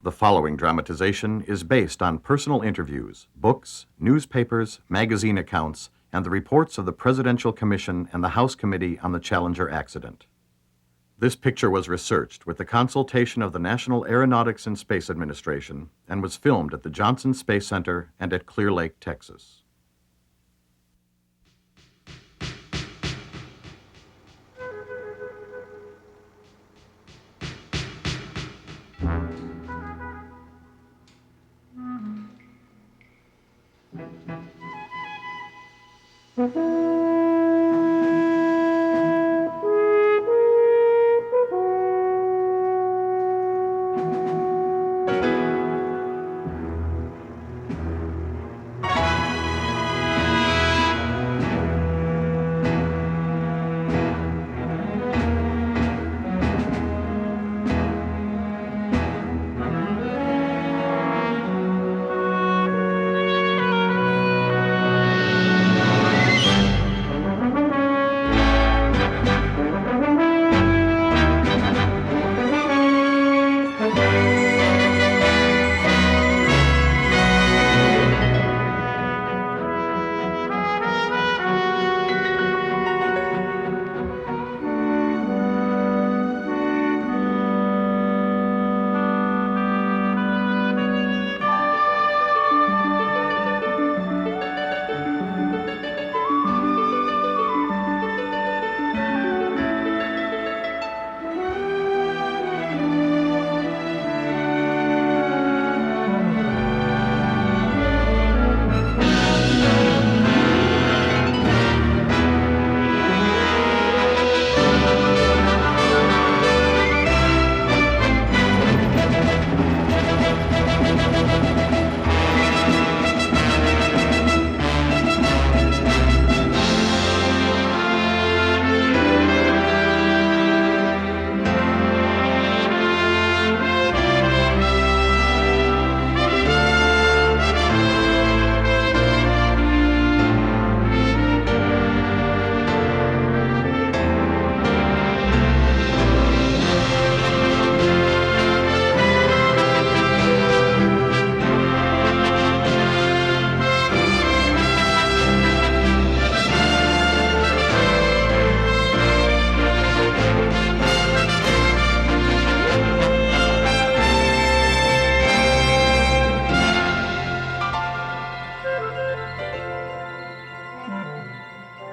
The following dramatization is based on personal interviews, books, newspapers, magazine accounts, and the reports of the Presidential Commission and the House Committee on the Challenger accident. This picture was researched with the consultation of the National Aeronautics and Space Administration and was filmed at the Johnson Space Center and at Clear Lake, Texas.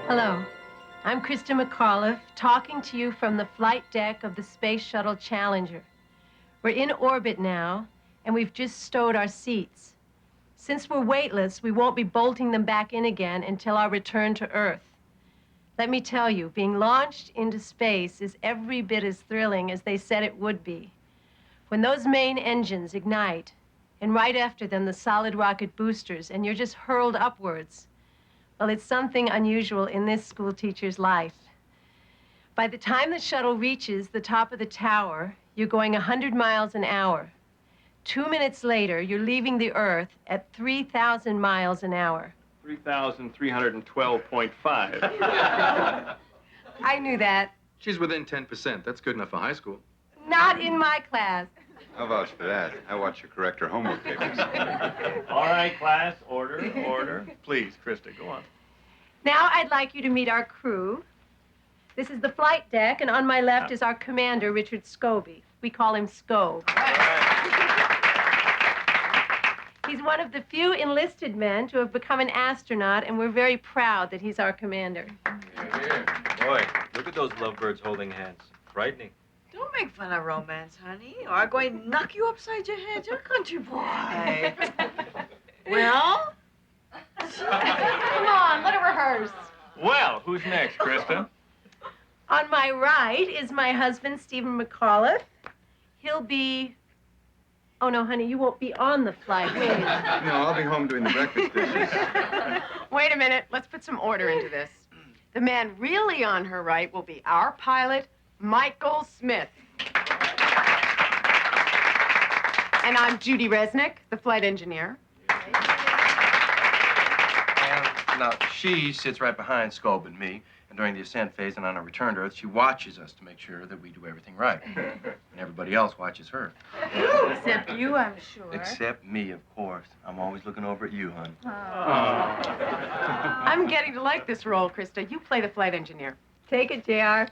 Hello, I'm Krista McAuliffe, talking to you from the flight deck of the Space Shuttle Challenger. We're in orbit now, and we've just stowed our seats. Since we're weightless, we won't be bolting them back in again until our return to Earth. Let me tell you, being launched into space is every bit as thrilling as they said it would be. When those main engines ignite, and right after them the solid rocket boosters, and you're just hurled upwards, well, it's something unusual in this school teacher's life. By the time the shuttle reaches the top of the tower, you're going 100 miles an hour. 2 minutes later, you're leaving the Earth at 3,000 miles an hour. 3,312.5. I knew that. She's within 10%. That's good enough for high school. Not in my class. I'll vouch for that. I watch her correct her homework papers. All right, class, order, order. Please, Krista, go on. Now I'd like you to meet our crew. This is the flight deck, and on my left is our commander, Richard Scobie. We call him Sco. He's one of the few enlisted men to have become an astronaut, and we're very proud that he's our commander. Boy, look at those lovebirds holding hands. Frightening. Don't make fun of romance, honey, or I'm going to knock you upside your head. You're a country boy. Well? Come on, let her rehearse. Well, who's next, Krista? On my right is my husband, Stephen McAuliffe. He'll be... Oh, no, honey, you won't be on the flight, will you? No, I'll be home doing the breakfast dishes. Wait a minute. Let's put some order into this. The man really on her right will be our pilot, Michael Smith. And I'm Judy Resnick, the flight engineer. Now, she sits right behind Scob and me, And during the ascent phase and on our return to Earth, she watches us to make sure that we do everything right. And everybody else watches her. Except you, I'm sure. Except me, of course. I'm always looking over at you, hon. I'm getting to like this role, Krista. You play the flight engineer. Take it, JR.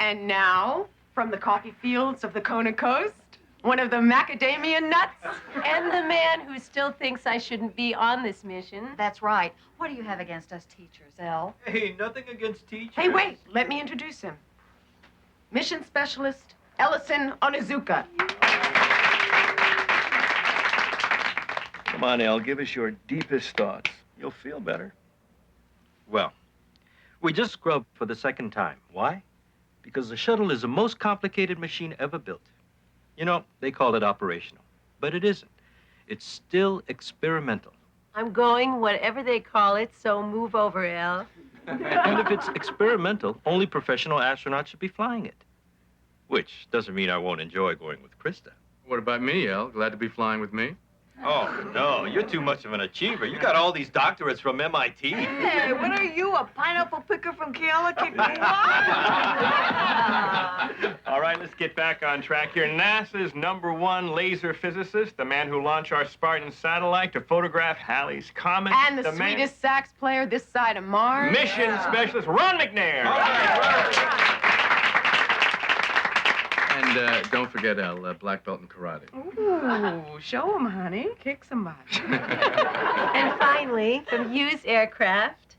And now, from the coffee fields of the Kona Coast, one of the macadamia nuts. And the man who still thinks I shouldn't be on this mission. That's right. What do you have against us teachers, Elle? Hey, nothing against teachers. Hey, wait, let me introduce him. Mission Specialist Ellison Onizuka. Come on, Elle, give us your deepest thoughts. You'll feel better. Well, we just scrubbed for the second time. Why? Because the shuttle is the most complicated machine ever built. You know, they call it operational, but it isn't. It's still experimental. I'm going whatever they call it, so move over, Elle. And if it's experimental, only professional astronauts should be flying it. Which doesn't mean I won't enjoy going with Krista. What about me, El? Glad to be flying with me? Oh, no, you're too much of an achiever. You got all these doctorates from MIT. Hey, what are you, a pineapple picker from Kealakekua? All right, let's get back on track here. NASA's #1 laser physicist, the man who launched our Spartan satellite to photograph Halley's Comet. And the sweetest sax player this side of Mars. Mission Specialist Ron McNair. And don't forget, El, black belt in karate. Ooh, show him, honey. Kick somebody. And finally, from Hughes Aircraft,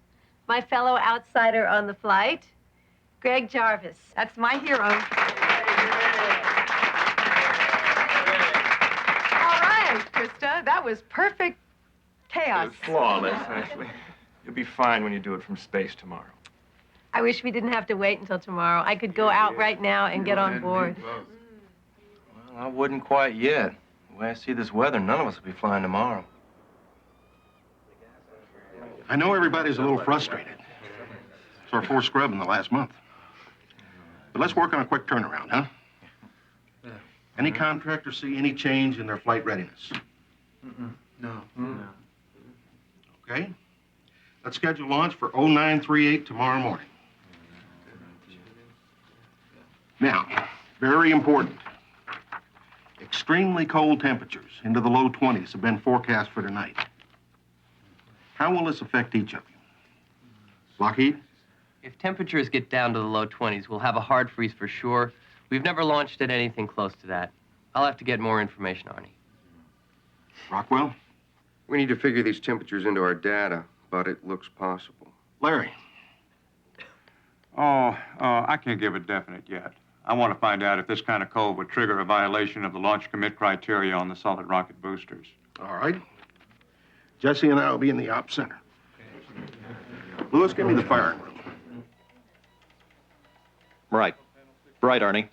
my fellow outsider on the flight, Greg Jarvis. That's my hero. All right, Krista, that was perfect chaos. Flawless, actually. You'll be fine when you do it from space tomorrow. I wish we didn't have to wait until tomorrow. I could go out right now and get on board. Well, I wouldn't quite yet. The way I see this weather, none of us will be flying tomorrow. I know everybody's a little frustrated. It's our fourth scrub in the last month. But let's work on a quick turnaround, huh? Any contractors see any change in their flight readiness? No. Okay. Let's schedule launch for 0938 tomorrow morning. Now, very important. Extremely cold temperatures into the low 20s have been forecast for tonight. How will this affect each of you? Lockheed? If temperatures get down to the low 20s, we'll have a hard freeze for sure. We've never launched at anything close to that. I'll have to get more information, Arnie. Rockwell? We need to figure these temperatures into our data, but it looks possible. Larry? I can't give it definite yet. I want to find out if this kind of cold would trigger a violation of the launch commit criteria on the solid rocket boosters. All right. Jesse and I will be in the op center. Lewis, give me the firing room. Right. Right, Arnie.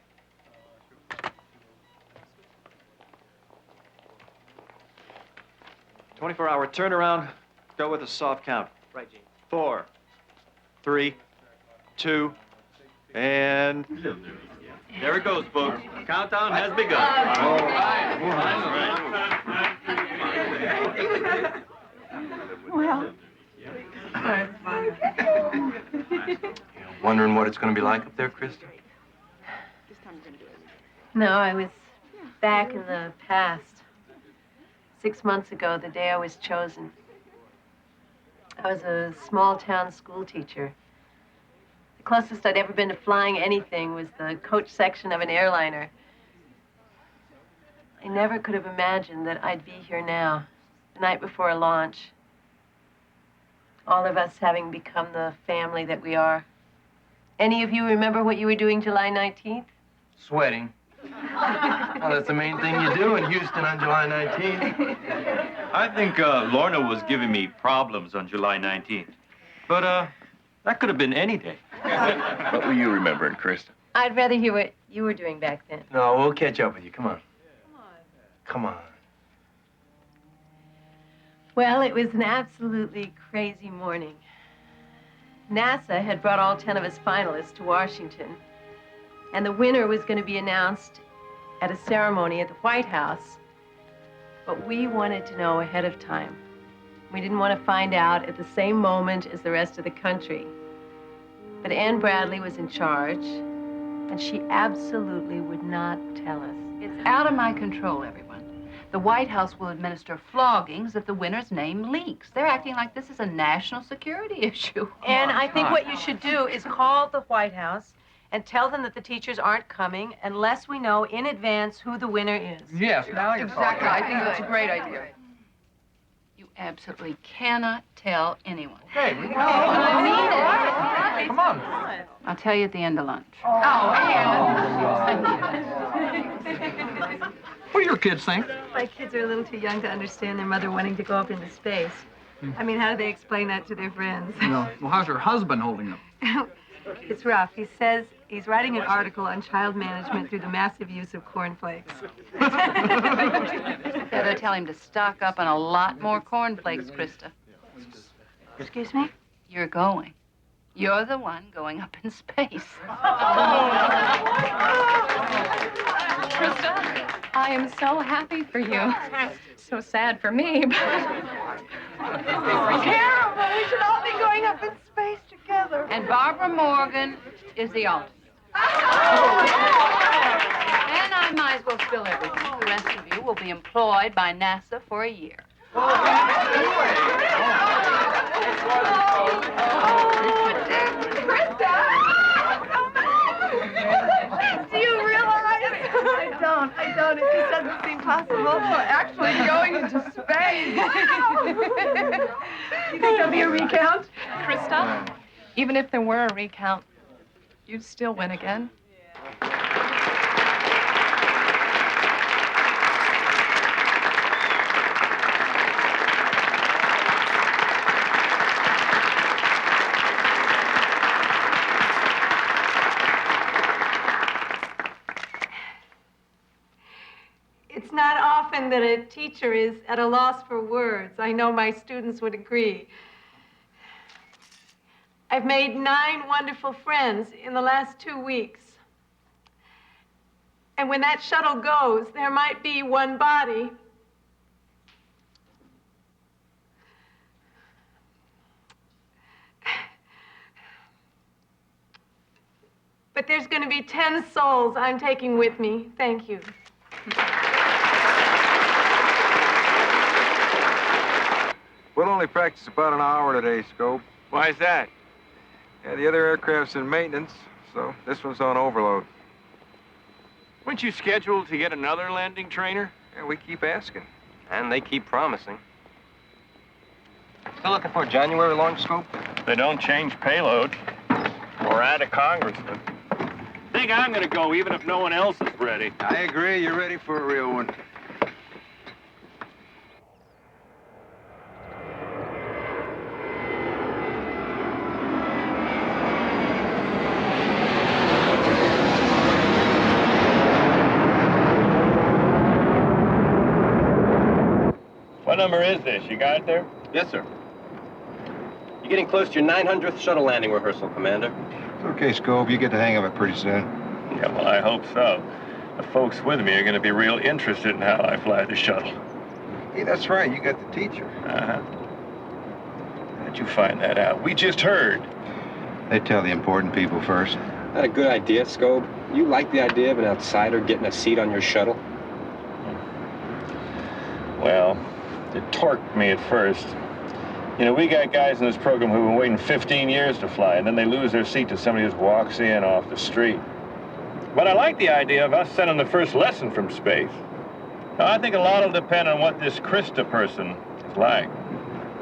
"24-hour turnaround. Go with a soft count. Right, Gene. 4, 3, 2, and... There it goes, folks. Countdown has begun. Well, Wondering what it's going to be like up there, Krista? No, I was back in the past. 6 months ago, the day I was chosen. I was a small-town school teacher. The closest I'd ever been to flying anything was the coach section of an airliner. I never could have imagined that I'd be here now, the night before a launch. All of us having become the family that we are. Any of you remember what you were doing July 19th? Sweating. Well, that's the main thing you do in Houston on July 19th. I think Lorna was giving me problems on July 19th. But that could have been any day. What were you remembering, Krista? I'd rather hear what you were doing back then. No, we'll catch up with you. Come on. Come on. Well, it was an absolutely crazy morning. NASA had brought all 10 of us finalists to Washington, and the winner was going to be announced at a ceremony at the White House. But we wanted to know ahead of time. We didn't want to find out at the same moment as the rest of the country. But Anne Bradley was in charge, and she absolutely would not tell us. It's out of my control, everyone. The White House will administer floggings if the winner's name leaks. They're acting like this is a national security issue. And I think what you should do is call the White House and tell them that the teachers aren't coming unless we know in advance who the winner is. Yes, now you're Exactly. I think that's a great idea. You absolutely cannot tell anyone. Hey, we Come on. I'll tell you at the end of lunch. What do your kids think? My kids are a little too young to understand their mother wanting to go up into space. I mean, how do they explain that to their friends? No. Well, how's your husband holding up? It's rough. He says he's writing an article on child management through the massive use of cornflakes. Better tell him to stock up on a lot more cornflakes, Krista. Excuse me? You're going. You're the one going up in space. Krista, I am so happy for you. So sad for me, but... Terrible. We should all be going up in space together. And Barbara Morgan is the alternate. And I might as well spill everything. The rest of you will be employed by NASA for a year. Do you realize? I don't. It just doesn't seem possible. We're actually going into space. You think there'll be a recount? Krista, even if there were a recount, you'd still win again. It's not often that a teacher is at a loss for words. I know my students would agree. I've made 9 wonderful friends in the last 2 weeks. And when that shuttle goes, there might be one body. But there's going to be 10 souls I'm taking with me. Thank you. We'll only practice about an hour today, Scope. Why is that? Yeah, the other aircraft's in maintenance, so this one's on overload. Weren't you scheduled to get another landing trainer? Yeah, we keep asking. And they keep promising. Still looking for a January launch, Scope? They don't change payload or add a congressman. Think I'm gonna go even if no one else is ready. I agree. You're ready for a real one. What number is this? You got it there? Yes, sir. You're getting close to your 900th shuttle landing rehearsal, Commander. It's okay, Scope. You get the hang of it pretty soon. Yeah, well, I hope so. The folks with me are going to be real interested in how I fly the shuttle. Hey, that's right. You got the teacher. Uh-huh. How'd you find that out? We just heard. They tell the important people first. That a good idea, Scope? You like the idea of an outsider getting a seat on your shuttle? Well, it torqued me at first. You know, we got guys in this program who've been waiting 15 years to fly, and then they lose their seat to somebody who just walks in off the street. But I like the idea of us sending the first lesson from space. Now, I think a lot will depend on what this Krista person is like.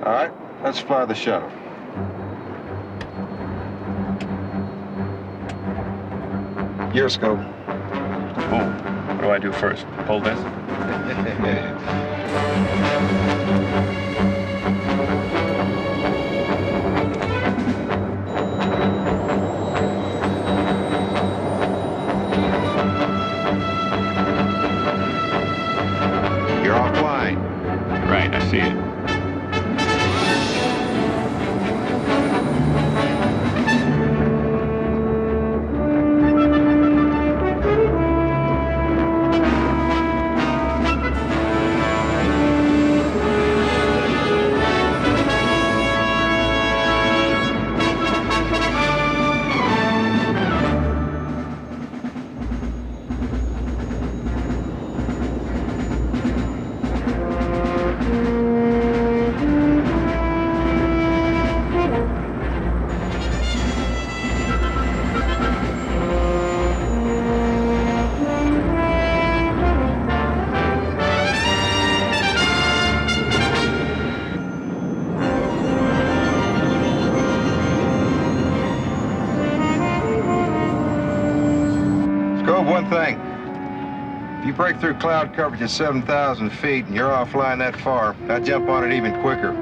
All right, let's fly the shuttle. Your Scope. Ooh, what do I do first? Pull this? You're offline. Right, I see it. one thing. If you break through cloud coverage at 7,000 feet and you're offline that far, I'd jump on it even quicker.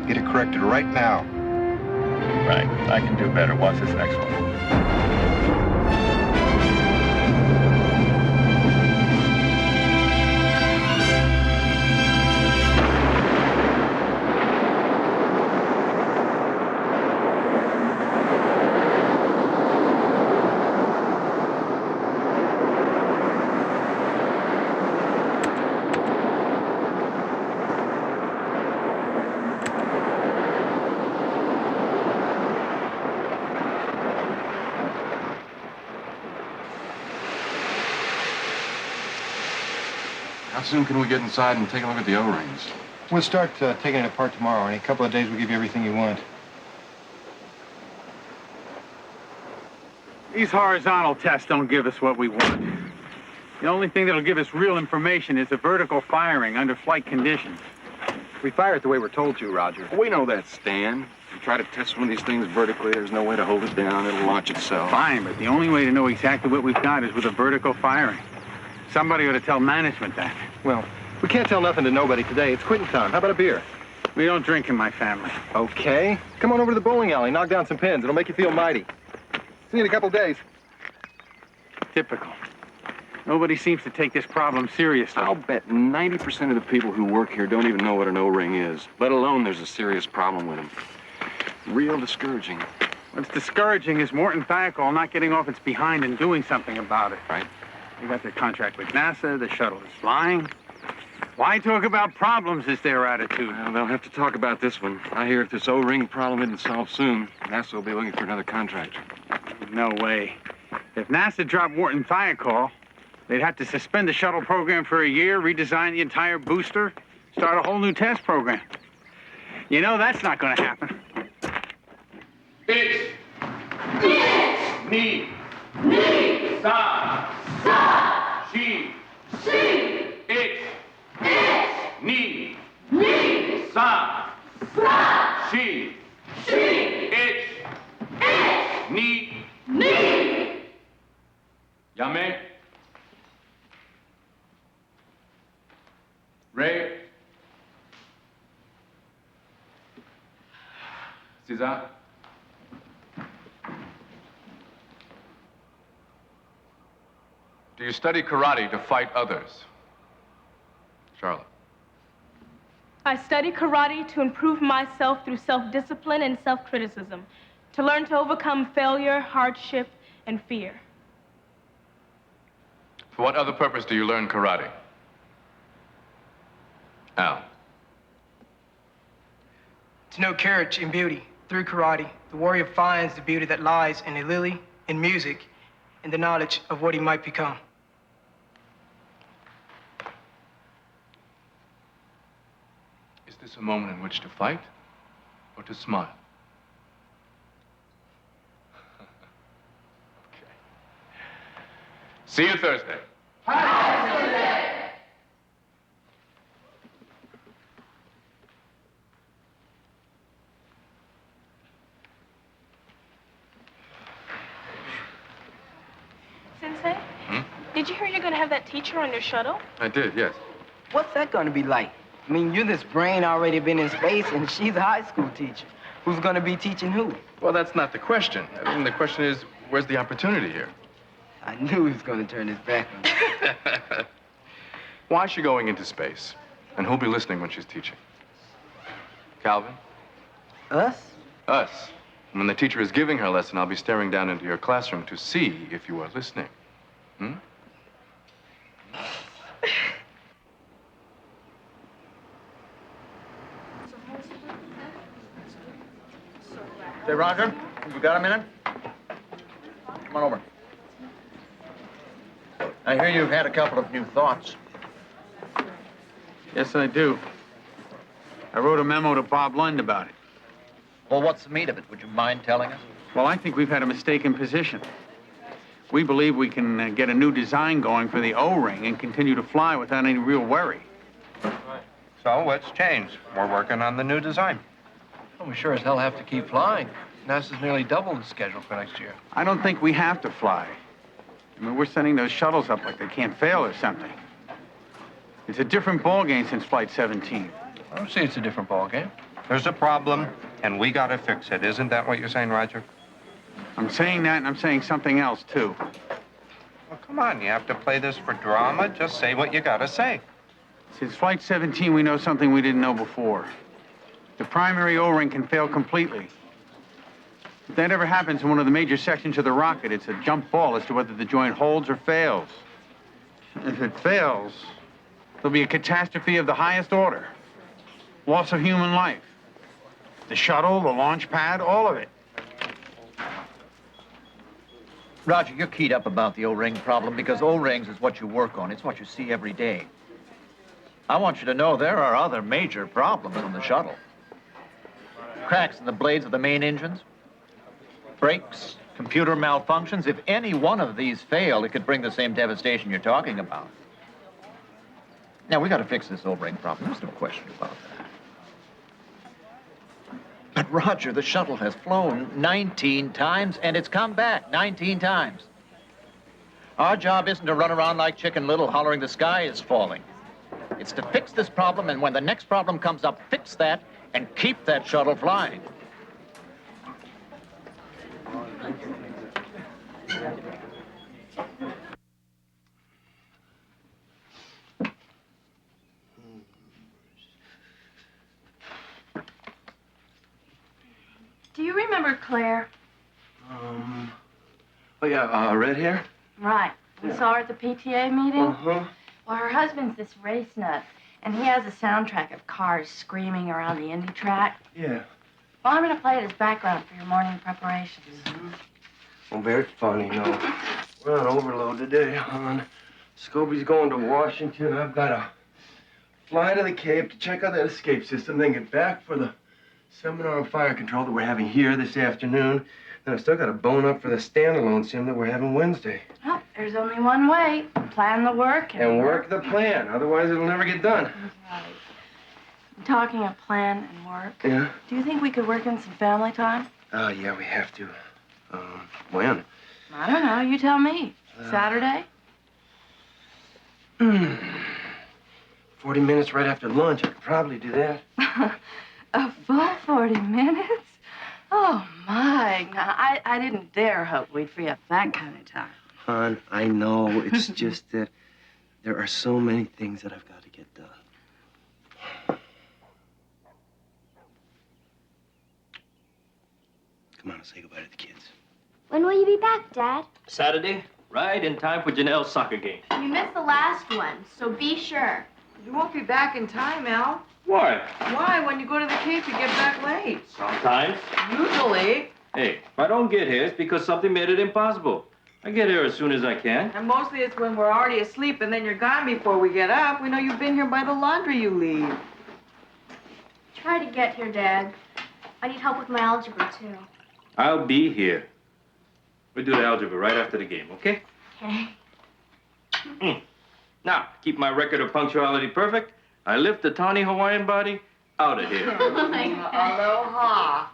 Get it corrected right now. Right. I can do better. Watch this next one. How soon can we get inside and take a look at the O-rings? We'll start taking it apart tomorrow. In a couple of days, we'll give you everything you want. These horizontal tests don't give us what we want. The only thing that'll give us real information is the vertical firing under flight conditions. We fire it the way we're told to, Roger. We know that, Stan. If you try to test one of these things vertically, there's no way to hold it down. It'll launch itself. Fine, but the only way to know exactly what we've got is with a vertical firing. Somebody ought to tell management that. Well, we can't tell nothing to nobody today. It's quitting time. How about a beer? We don't drink in my family. Okay. Come on over to the bowling alley. Knock down some pins. It'll make you feel mighty. See you in a couple of days. Typical. Nobody seems to take this problem seriously. I'll bet 90% of the people who work here don't even know what an O-ring is, let alone there's a serious problem with them. Real discouraging. What's discouraging is Morton Thiokol not getting off its behind and doing something about it. Right. They got their contract with NASA, the shuttle is flying. Why talk about problems is their attitude. Well, they'll have to talk about this one. I hear if this O-ring problem isn't solved soon, NASA will be looking for another contractor. No way. If NASA dropped Morton Thiokol, they'd have to suspend the shuttle program for a year, redesign the entire booster, start a whole new test program. You know that's not going to happen. It's me. Sa. She. It's ni. Sa. She. It's ni. Yame. Ray. Caesar. Do you study karate to fight others? Charlotte. I study karate to improve myself through self-discipline and self-criticism, to learn to overcome failure, hardship, and fear. For what other purpose do you learn karate? Al. To know courage and beauty through karate, the warrior finds the beauty that lies in a lily, in music, in the knowledge of what he might become. Is this a moment in which to fight or to smile? Okay. See you Thursday. Sensei, did you hear you're going to have that teacher on your shuttle? I did, yes. What's that going to be like? I mean, you're this brain already been in space, and she's a high school teacher. Who's going to be teaching who? Well, that's not the question. I mean, the question is, where's the opportunity here? I knew he was going to turn his back on me. Why is she going into space? And who'll be listening when she's teaching? Calvin? Us? Us. And when the teacher is giving her lesson, I'll be staring down into your classroom to see if you are listening. Hmm? Say, Roger, you got a minute? Come on over. I hear you've had a couple of new thoughts. Yes, I do. I wrote a memo to Bob Lund about it. Well, what's the meat of it? Would you mind telling us? Well, I think we've had a mistaken position. We believe we can get a new design going for the O-ring and continue to fly without any real worry. So what's changed? We're working on the new design. Well, we sure as hell have to keep flying. NASA's nearly doubled the schedule for next year. I don't think we have to fly. I mean, we're sending those shuttles up like they can't fail or something. It's a different ballgame since Flight 17. I don't see it's a different ballgame. There's a problem, and we gotta fix it. Isn't that what you're saying, Roger? I'm saying that, and I'm saying something else, too. Well, come on, you have to play this for drama. Just say what you gotta say. Since Flight 17, we know something we didn't know before. The primary O-ring can fail completely. If that ever happens in one of the major sections of the rocket, it's a jump ball as to whether the joint holds or fails. If it fails, there'll be a catastrophe of the highest order. Loss of human life. The shuttle, the launch pad, all of it. Roger, you're keyed up about the O-ring problem because O-rings is what you work on. It's what you see every day. I want you to know there are other major problems on the shuttle. Cracks in the blades of the main engines, brakes, computer malfunctions. If any one of these fail, it could bring the same devastation you're talking about. Now, we got to fix this O-ring problem. There's no question about that. But, Roger, the shuttle has flown 19 times, and it's come back 19 times. Our job isn't to run around like Chicken Little hollering the sky is falling. It's to fix this problem, and when the next problem comes up, fix that and keep that shuttle flying. Do you remember Claire? Oh, yeah, red hair? Right. We saw her at the PTA meeting. Uh-huh. Well, her husband's this race nut, and he has a soundtrack of cars screaming around the Indy track. Yeah. Well, I'm going to play it as background for your morning preparations. Well, very funny, no. We're on overload today, hon. Scobie's going to Washington. I've got to fly to the Cape to check out that escape system, then get back for the seminar on fire control that we're having here this afternoon. Then I've still got to bone up for the standalone sim that we're having Wednesday. Well, there's only one way. Plan the work And work the plan. Otherwise, it'll never get done. Right. Talking of plan and work, Yeah? do you think we could work in some family time? Yeah, we have to. When? I don't know. You tell me. Saturday? 40 minutes right after lunch. I could probably do that. A full 40 minutes? Oh, my. Now, I didn't dare hope we'd free up that kind of time. Hon, I know. It's just that there are so many things that I've got to get done. Come on, let's say goodbye to the kids. When will you be back, Dad? Saturday, right in time for Janelle's soccer game. You missed the last one, so be sure. You won't be back in time, Al. Why? Why? When you go to the Cape, you get back late. Sometimes. Usually. Hey, if I don't get here, it's because something made it impossible. I get here as soon as I can. And mostly it's when we're already asleep and then you're gone before we get up. We know you've been here by the laundry you leave. Try to get here, Dad. I need help with my algebra, too. I'll be here. We'll do the algebra right after the game, okay? Okay. Now, keep my record of punctuality perfect. I lift the tawny Hawaiian body out of here. Aloha.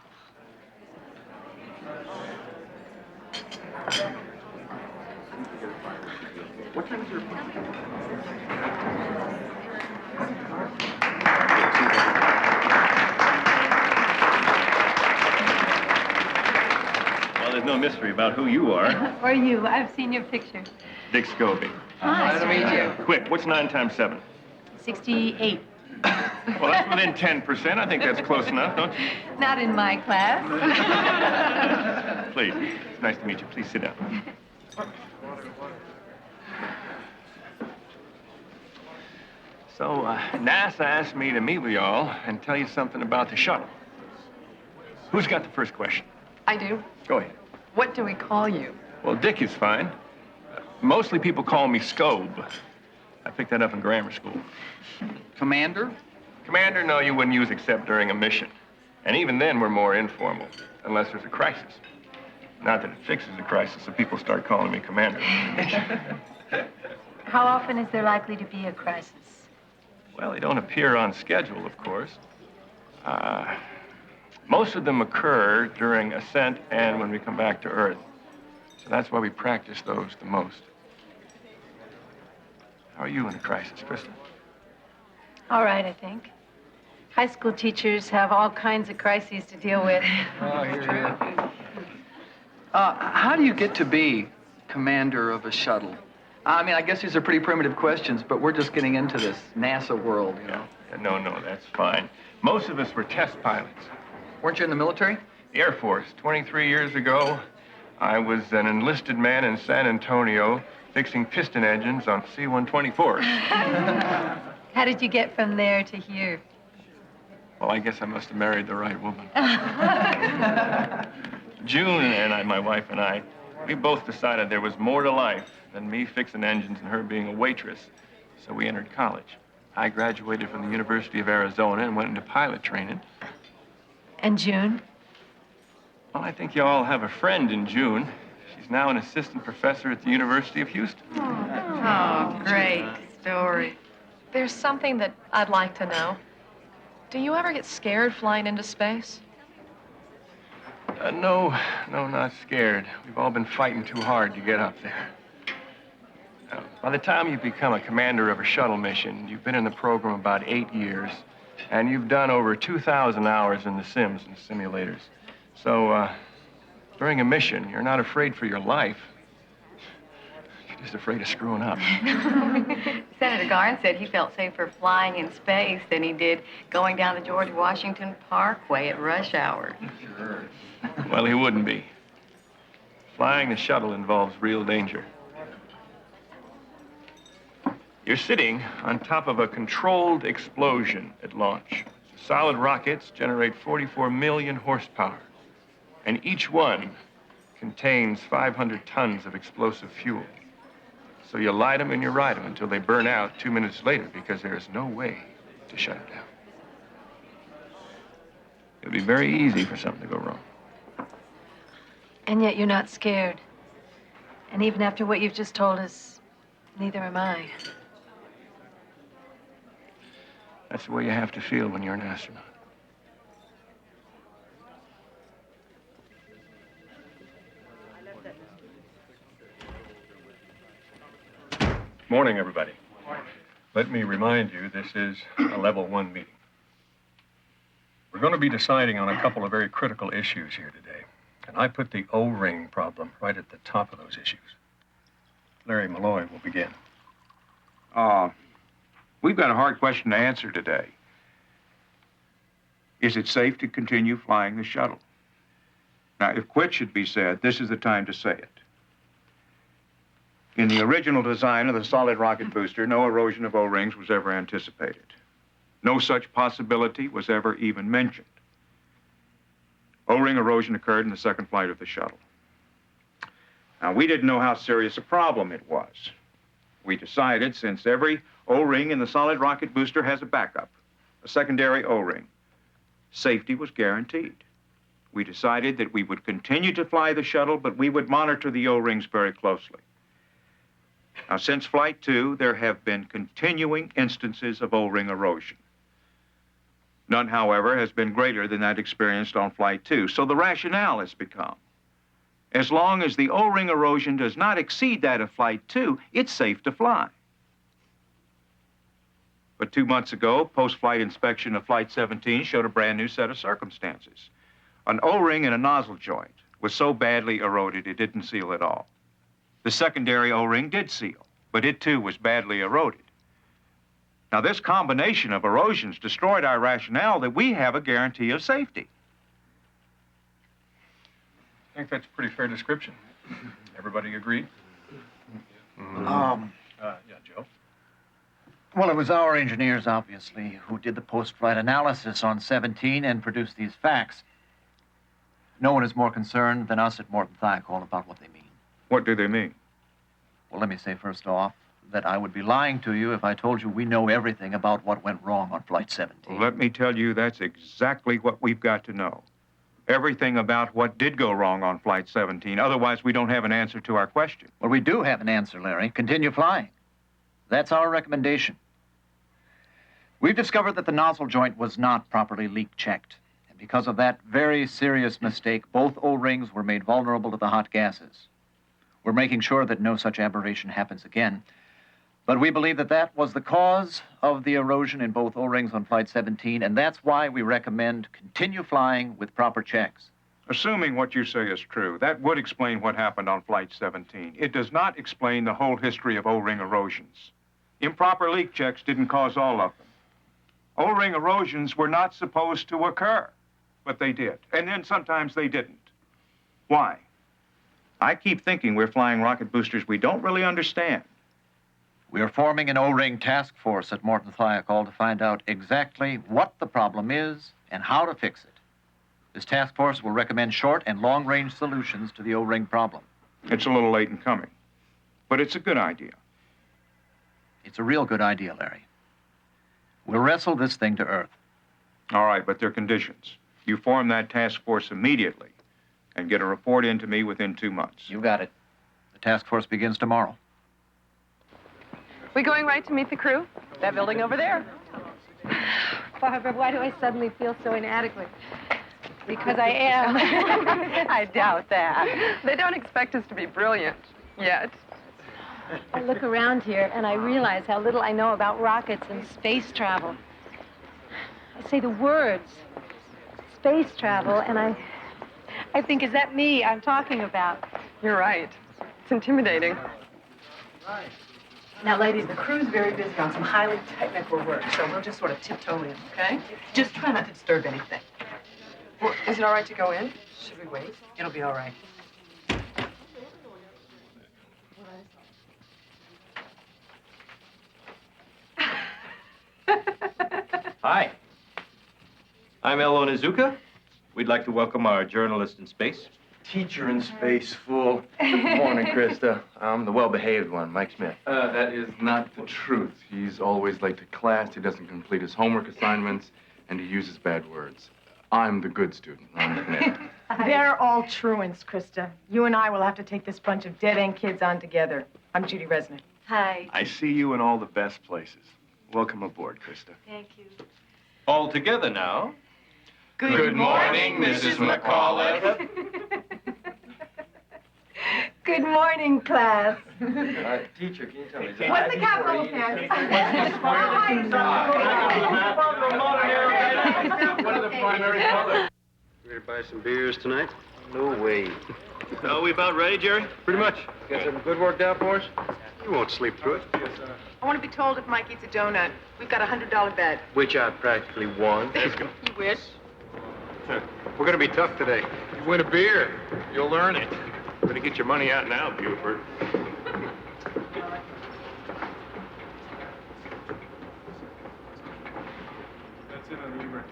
What time is your Well, there's no mystery about who you are. Or you. I've seen your picture. Dick Scobie. Hi. Nice to meet you. Quick, what's 9 times 7? 68. Well, that's within 10%. I think that's close enough, don't you? Not in my class. Please. It's nice to meet you. Please sit down. So, NASA asked me to meet with y'all and tell you something about the shuttle. Who's got the first question? I do. Go ahead. What do we call you? Well, Dick is fine. Mostly people call me Scobe. I picked that up in grammar school. Commander? Commander, no, you wouldn't use except during a mission. And even then, we're more informal, unless there's a crisis. Not that it fixes the crisis if people start calling me Commander. How often is there likely to be a crisis? Well, they don't appear on schedule, of course. Most of them occur during ascent and when we come back to Earth. So that's why we practice those the most. How are you in a crisis, Kristen? All right, I think. High school teachers have all kinds of crises to deal with. Oh, here. How do you get to be commander of a shuttle? I mean, I guess these are pretty primitive questions, but we're just getting into this NASA world, you know. No, that's fine. Most of us were test pilots. Weren't you in the military? The Air Force. 23 years ago, I was an enlisted man in San Antonio fixing piston engines on C-124s. How did you get from there to here? Well, I guess I must have married the right woman. June and my wife and I, we both decided there was more to life than me fixing engines and her being a waitress. So we entered college. I graduated from the University of Arizona and went into pilot training. And June? Well, I think you all have a friend in June. She's now an assistant professor at the University of Houston. Oh, great story. There's something that I'd like to know. Do you ever get scared flying into space? No, not scared. We've all been fighting too hard to get up there. By the time you become a commander of a shuttle mission, you've been in the program about 8 years, and you've done over 2,000 hours in the sims and simulators. So, during a mission, you're not afraid for your life. You're just afraid of screwing up. Senator Garn said he felt safer flying in space than he did going down the George Washington Parkway at rush hour. Sure. Well, he wouldn't be. Flying the shuttle involves real danger. You're sitting on top of a controlled explosion at launch. Solid rockets generate 44 million horsepower, and each one contains 500 tons of explosive fuel. So you light them and you ride them until they burn out 2 minutes later because there is no way to shut it down. It'll be very easy for something to go wrong. And yet you're not scared. And even after what you've just told us, neither am I. That's the way you have to feel when you're an astronaut. Morning, everybody. Let me remind you, this is a level 1 meeting. We're going to be deciding on a couple of very critical issues here today. And I put the O-ring problem right at the top of those issues. Larry Malloy will begin. We've got a hard question to answer today. Is it safe to continue flying the shuttle? Now, if quit should be said, this is the time to say it. In the original design of the solid rocket booster, no erosion of O-rings was ever anticipated. No such possibility was ever even mentioned. O-ring erosion occurred in the second flight of the shuttle. Now, we didn't know how serious a problem it was. We decided, since every O-ring in the solid rocket booster has a backup, a secondary O-ring, safety was guaranteed. We decided that we would continue to fly the shuttle, but we would monitor the O-rings very closely. Now, since Flight 2, there have been continuing instances of O-ring erosion. None, however, has been greater than that experienced on Flight 2. So the rationale has become, as long as the O-ring erosion does not exceed that of Flight 2, it's safe to fly. But 2 months ago, post-flight inspection of Flight 17 showed a brand new set of circumstances. An O-ring in a nozzle joint was so badly eroded it didn't seal at all. The secondary O-ring did seal, but it too was badly eroded. Now, this combination of erosions destroyed our rationale that we have a guarantee of safety. I think that's a pretty fair description. Everybody agree? Yeah, Joe? Well, it was our engineers, obviously, who did the post-flight analysis on 17 and produced these facts. No one is more concerned than us at Morton Thiokol about what they mean. What do they mean? Well, let me say first off that I would be lying to you if I told you we know everything about what went wrong on Flight 17. Well, let me tell you, that's exactly what we've got to know. Everything about what did go wrong on Flight 17. Otherwise, we don't have an answer to our question. Well, we do have an answer, Larry. Continue flying. That's our recommendation. We've discovered that the nozzle joint was not properly leak-checked. And because of that very serious mistake, both O-rings were made vulnerable to the hot gases. We're making sure that no such aberration happens again. But we believe that that was the cause of the erosion in both O-rings on Flight 17, and that's why we recommend continue flying with proper checks. Assuming what you say is true, that would explain what happened on Flight 17. It does not explain the whole history of O-ring erosions. Improper leak checks didn't cause all of them. O-ring erosions were not supposed to occur, but they did. And then sometimes they didn't. Why? I keep thinking we're flying rocket boosters we don't really understand. We are forming an O-ring task force at Morton Thiokol to find out exactly what the problem is and how to fix it. This task force will recommend short and long-range solutions to the O-ring problem. It's a little late in coming, but it's a good idea. It's a real good idea, Larry. We'll wrestle this thing to Earth. All right, but there are conditions. You form that task force immediately and get a report in to me within 2 months. You got it. The task force begins tomorrow. We going right to meet the crew? That building over there. Barbara, why do I suddenly feel so inadequate? Because I am. I doubt that. They don't expect us to be brilliant yet. I look around here and I realize how little I know about rockets and space travel. I say the words, space travel, and I think, is that me I'm talking about? You're right. It's intimidating. Now, ladies, the crew's very busy on some highly technical work, so we'll just sort of tiptoe in, okay? Just try not to disturb anything. Well, is it all right to go in? Should we wait? It'll be all right. Hi. I'm El Onizuka. We'd like to welcome our journalist in space. Teacher in space, fool. Good morning, Krista. I'm the well-behaved one, Mike Smith. That is not the truth. He's always late to class, he doesn't complete his homework assignments, and he uses bad words. I'm the good student, Ron McNair. They're all truants, Krista. You and I will have to take this bunch of dead-end kids on together. I'm Judy Resnick. Hi. I see you in all the best places. Welcome aboard, Krista. Thank you. All together now. Good morning, Mrs. McAuliffe. Good morning, class. Teacher, can you tell me? What's the capital of Kansas? One of the primary colors. Ready to buy some beers tonight? No way. So we about ready, Jerry? Pretty much. Got something good worked out for us? You won't sleep through it. I want to be told if Mike eats a donut. We've got a $100 bet. Which I practically won. You wish. We're gonna be tough today. You win a beer, you'll earn it. Better get your money out now, Buford. That's it on the number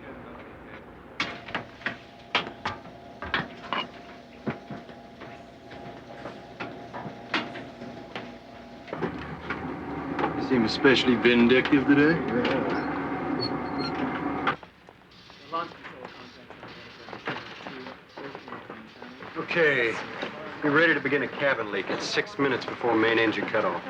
10. You seem especially vindictive today. Okay, be ready to begin a cabin leak. It's 6 minutes before main engine cutoff.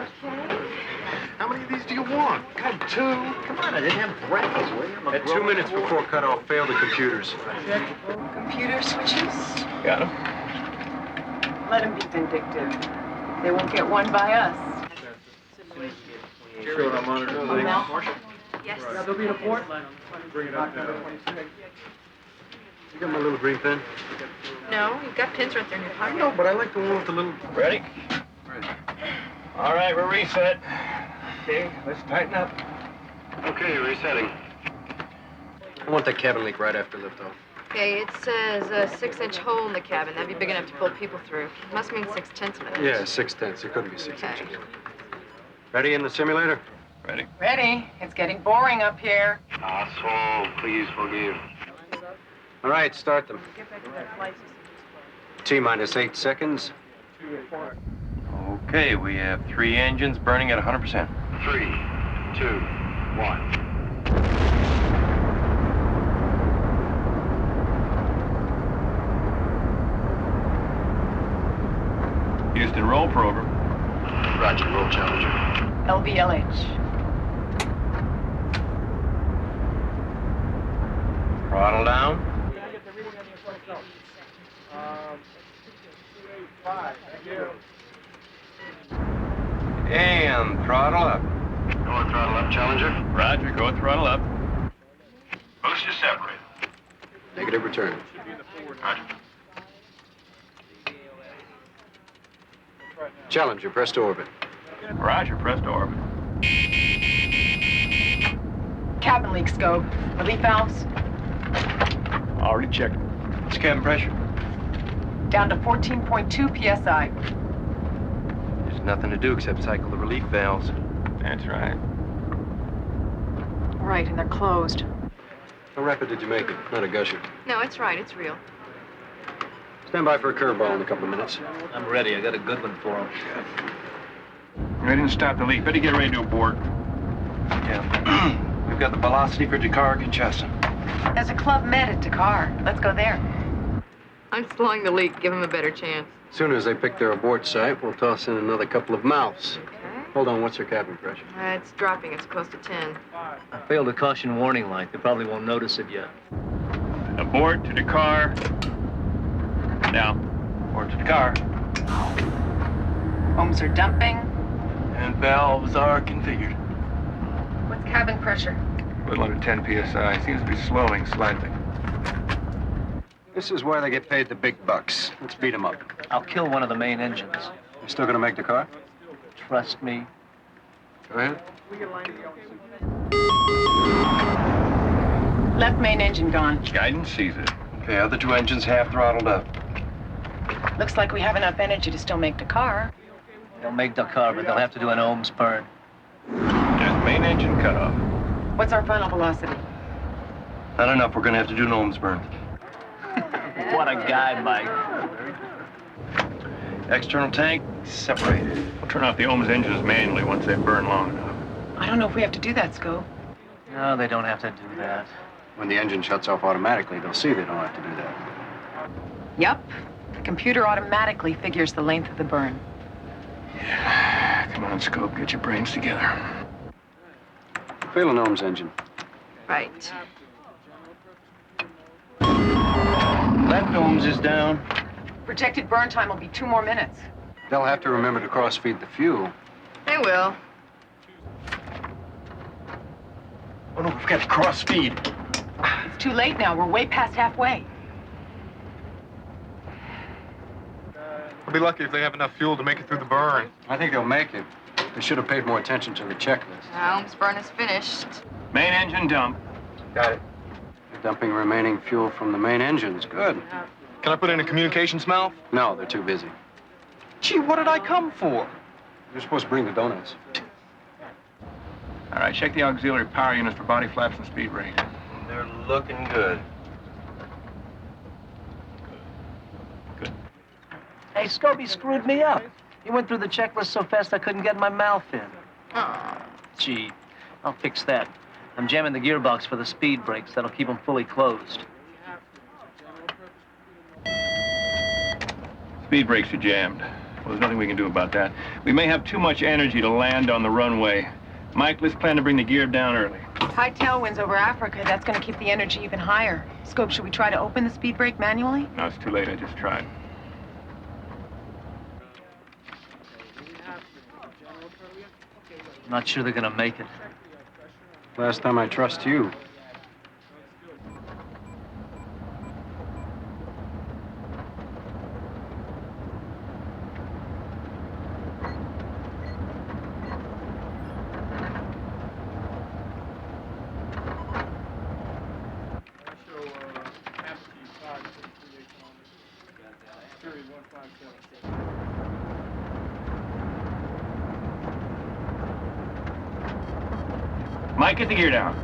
How many of these do you want? Got 2. Come on, I didn't have breakfast, William. At 2 minutes before cutoff, fail the computers. Computer switches? Got him. Let them be vindictive. They won't get one by us. Sure, I'm monitoring the Yes. Yeah, there'll be a port. Bring it up now. You got my little green pen? No, you've got pins right there in your I pocket. know, but I like the one with the little... Ready? All right, we're reset. Okay, let's tighten up. Okay, resetting. I want that cabin leak right after liftoff. Okay, it says a 6-inch hole in the cabin. That'd be big enough to pull people through. Must mean 6/10 minutes. Yeah, 6/10. It couldn't be 6 Okay. inches. Ready in the simulator? Ready. Ready? It's getting boring up here. Asshole, please forgive. All right, start them. T-minus 8 seconds. Okay, we have 3 engines burning at 100%. 3, 2, 1. Houston, roll program. Roger, roll Challenger. LVLH. Throttle down. And throttle up. throttle up, Challenger. Roger, go throttle up. Booster separated. Negative return. Roger. Challenger, press to orbit. Roger, press to orbit. Cabin leak, Scope. Relief valves Already checked. What's cabin pressure? down to 14.2 psi. There's nothing to do except cycle the relief valves. That's right. Right, and they're closed. How rapid did you make it? Not a gusher. No, it's right. It's real. Stand by for a curveball in a couple of minutes. I'm ready. I got a good one for him. I didn't stop the leak. Better get ready to abort. Yeah. We've got the velocity for Dakar, Kinshasa. There's a Club Med at Dakar. Let's go there. I'm slowing the leak. Give him a better chance. As soon as they pick their abort site, we'll toss in another couple of mouths. Okay. Hold on, what's their cabin pressure? It's dropping. It's close to 10. I failed a caution warning light. They probably won't notice it yet. Abort to Dakar. Now. Abort to Dakar. Homes are dumping. And valves are configured. What's cabin pressure? A little under 10 psi. Seems to be slowing slightly. This is where they get paid the big bucks. Let's beat them up. I'll kill one of the main engines. You still gonna make Dakar? Trust me. Go ahead. Left main engine gone. Guidance sees it. Okay, other two engines half throttled up. Looks like we have enough energy to still make Dakar. They'll make Dakar, but they'll have to do an ohms burn. Just main engine cut off. What's our final velocity? Not enough. We're gonna have to do an ohms burn. What a guy, Mike. External tank separated. We'll turn off the ohms engines manually once they burn long enough. I don't know if we have to do that, Scope. No, they don't have to do that. When the engine shuts off automatically, they'll see they don't have to do that. Yep. The computer automatically figures the length of the burn. Come on, Scope. Get your brains together. Fail an ohms engine. Right. Left ohms is down. Projected burn time will be 2 more minutes. They'll have to remember to cross-feed the fuel. They will. Oh, no, we've got to cross-feed. It's too late now. We're way past halfway. I'll be lucky if they have enough fuel to make it through the burn. I think they'll make it. They should have paid more attention to the checklist. Ohms burn is finished. Main engine dump. Got it. They're dumping remaining fuel from the main engines. Good. Can I put in a communications mouth? No, they're too busy. Gee, what did I come for? You're supposed to bring the donuts. All right, check the auxiliary power units for body flaps and speed rate. They're looking good. Hey, Scobie screwed me up. He went through the checklist so fast I couldn't get my mouth in. Aw. Gee, I'll fix that. I'm jamming the gearbox for the speed brakes. That'll keep them fully closed. Speed brakes are jammed. Well, there's nothing we can do about that. We may have too much energy to land on the runway. Mike, let's plan to bring the gear down early. High tailwinds over Africa. That's going to keep the energy even higher. Scope, should we try to open the speed brake manually? No, it's too late. I just tried. I'm not sure they're gonna make it. Last time I trust you. Mike, get the gear down.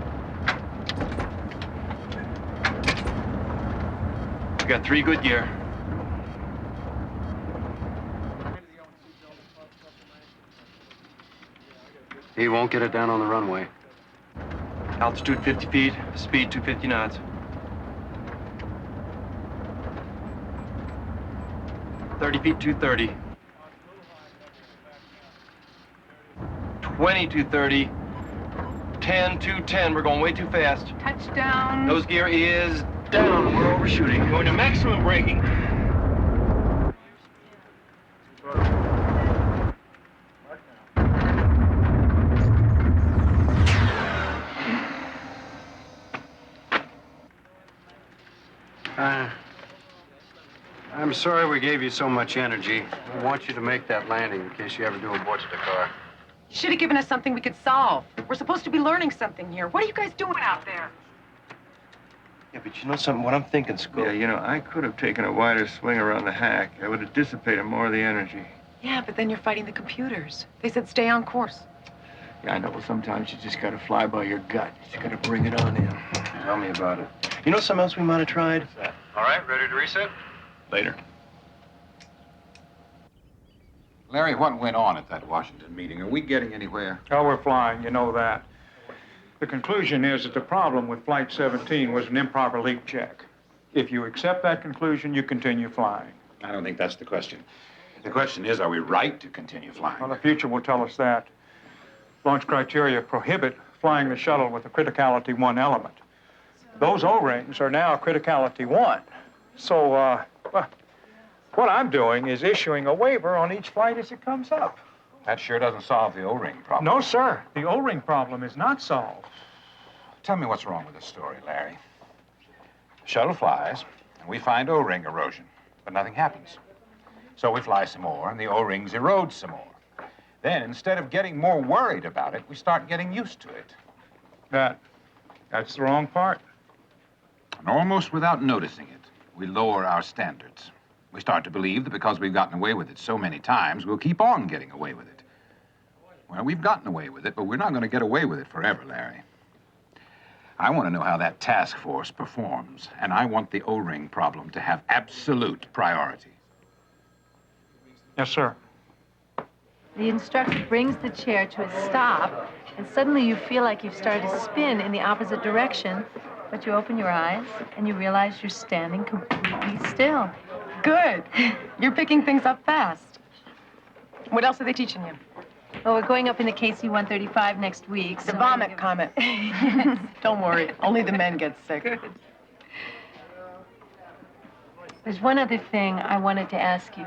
We got 3 good gear. He won't get it down on the runway. Altitude 50 feet, speed 250 knots. 30 feet, 230. 20, 230. 10, 210. We're going way too fast. Touchdown. Nose gear is down. We're overshooting. Going to maximum braking. I'm sorry we gave you so much energy. I want you to make that landing in case you ever do abort the car. You should have given us something we could solve. We're supposed to be learning something here. What are you guys doing out there? Yeah, but you know something? What I'm thinking, Scope. Yeah, you know, I could have taken a wider swing around the hack. I would have dissipated more of the energy. Yeah, but then you're fighting the computers. They said stay on course. Yeah, I know. Well, sometimes you just gotta fly by your gut. You just gotta bring it on in. Tell me about it. You know something else we might have tried? All right, ready to reset? Later. Larry, what went on at that Washington meeting? Are we getting anywhere? Oh, we're flying, you know that. The conclusion is that the problem with Flight 17 was an improper leak check. If you accept that conclusion, you continue flying. I don't think that's the question. The question is, are we right to continue flying? Well, the future will tell us that. Launch criteria prohibit flying the shuttle with a criticality 1 element. Those O-rings are now criticality 1. So, well, what I'm doing is issuing a waiver on each flight as it comes up. That sure doesn't solve the O-ring problem. No, sir. The O-ring problem is not solved. Tell me what's wrong with this story, Larry. The shuttle flies, and we find O-ring erosion, but nothing happens. So we fly some more, and the O-rings erode some more. Then, instead of getting more worried about it, we start getting used to it. That's the wrong part. And almost without noticing it, we lower our standards. We start to believe that because we've gotten away with it so many times, we'll keep on getting away with it. Well, we've gotten away with it, but we're not going to get away with it forever, Larry. I want to know how that task force performs, and I want the O-ring problem to have absolute priority. Yes, sir. The instructor brings the chair to a stop, and suddenly you feel like you've started to spin in the opposite direction, but you open your eyes and you realize you're standing completely still. Good. You're picking things up fast. What else are they teaching you? Well, we're going up in the KC-135 next week. The vomit comet. Don't worry. Only the men get sick. Good. There's one other thing I wanted to ask you.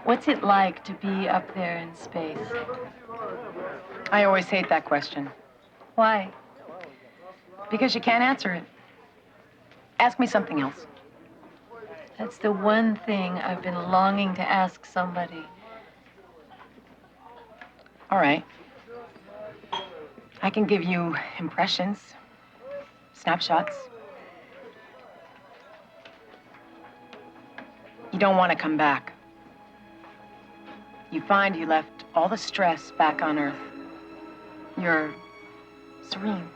What's it like to be up there in space? I always hate that question. Why? Because you can't answer it. Ask me something else. That's the one thing I've been longing to ask somebody. All right. I can give you impressions, snapshots. You don't want to come back. You find you left all the stress back on Earth. You're serene.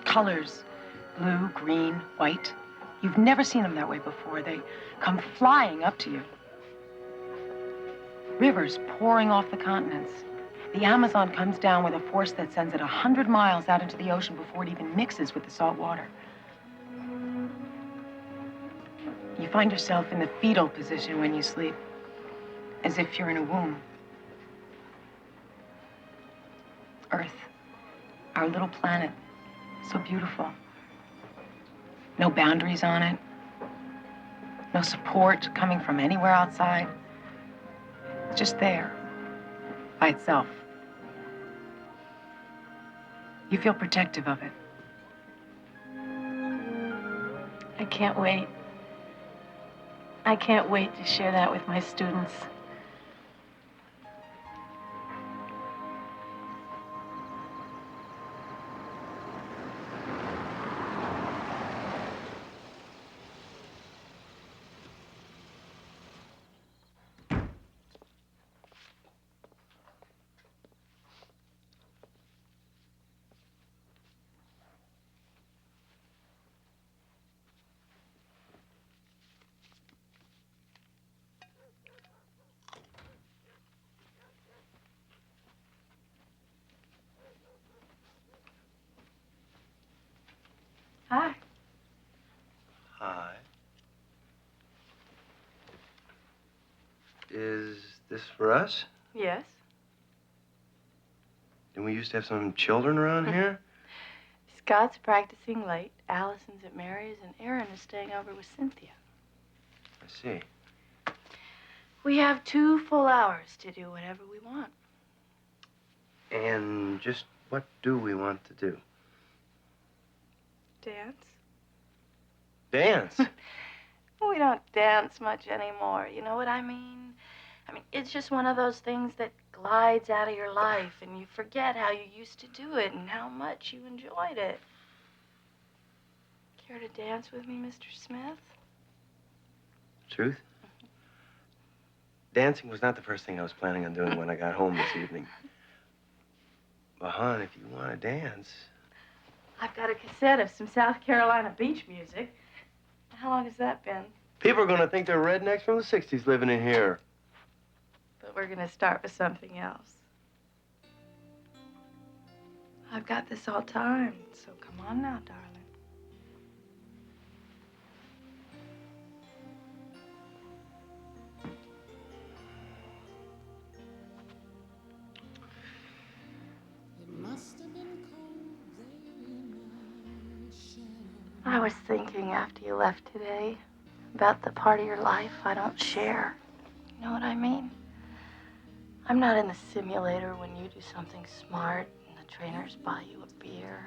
Colors, blue, green, white. You've never seen them that way before. They come flying up to you. Rivers pouring off the continents. The Amazon comes down with a force that sends it 100 miles out into the ocean before it even mixes with the salt water. You find yourself in the fetal position when you sleep, as if you're in a womb. Earth, our little planet, so beautiful. No boundaries on it. No support coming from anywhere outside. It's just there, by itself. You feel protective of it. I can't wait. I can't wait to share that with my students. Hi. Hi. Is this for us? Yes. Didn't we used to have some children around here? Scott's practicing late. Allison's at Mary's, and Aaron is staying over with Cynthia. I see. We have 2 full hours to do whatever we want. And just what do we want to do? Dance? Dance? We don't dance much anymore, you know what I mean? I mean, it's just one of those things that glides out of your life, and you forget how you used to do it and how much you enjoyed it. Care to dance with me, Mr. Smith? Truth? Dancing was not the first thing I was planning on doing when I got home this evening. But, hon, if you want to dance... I've got a cassette of some South Carolina beach music. How long has that been? People are going to think they're rednecks from the 60s living in here. But we're going to start with something else. I've got this all timed, so come on now, darling. I was thinking after you left today about the part of your life I don't share. You know what I mean? I'm not in the simulator when you do something smart and the trainers buy you a beer.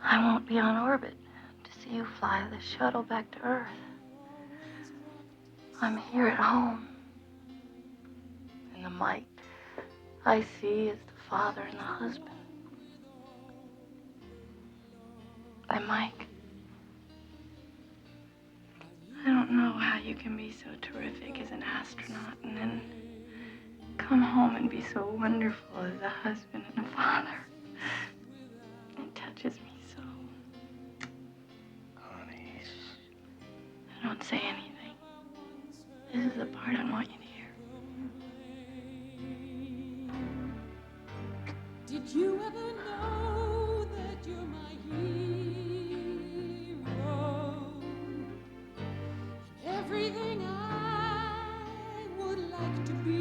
I won't be on orbit to see you fly the shuttle back to Earth. I'm here at home. And the Mike I see is the father and the husband. And Mike, I don't know how you can be so terrific as an astronaut and then come home and be so wonderful as a husband and a father. It touches me so. Honey. Don't say anything. This is the part I want you to hear. Did you ever know that you're my hero? Everything I would like to be.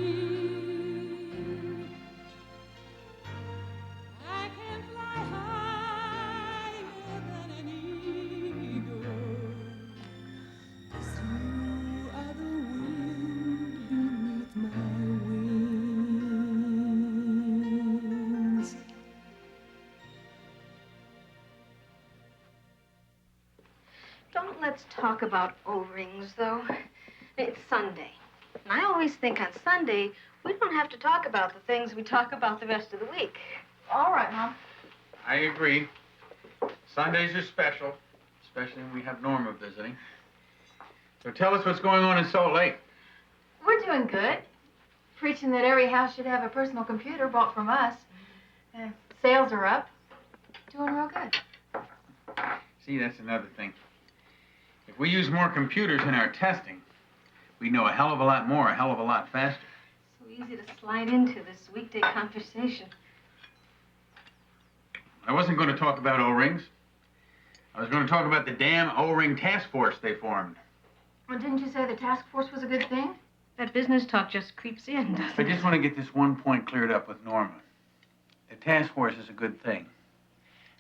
I can fly higher than an eagle. 'Cause you are the wind beneath my wings. Don't let's talk about O-rings, though. It's Sunday. And I always think on Sunday, we don't have to talk about the things we talk about the rest of the week. All right, Mom. I agree. Sundays are special, especially when we have Norma visiting. So tell us what's going on in Salt Lake. We're doing good. Preaching that every house should have a personal computer bought from us. Sales are up. Doing real good. See, that's another thing. If we use more computers in our testing, we know a hell of a lot more, a hell of a lot faster. So easy to slide into this weekday conversation. I wasn't going to talk about O-rings. I was going to talk about the damn O-ring task force they formed. Well, didn't you say the task force was a good thing? That business talk just creeps in, doesn't I it? just want to get this one point cleared up with Norma. The task force is a good thing.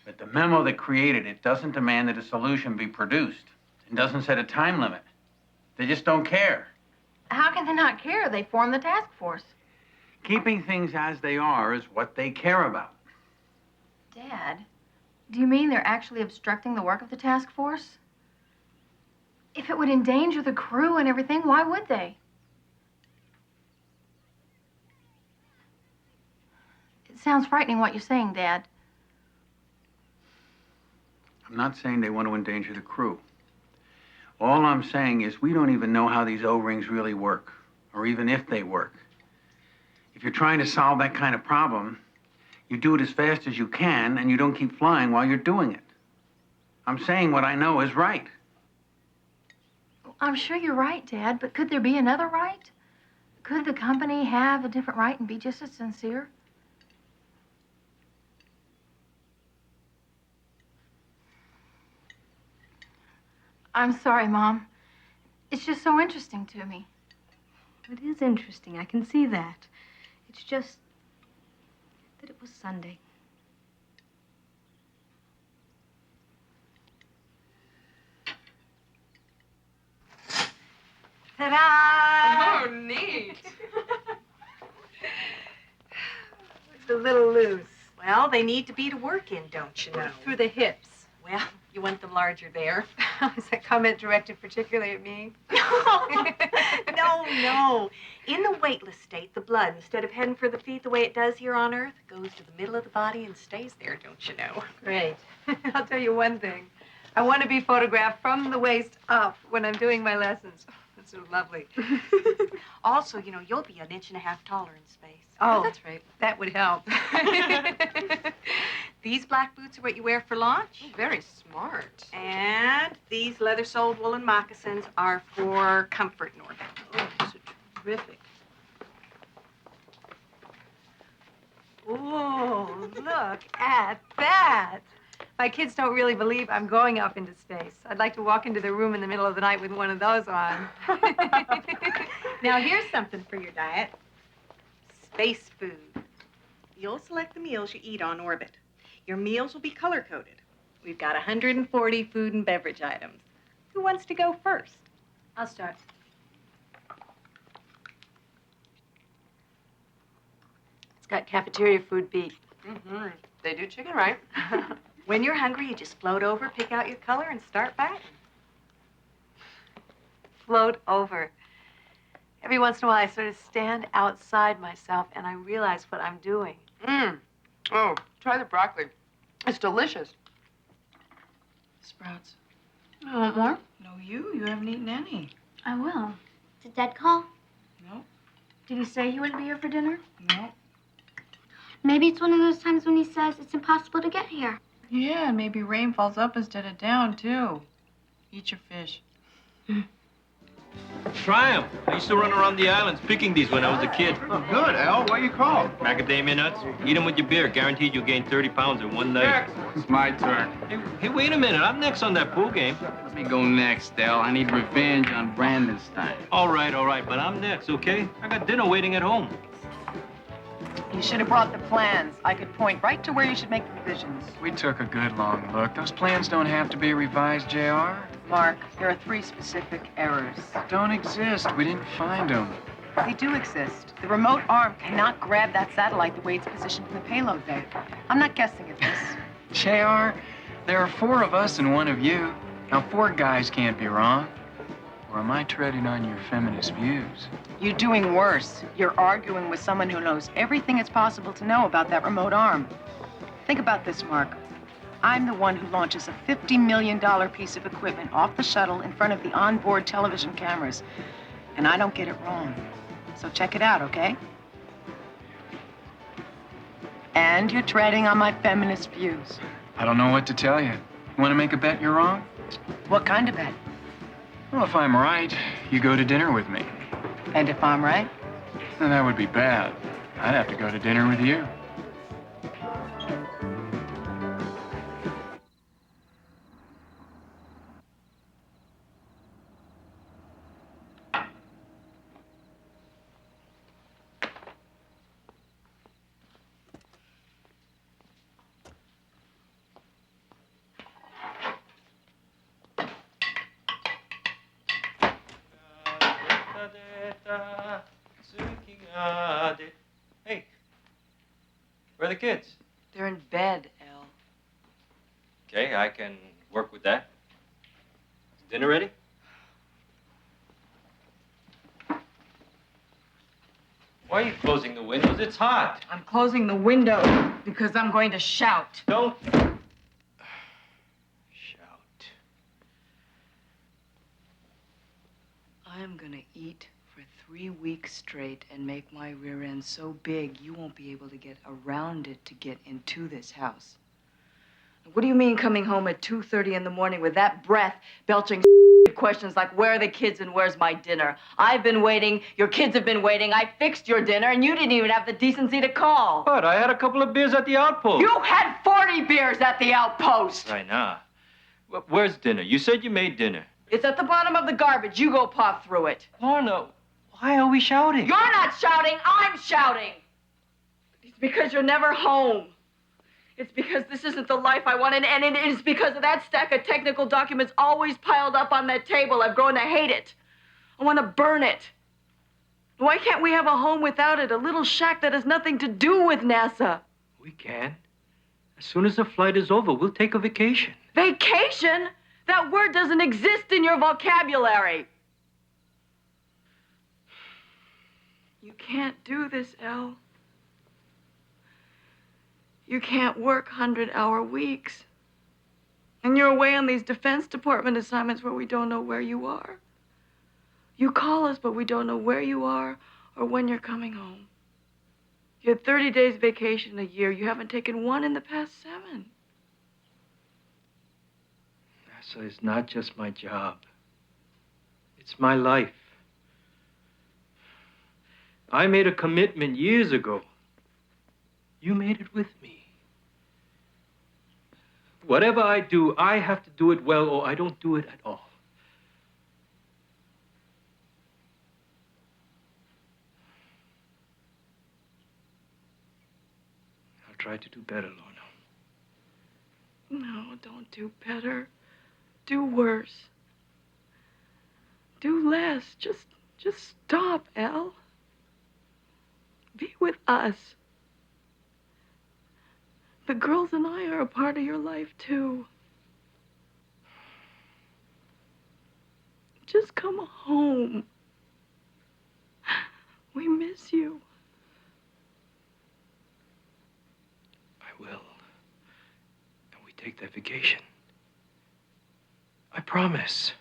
But the memo that created it doesn't demand that a solution be produced. It doesn't set a time limit. They just don't care. How can they not care? They formed the task force. Keeping things as they are is what they care about. Dad, do you mean they're actually obstructing the work of the task force? If it would endanger the crew and everything, why would they? It sounds frightening what you're saying, Dad. I'm not saying they want to endanger the crew. All I'm saying is we don't even know how these O-rings really work, or even if they work. If you're trying to solve that kind of problem, you do it as fast as you can, and you don't keep flying while you're doing it. I'm saying what I know is right. I'm sure you're right, Dad, but could there be another right? Could the company have a different right and be just as sincere? I'm sorry, Mom. It's just so interesting to me. It is interesting. I can see that. It's just that it was Sunday. Ta-da! Oh, neat. It's a little loose. Well, they need to be to work in, don't you know? Through the hips. Well, you want them larger there. Is that comment directed particularly at me? No. In the weightless state, the blood, instead of heading for the feet the way it does here on Earth, goes to the middle of the body and stays there, don't you know? Great. I'll tell you one thing. I want to be photographed from the waist up when I'm doing my lessons. That's so lovely. Also, you know, you'll be an inch and a half taller in space. Oh, that's right. That would help. These black boots are what you wear for launch. Very smart. And these leather-soled woolen moccasins are for comfort in orbit. Oh, these are terrific. Oh, look at that. My kids don't really believe I'm going up into space. I'd like to walk into their room in the middle of the night with one of those on. Now, here's something for your diet. Space food. You'll select the meals you eat on orbit. Your meals will be color-coded. We've got 140 food and beverage items. Who wants to go first? I'll start. It's got cafeteria food beat. Mm-hmm. They do chicken right. When you're hungry, you just float over, pick out your color, and start back. Float over. Every once in a while, I sort of stand outside myself and I realize what I'm doing. Oh, try the broccoli. It's delicious. Sprouts. You want more? No, you. You haven't eaten any. I will. Did Dad call? No. Did he say he wouldn't be here for dinner? No. Maybe it's one of those times when he says it's impossible to get here. Yeah, and maybe rain falls up instead of down, too. Eat your fish. Try 'em. I used to run around the islands picking these when I was a kid. Oh, good, Al. What you call? Macadamia nuts. Eat them with your beer. Guaranteed you'll gain 30 pounds in one night. It's my turn. Hey, wait a minute. I'm next on that pool game. Let me go next, Del. I need revenge on Brandenstein. All right, but I'm next, okay? I got dinner waiting at home. You should have brought the plans. I could point right to where you should make the revisions. We took a good long look. Those plans don't have to be revised, JR. Mark, there are 3 specific errors. Don't exist. We didn't find them. They do exist. The remote arm cannot grab that satellite the way it's positioned in the payload bay. I'm not guessing at this. JR, there are 4 of us and 1 of you. Now, 4 guys can't be wrong. Or am I treading on your feminist views? You're doing worse. You're arguing with someone who knows everything it's possible to know about that remote arm. Think about this, Mark. I'm the one who launches a $50 million piece of equipment off the shuttle in front of the onboard television cameras. And I don't get it wrong. So check it out, okay? And you're treading on my feminist views. I don't know what to tell you. You want to make a bet you're wrong? What kind of bet? Well, if I'm right, you go to dinner with me. And if I'm right? Then that would be bad. I'd have to go to dinner with you. Hey, where are the kids? They're in bed, Al. Okay, I can work with that. Is dinner ready? Why are you closing the windows? It's hot. I'm closing the window because I'm going to shout. Don't. I am going to eat for 3 weeks straight and make my rear end so big you won't be able to get around it to get into this house. What do you mean coming home at 2:30 in the morning with that breath belching questions like, where are the kids and where's my dinner? I've been waiting, your kids have been waiting, I fixed your dinner, and you didn't even have the decency to call. But I had a couple of beers at the outpost. You had 40 beers at the outpost. Right now. Where's dinner? You said you made dinner. It's at the bottom of the garbage. You go paw through it. Lorna, why are we shouting? You're not shouting, I'm shouting. It's because you're never home. It's because this isn't the life I wanted, and it is because of that stack of technical documents always piled up on that table. I've grown to hate it. I want to burn it. Why can't we have a home without it? A little shack that has nothing to do with NASA. We can. As soon as the flight is over, we'll take a vacation. Vacation? That word doesn't exist in your vocabulary. You can't do this, Elle. You can't work 100-hour weeks. And you're away on these Defense Department assignments where we don't know where you are. You call us, but we don't know where you are or when you're coming home. You had 30 days vacation a year. You haven't taken one in the past 7. NASA is not just my job. It's my life. I made a commitment years ago. You made it with me. Whatever I do, I have to do it well or I don't do it at all. I'll try to do better, Lorna. No, don't do better. Do worse. Do less. Just stop, Elle. Be with us. The girls and I are a part of your life, too. Just come home. We miss you. I will. And we take that vacation. I promise.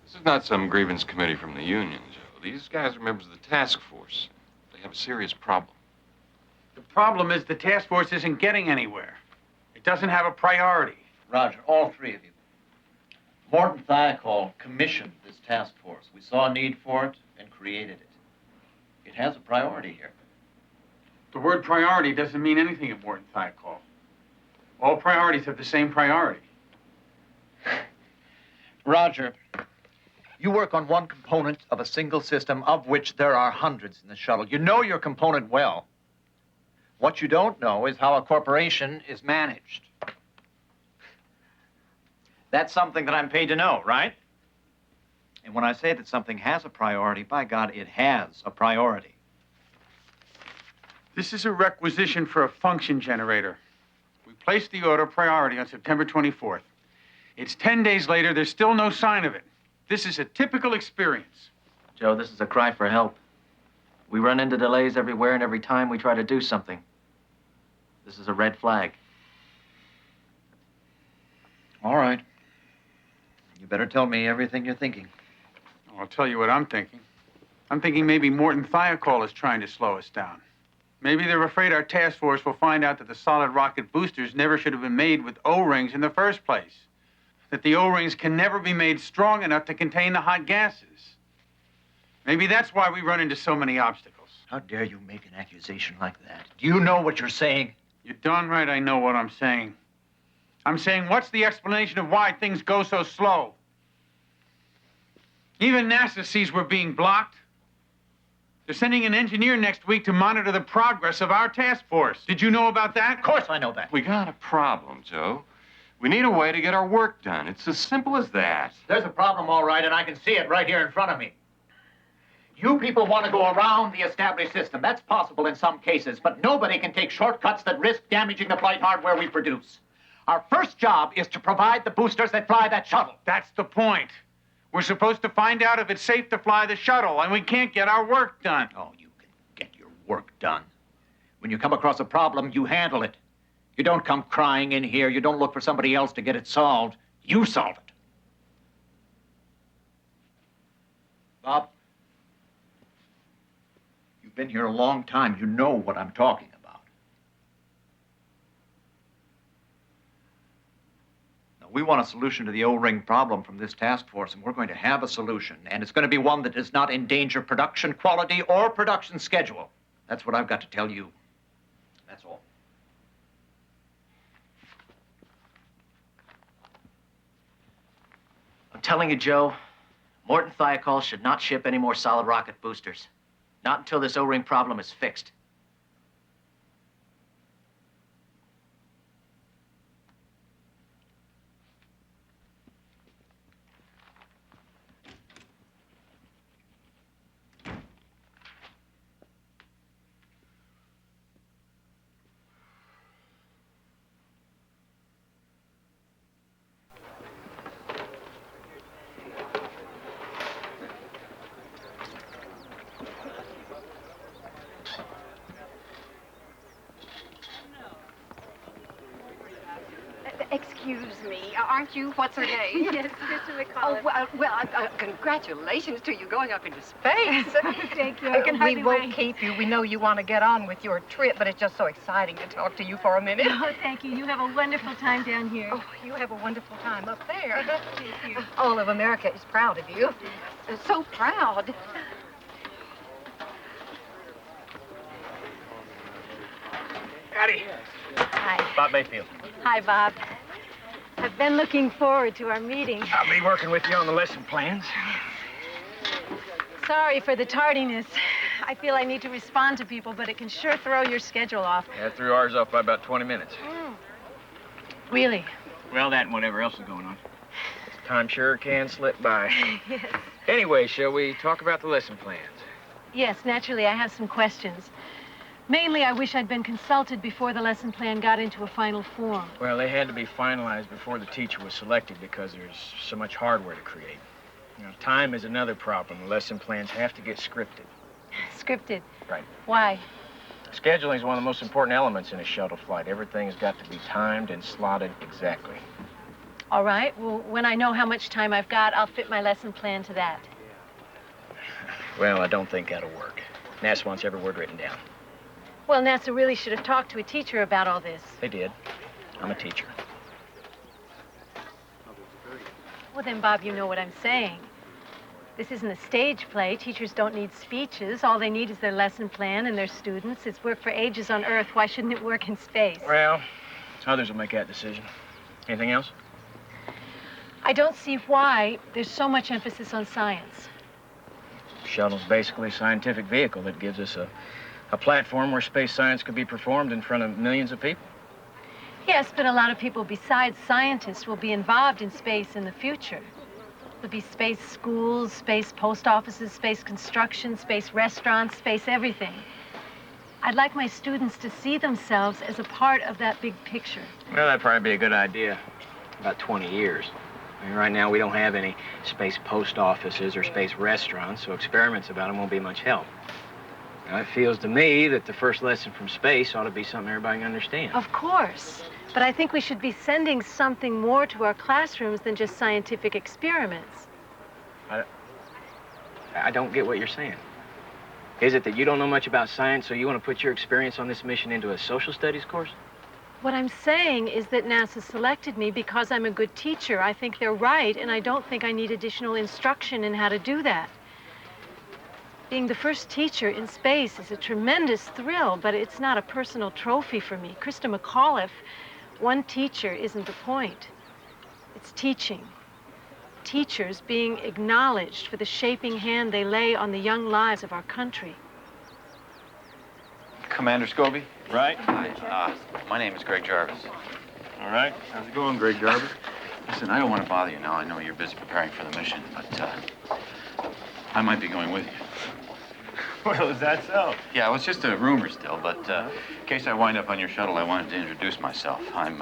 This is not some grievance committee from the union, Joe. These guys are members of the task force. They have a serious problem. The problem is the task force isn't getting anywhere. It doesn't have a priority. Roger, all 3 of you. Morton Thiokol commissioned this task force. We saw a need for it and created it. It has a priority here. The word priority doesn't mean anything at Morton Thiokol. All priorities have the same priority. Roger, you work on one component of a single system of which there are hundreds in the shuttle. You know your component well. What you don't know is how a corporation is managed. That's something that I'm paid to know, right? And when I say that something has a priority, by God, it has a priority. This is a requisition for a function generator. We placed the order priority on September 24th. It's 10 days later, there's still no sign of it. This is a typical experience. Joe, this is a cry for help. We run into delays everywhere and every time we try to do something. This is a red flag. All right. You better tell me everything you're thinking. I'll tell you what I'm thinking. I'm thinking maybe Morton Thiokol is trying to slow us down. Maybe they're afraid our task force will find out that the solid rocket boosters never should have been made with O-rings in the first place. That the O-rings can never be made strong enough to contain the hot gases. Maybe that's why we run into so many obstacles. How dare you make an accusation like that? Do you know what you're saying? You're darn right I know what I'm saying. I'm saying, what's the explanation of why things go so slow? Even NASA sees we're being blocked. They're sending an engineer next week to monitor the progress of our task force. Did you know about that? Of course I know that. We got a problem, Joe. We need a way to get our work done. It's as simple as that. There's a problem, all right, and I can see it right here in front of me. You people want to go around the established system. That's possible in some cases, but nobody can take shortcuts that risk damaging the flight hardware we produce. Our first job is to provide the boosters that fly that shuttle. That's the point. We're supposed to find out if it's safe to fly the shuttle, and we can't get our work done. Oh, you can get your work done. When you come across a problem, you handle it. You don't come crying in here. You don't look for somebody else to get it solved. You solve it. Bob, you've been here a long time. You know what I'm talking about. Now, we want a solution to the O-ring problem from this task force, and we're going to have a solution. And it's going to be one that does not endanger production quality or production schedule. That's what I've got to tell you. That's all. I'm telling you, Joe, Morton Thiokol should not ship any more solid rocket boosters. Not until this O-ring problem is fixed. excuse me. Aren't you, what's her name? Yes, Krista McCullough. Oh, well, congratulations to you going up into space. Thank you. I can We hardly won't wait. keep you. We know you want to get on with your trip, but it's just so exciting to talk to you for a minute. Oh, thank you. You have a wonderful time down here. Oh, you have a wonderful time up there. Thank you. All of America is proud of you. So proud. Howdy. Hi. Bob Mayfield. Hi, Bob. I've been looking forward to our meeting. I'll be working with you on the lesson plans. Sorry for the tardiness. I feel I need to respond to people, but it can sure throw your schedule off. Yeah, threw ours off by about 20 minutes. Really? Well, that and whatever else is going on. Time sure can slip by. Yes. Anyway, shall we talk about the lesson plans? Yes, naturally, I have some questions. Mainly, I wish I'd been consulted before the lesson plan got into a final form. Well, they had to be finalized before the teacher was selected because there's so much hardware to create. You know, time is another problem. The lesson plans have to get scripted. Scripted? Right. Why? Scheduling is one of the most important elements in a shuttle flight. Everything's got to be timed and slotted exactly. All right. Well, when I know how much time I've got, I'll fit my lesson plan to that. Well, I don't think that'll work. NASA wants every word written down. Well, NASA really should have talked to a teacher about all this. They did. I'm a teacher. Well, then, Bob, you know what I'm saying. This isn't a stage play. Teachers don't need speeches. All they need is their lesson plan and their students. It's worked for ages on Earth. Why shouldn't it work in space? Well, others will make that decision. Anything else? I don't see why there's so much emphasis on science. Shuttle's basically a scientific vehicle that gives us a platform where space science could be performed in front of millions of people. Yes, but a lot of people besides scientists will be involved in space in the future. There'll be space schools, space post offices, space construction, space restaurants, space everything. I'd like my students to see themselves as a part of that big picture. Well, that'd probably be a good idea. About 20 years. I mean, right now, we don't have any space post offices or space restaurants, so experiments about them won't be much help. Now, it feels to me that the first lesson from space ought to be something everybody can understand. Of course. But I think we should be sending something more to our classrooms than just scientific experiments. I don't get what you're saying. Is it that you don't know much about science, so you want to put your experience on this mission into a social studies course? What I'm saying is that NASA selected me because I'm a good teacher. I think they're right, and I don't think I need additional instruction in how to do that. Being the first teacher in space is a tremendous thrill, but it's not a personal trophy for me. Krista McAuliffe, one teacher isn't the point. It's teaching. Teachers being acknowledged for the shaping hand they lay on the young lives of our country. Commander Scobie, right? Hi. My name is Greg Jarvis. All right. How's it going, Greg Jarvis? Listen, I don't want to bother you now. I know you're busy preparing for the mission, but I might be going with you. Well, is that so? Yeah, well, it's just a rumor still, but in case I wind up on your shuttle, I wanted to introduce myself. I'm,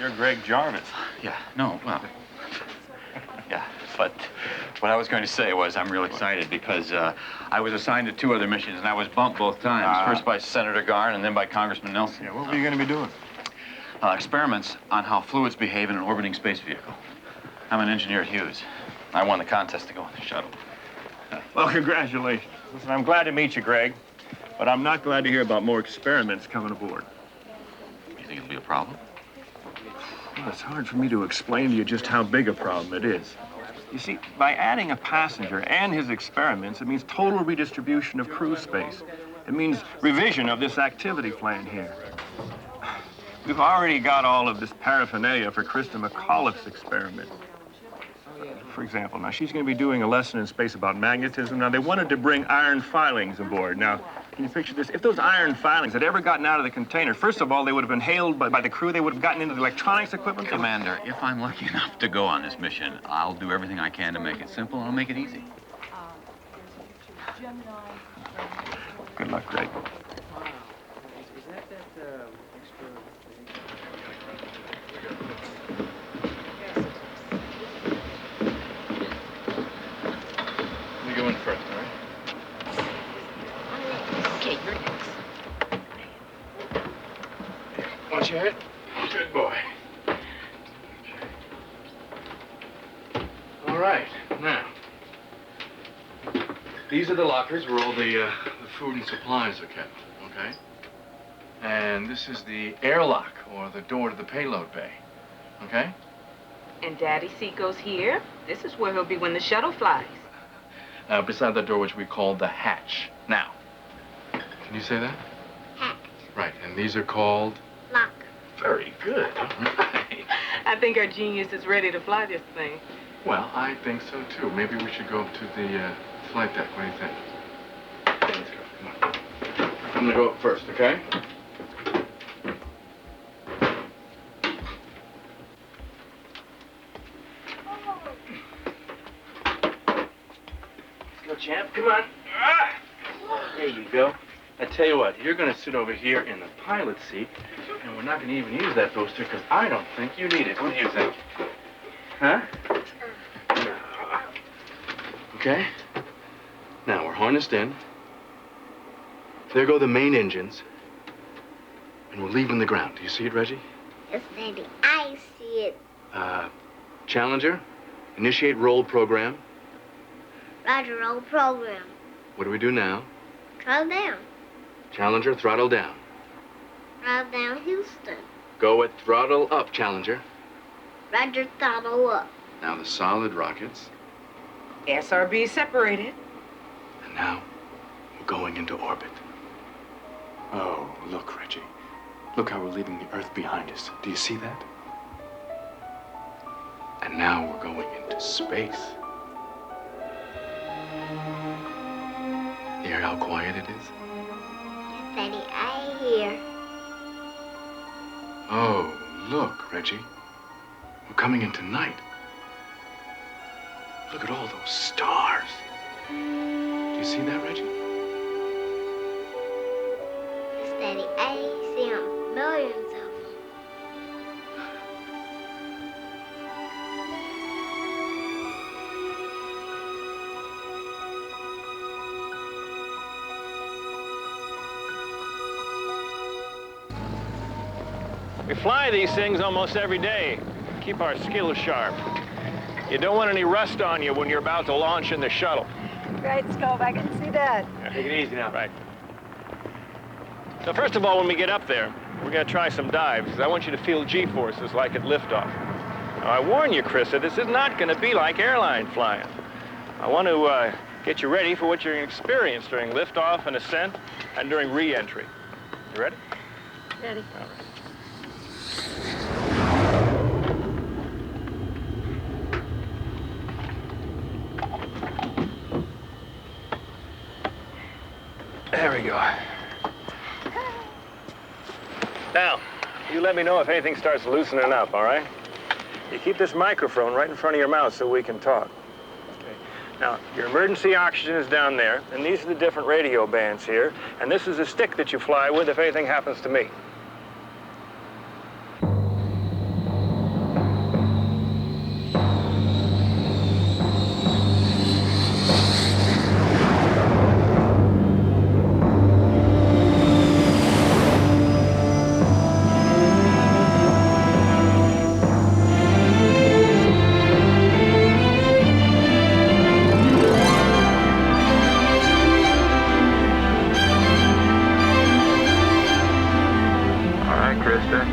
You're Greg Jarvis. Yeah, no, well, yeah, but what I was going to say was I'm real excited because I was assigned to 2 other missions, and I was bumped both times. First by Senator Garn and then by Congressman Nelson. Yeah, what were you going to be doing? Experiments on how fluids behave in an orbiting space vehicle. I'm an engineer at Hughes. I won the contest to go on the shuttle. Well, congratulations. Listen, I'm glad to meet you, Greg, but I'm not glad to hear about more experiments coming aboard. You think it'll be a problem? Well, it's hard for me to explain to you just how big a problem it is. You see, by adding a passenger and his experiments, it means total redistribution of crew space. It means revision of this activity plan here. We've already got all of this paraphernalia for Krista McAuliffe's experiment. For example, now she's going to be doing a lesson in space about magnetism. Now, they wanted to bring iron filings aboard. Now, can you picture this? If those iron filings had ever gotten out of the container, first of all, they would have been hailed by the crew. They would have gotten into the electronics equipment. Commander, if I'm lucky enough to go on this mission, I'll do everything I can to make it simple, and I'll make it easy. Good luck, Greg. You go in first, all right? Okay, you're next. Watch your head. Good boy. right. Now, these are the lockers where all the food and supplies are kept, okay? And this is the airlock, or the door to the payload bay, okay? And Daddy's seat goes here. This is where he'll be when the shuttle flies. Beside that door, which we call the hatch. Now, can you say that? Hatch. Right, and these are called? Lock. Very good. Right. I think our genius is ready to fly this thing. Well, I think so, too. Maybe we should go up to the flight deck. What do you think? Let's go. Come on. I'm gonna go up first, okay? Let's go, champ. Come on. Ah! There you go. I tell you what, you're going to sit over here in the pilot seat, and we're not going to even use that booster because I don't think you need it. What do you think? Huh? Okay. Now, we're harnessed in. There go the main engines. And we're leaving the ground. Do you see it, Reggie? Yes, Daddy, I see it. Challenger, initiate roll program. Roger, roll program. What do we do now? Throttle down. Challenger, throttle down. Throttle down, Houston. Go at throttle up, Challenger. Roger, throttle up. Now the solid rockets. SRB separated. And now we're going into orbit. Oh, look, Reggie. Look how we're leaving the Earth behind us. Do you see that? And now we're going into space. You hear how quiet it is? Yes, Daddy, I hear. Oh, look, Reggie. We're coming into night. Look at all those stars. Do you see that, Reggie? Yes, Daddy, I see them. Millions of them. We fly these things almost every day. Keep our skills sharp. You don't want any rust on you when you're about to launch in the shuttle. Right, Scope, I can see that. Take it easy now. Right. So first of all, when we get up there, we're going to try some dives, because I want you to feel G-forces like at liftoff. Now, I warn you, Krista, this is not going to be like airline flying. I want to get you ready for what you're going to experience during liftoff and ascent and during re-entry. You ready? Ready. All right. There we go. Now, you let me know if anything starts loosening up, all right? You keep this microphone right in front of your mouth so we can talk. Okay. Now, your emergency oxygen is down there, and these are the different radio bands here, and this is a stick that you fly with if anything happens to me.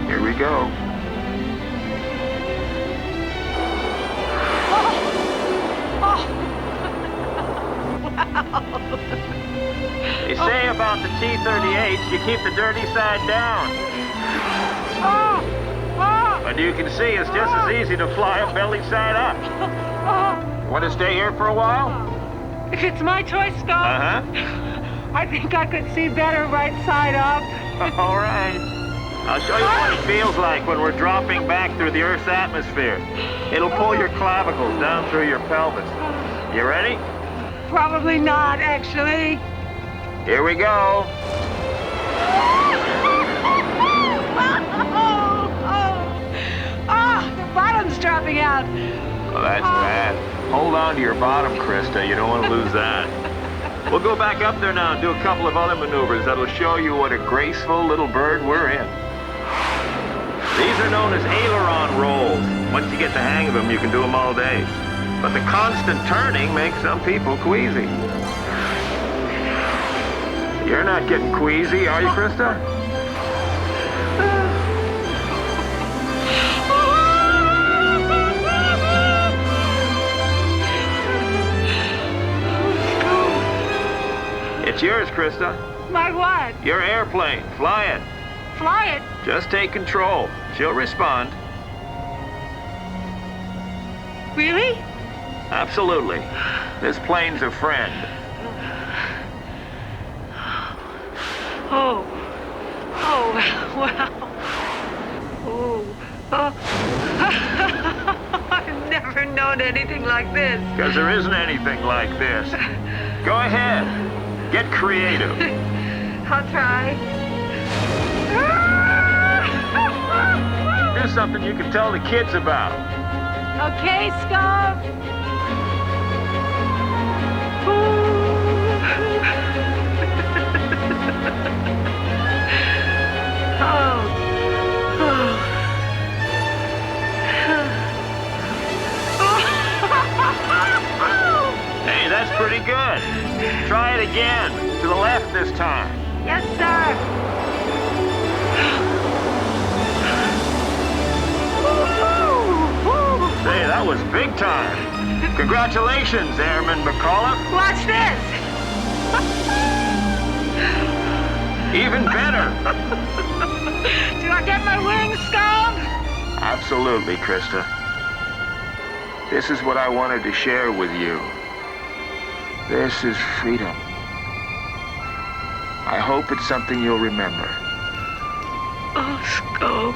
Here we go. They say about the T-38s, you keep the dirty side down. But you can see it's just as easy to fly a belly side up. Want to stay here for a while? If it's my choice, Scope, I think I could see better right side up. All right. I'll show you what it feels like when we're dropping back through the Earth's atmosphere. It'll pull your clavicles down through your pelvis. You ready? Probably not, actually. Here we go. The bottom's dropping out. Well, that's bad. Hold on to your bottom, Krista. You don't want to lose that. We'll go back up there now and do a couple of other maneuvers that'll show you what a graceful little bird we're in. These are known as aileron rolls. Once you get the hang of them, you can do them all day. But the constant turning makes some people queasy. You're not getting queasy, are you, Krista? It's yours, Krista. My what? Your airplane. Fly it. Fly it? Just take control. She'll respond. Really? Absolutely. This plane's a friend. Oh. Oh, wow. Oh. Oh. I've never known anything like this. Because there isn't anything like this. Go ahead. Get creative. I'll try. Do something you can tell the kids about. Okay, Scum. Hey, that's pretty good. Try it again. To the left this time. Yes, sir. Hey, that was big time. Congratulations, Airman McAuliffe. Watch this. Even better. Do I get my wings, Scum? Absolutely, Krista. This is what I wanted to share with you. This is freedom. I hope it's something you'll remember. Oh, Scum.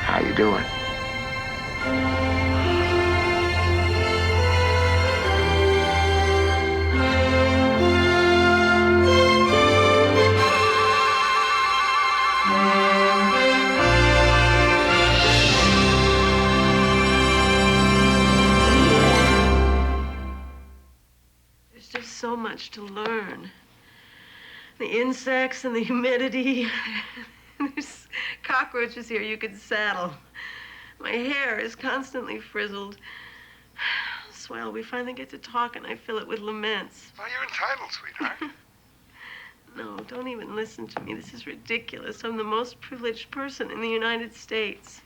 How you doing? There's just so much to learn. The insects and the humidity. There's cockroaches here you could saddle. My hair is constantly frizzled. Swell, we finally get to talk and I fill it with laments. Well, you're entitled, sweetheart. No, don't even listen to me. This is ridiculous. I'm the most privileged person in the United States.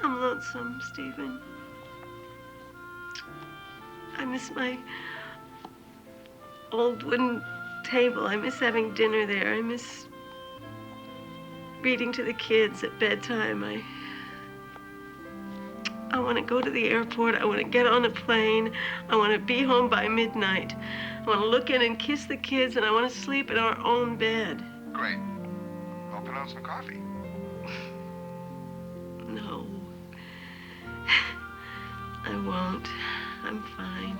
I'm lonesome, Stephen. I miss my old wooden table. I miss having dinner there. I miss reading to the kids at bedtime. I want to go to the airport. I want to get on a plane. I want to be home by midnight. I want to look in and kiss the kids, and I want to sleep in our own bed. Great. I'll put on some coffee. No. I won't. I'm fine.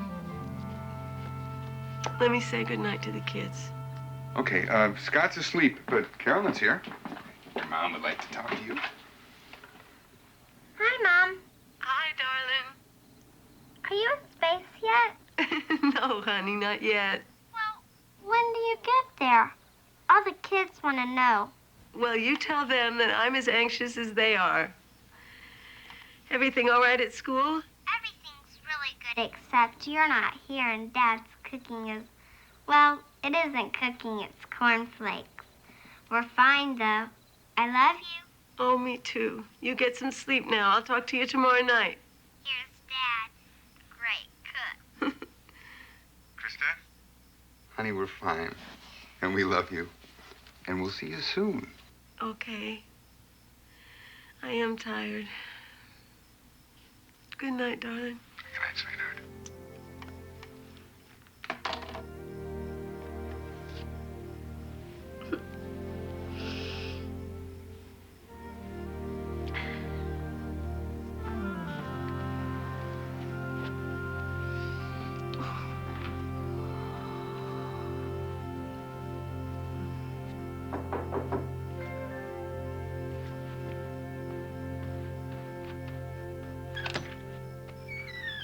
Let me say goodnight to the kids. Okay, Scott's asleep, but Carolyn's here. Your mom would like to talk to you. Hi, Mom. Hi, darling. Are you in space yet? No, honey, not yet. When do you get there? All the kids want to know. Well, you tell them that I'm as anxious as they are. Everything all right at school? Everything's really good, except you're not here and Dad's cooking is, well, it isn't cooking, it's cornflakes. We're fine, though. I love you. Oh, me too. You get some sleep now. I'll talk to you tomorrow night. Here's Dad. Great cook. Krista? Honey, we're fine. And we love you. And we'll see you soon. Okay. I am tired. Good night, darling. Good night, sweetheart.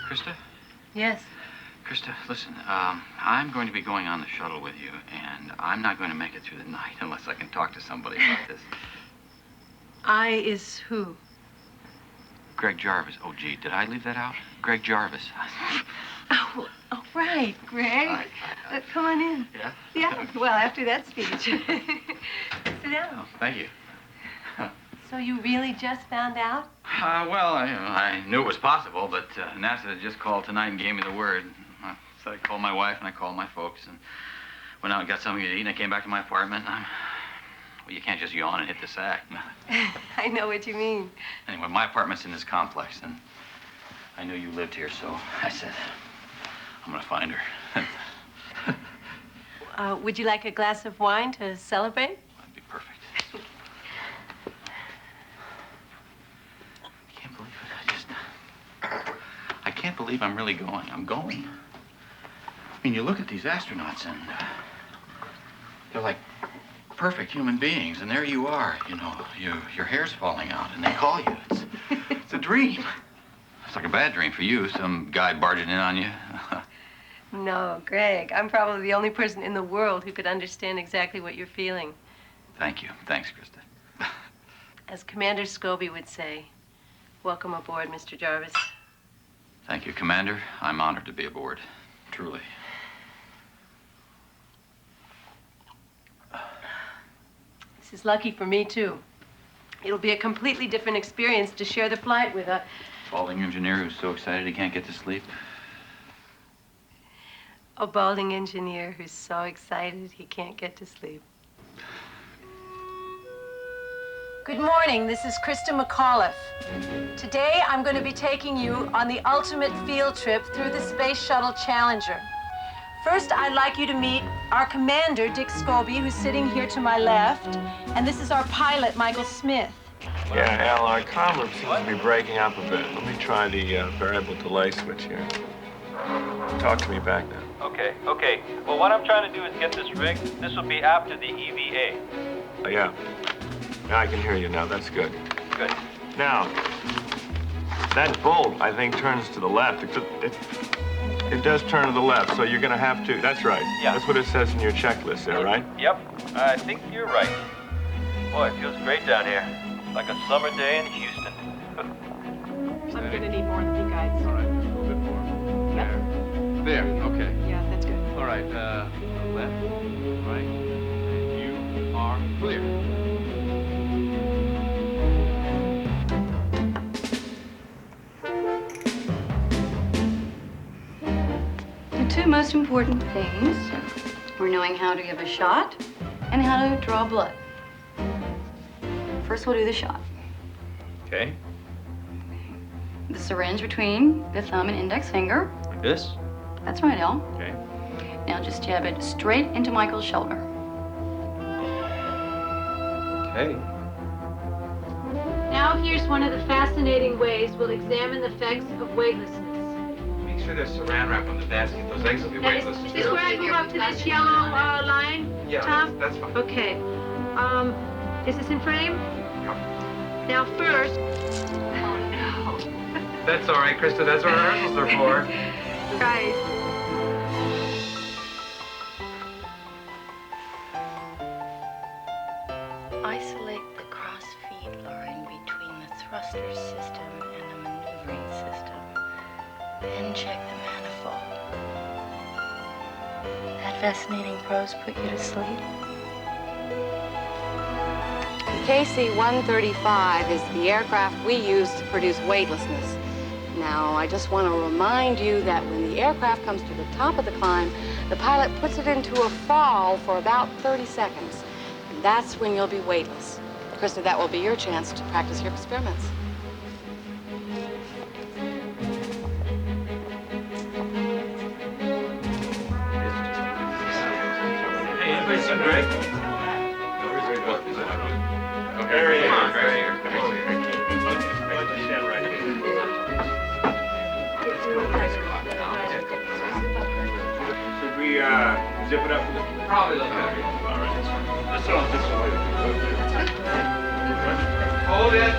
Krista? Yes. Krista, listen, I'm going to be going on the shuttle with you, and I'm not going to make it through the night unless I can talk to somebody about this. I is who? Greg Jarvis. Oh, gee, did I leave that out? Greg Jarvis. Oh, right, Greg. Come on in. Yeah? Yeah, well, after that speech. Sit down. Oh, thank you. So you really just found out? Well, I knew it was possible, but NASA had just called tonight and gave me the word. So I called my wife and I called my folks and went out and got something to eat, and I came back to my apartment, and well, you can't just yawn and hit the sack. I know what you mean. Anyway, my apartment's in this complex, and I knew you lived here, so I said, I'm gonna find her. Would you like a glass of wine to celebrate? That'd be perfect. I can't believe I'm really going. I'm going. I mean, you look at these astronauts and they're like perfect human beings, and there you are, you know, your hair's falling out, and they call you. It's a dream. It's like a bad dream for you, some guy barging in on you. No, Greg. I'm probably the only person in the world who could understand exactly what you're feeling. Thank you. Thanks, Krista. As Commander Scobie would say, welcome aboard, Mr. Jarvis. Thank you, Commander. I'm honored to be aboard. Truly. This is lucky for me, too. It'll be a completely different experience to share the flight with a Balding engineer who's so excited he can't get to sleep. balding engineer who's so excited he can't get to sleep. Good morning. This is Krista McAuliffe. Today, I'm going to be taking you on the ultimate field trip through the Space Shuttle Challenger. First, I'd like you to meet our commander, Dick Scobie, who's sitting here to my left, and this is our pilot, Michael Smith. Yeah, Al, our comm room seems to be breaking up a bit. Let me try the variable delay switch here. Talk to me back now. Okay. Well, what I'm trying to do is get this rigged. This will be after the EVA. Yeah. Now I can hear you now. That's good. Good. Now, that bolt, I think, turns to the left. It does turn to the left, so you're going to have to... That's right. Yeah. That's what it says in your checklist there, right? Yep, I think you're right. Boy, it feels great down here. Like a summer day in Houston. I'm going to need more of you guys. All right, a little bit more. Yep. There, okay. Yeah, that's good. All right, left, right, and you are clear. The two most important things were knowing how to give a shot and how to draw blood. First, we'll do the shot. Okay. The syringe between the thumb and index finger. Like this? That's right, Al. Okay. Now just jab it straight into Michael's shoulder. Okay. Now here's one of the fascinating ways we'll examine the effects of weightlessness. Make sure there's saran wrap on the basket. Those eggs will be Now, is this where I move up to this yellow line, Yeah, Tom? that's fine. Okay. Is this in frame? Now first... Oh, no. That's all right, Krista. That's what rehearsals are for. Right. Isolate the cross-feed line between the thruster system and the maneuvering system. Then check the manifold. That fascinating prose put you to sleep? KC-135 is the aircraft we use to produce weightlessness. Now, I just want to remind you that when the aircraft comes to the top of the climb, the pilot puts it into a fall for about 30 seconds. And that's when you'll be weightless. Krista, that will be your chance to practice your experiments. Hey, anybody see Greg? There he is. Right here. Stand right here. Should we zip it up? Probably look better. All right. This way. Hold it.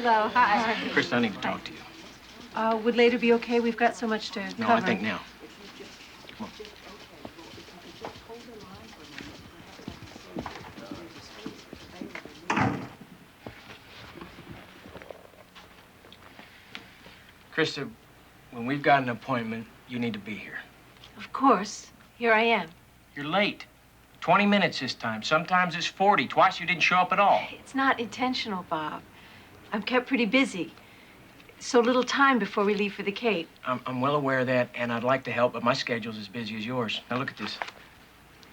Hello, hi. Krista, I need to talk to you. Would later be okay? We've got so much to No, cover. I think now. Come on. Krista, when we've got an appointment, you need to be here. Of course. Here I am. You're late. 20 minutes this time. Sometimes it's 40. Twice you didn't show up at all. It's not intentional, Bob. I'm kept pretty busy. So little time before we leave for the Cape. I'm well aware of that, and I'd like to help, but my schedule's as busy as yours. Now look at this.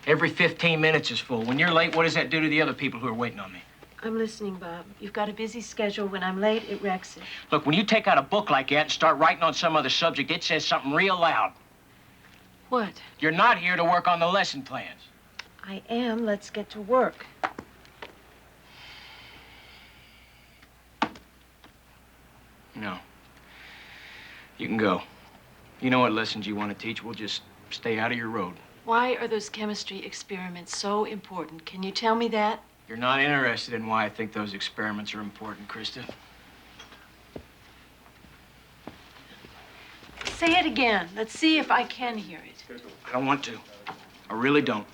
Every 15 minutes is full. When you're late, what does that do to the other people who are waiting on me? I'm listening, Bob. You've got a busy schedule. When I'm late, it wrecks it. Look, when you take out a book like that and start writing on some other subject, it says something real loud. What? You're not here to work on the lesson plans. I am. Let's get to work. No. You can go. You know what lessons you want to teach. We'll just stay out of your road. Why are those chemistry experiments so important? Can you tell me that? You're not interested in why I think those experiments are important, Krista. Say it again. Let's see if I can hear it. I don't want to. I really don't.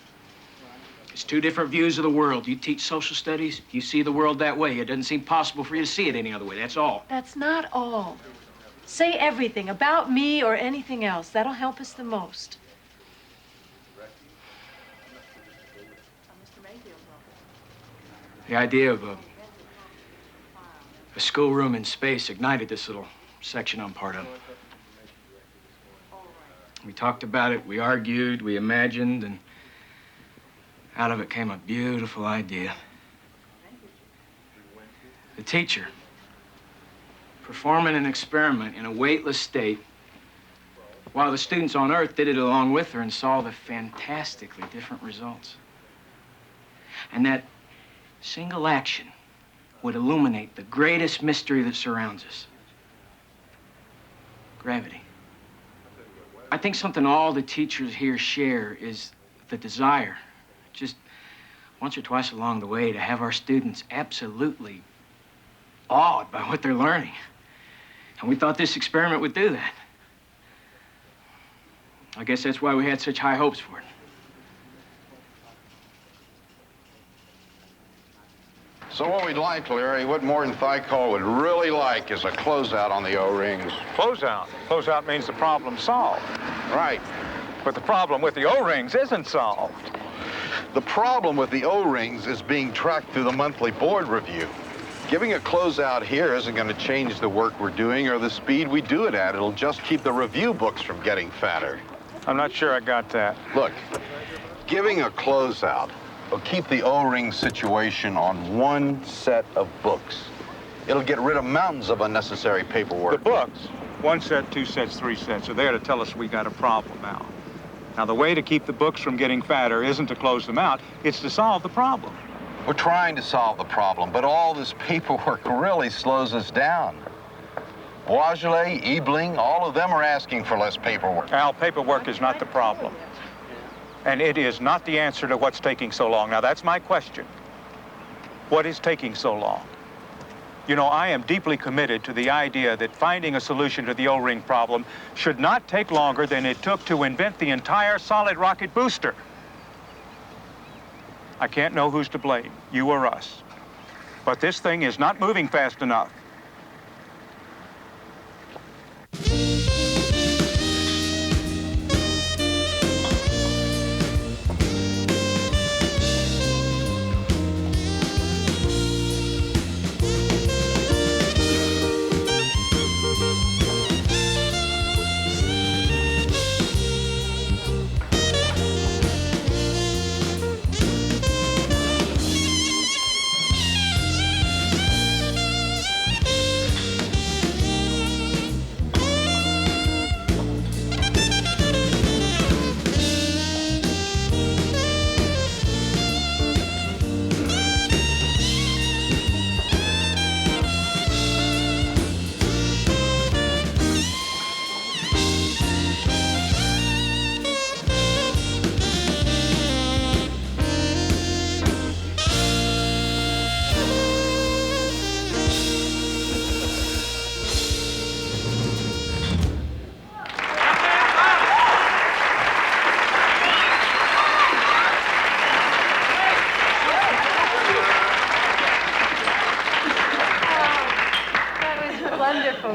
It's two different views of the world. You teach social studies, you see the world that way. It doesn't seem possible for you to see it any other way. That's all. That's not all. Say everything about me or anything else. That'll help us the most. The idea of a schoolroom in space ignited this little section I'm part of. We talked about it, we argued, we imagined, and out of it came a beautiful idea. The teacher performing an experiment in a weightless state while the students on Earth did it along with her and saw the fantastically different results. And that single action would illuminate the greatest mystery that surrounds us. Gravity. I think something all the teachers here share is the desire, just once or twice along the way, to have our students absolutely awed by what they're learning. And we thought this experiment would do that. I guess that's why we had such high hopes for it. So what we'd like, Larry, what Morton Thiokol would really like is a closeout on the O-rings. Closeout? Closeout means the problem's solved. Right. But the problem with the O-rings isn't solved. The problem with the O-rings is being tracked through the monthly board review. Giving a closeout here isn't going to change the work we're doing or the speed we do it at. It'll just keep the review books from getting fatter. I'm not sure I got that. Look, giving a closeout will keep the O-ring situation on one set of books. It'll get rid of mountains of unnecessary paperwork. The books, 1 set, 2 sets, 3 sets, are there to tell us we got a problem now. Now, the way to keep the books from getting fatter isn't to close them out, it's to solve the problem. We're trying to solve the problem, but all this paperwork really slows us down. Boisjolet, Ebling, all of them are asking for less paperwork. Al, paperwork is not the problem. And it is not the answer to what's taking so long. Now, that's my question. What is taking so long? You know, I am deeply committed to the idea that finding a solution to the O-ring problem should not take longer than it took to invent the entire solid rocket booster. I can't know who's to blame, you or us. But this thing is not moving fast enough.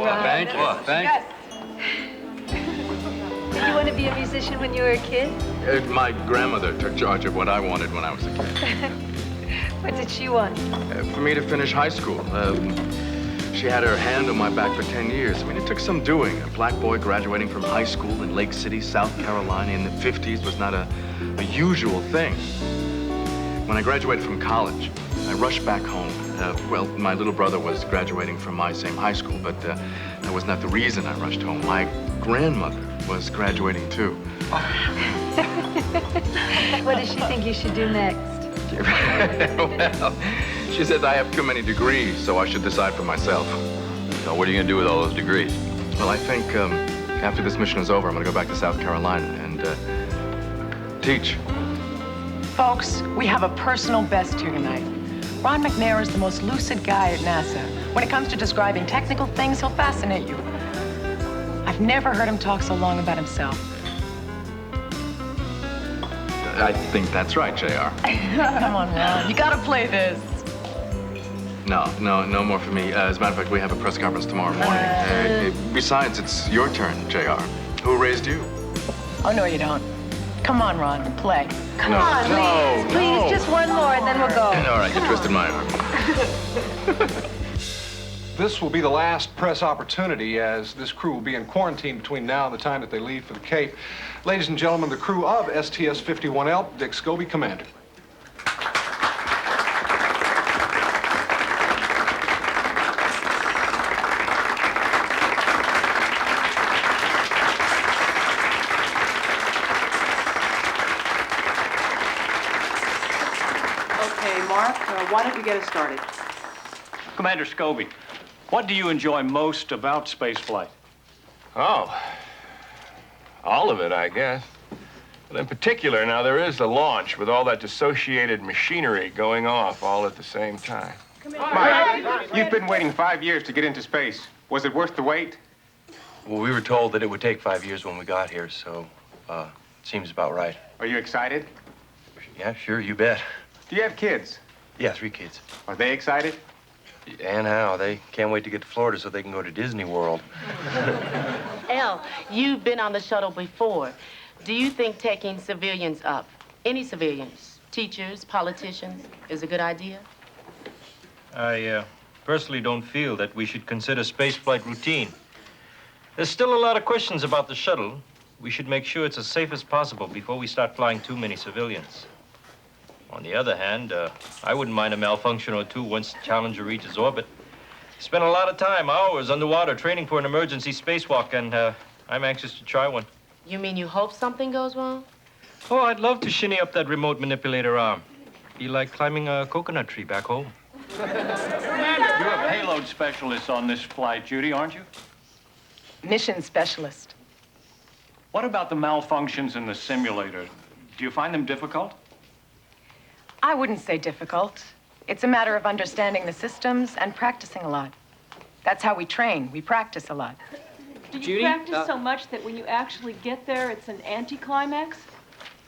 Ron. Thank you. Thank you. Did you want to be a musician when you were a kid? My grandmother took charge of what I wanted when I was a kid. What did she want? For me to finish high school. She had her hand on my back for 10 years. I mean, it took some doing. A black boy graduating from high school in Lake City, South Carolina in the 50s was not a usual thing. When I graduated from college, I rushed back home. Well, my little brother was graduating from my same high school, but that was not the reason I rushed home. My grandmother was graduating too. What does she think you should do next? Well, she says I have too many degrees, so I should decide for myself. So what are you going to do with all those degrees? Well, I think after this mission is over, I'm going to go back to South Carolina and teach. Folks, we have a personal best here tonight. Ron McNair is the most lucid guy at NASA. When it comes to describing technical things, he'll fascinate you. I've never heard him talk so long about himself. I think that's right, JR. Come on, Ron. You gotta play this. No more for me. As a matter of fact, we have a press conference tomorrow morning. Besides, it's your turn, JR. Who raised you? Oh, no, you don't. Come on, Ron, play. Come on, please. Please, just one more, and then we'll go. All right, you twisted my arm. This will be the last press opportunity, as this crew will be in quarantine between now and the time that they leave for the Cape. Ladies and gentlemen, the crew of STS-51L, Dick Scobie, Commander. Okay, Mark, why don't you get us started? Commander Scobie, what do you enjoy most about spaceflight? Oh, all of it, I guess. But in particular, now there is the launch with all that dissociated machinery going off all at the same time. Mike, you've been waiting 5 years to get into space. Was it worth the wait? Well, we were told that it would take 5 years when we got here, so it seems about right. Are you excited? Yeah, sure, you bet. Do you have kids? Yeah, 3 kids. Are they excited? And how? They can't wait to get to Florida so they can go to Disney World. Elle, you've been on the shuttle before. Do you think taking civilians up, any civilians, teachers, politicians, is a good idea? I personally don't feel that we should consider spaceflight routine. There's still a lot of questions about the shuttle. We should make sure it's as safe as possible before we start flying too many civilians. On the other hand, I wouldn't mind a malfunction or two once Challenger reaches orbit. Spent a lot of time, hours underwater, training for an emergency spacewalk, and I'm anxious to try one. You mean you hope something goes wrong? Oh, I'd love to shinny up that remote manipulator arm. Be like climbing a coconut tree back home. You're a payload specialist on this flight, Judy, aren't you? Mission specialist. What about the malfunctions in the simulator? Do you find them difficult? I wouldn't say difficult. It's a matter of understanding the systems and practicing a lot. That's how we train. We practice a lot. Do you practice so much that when you actually get there, it's an anticlimax?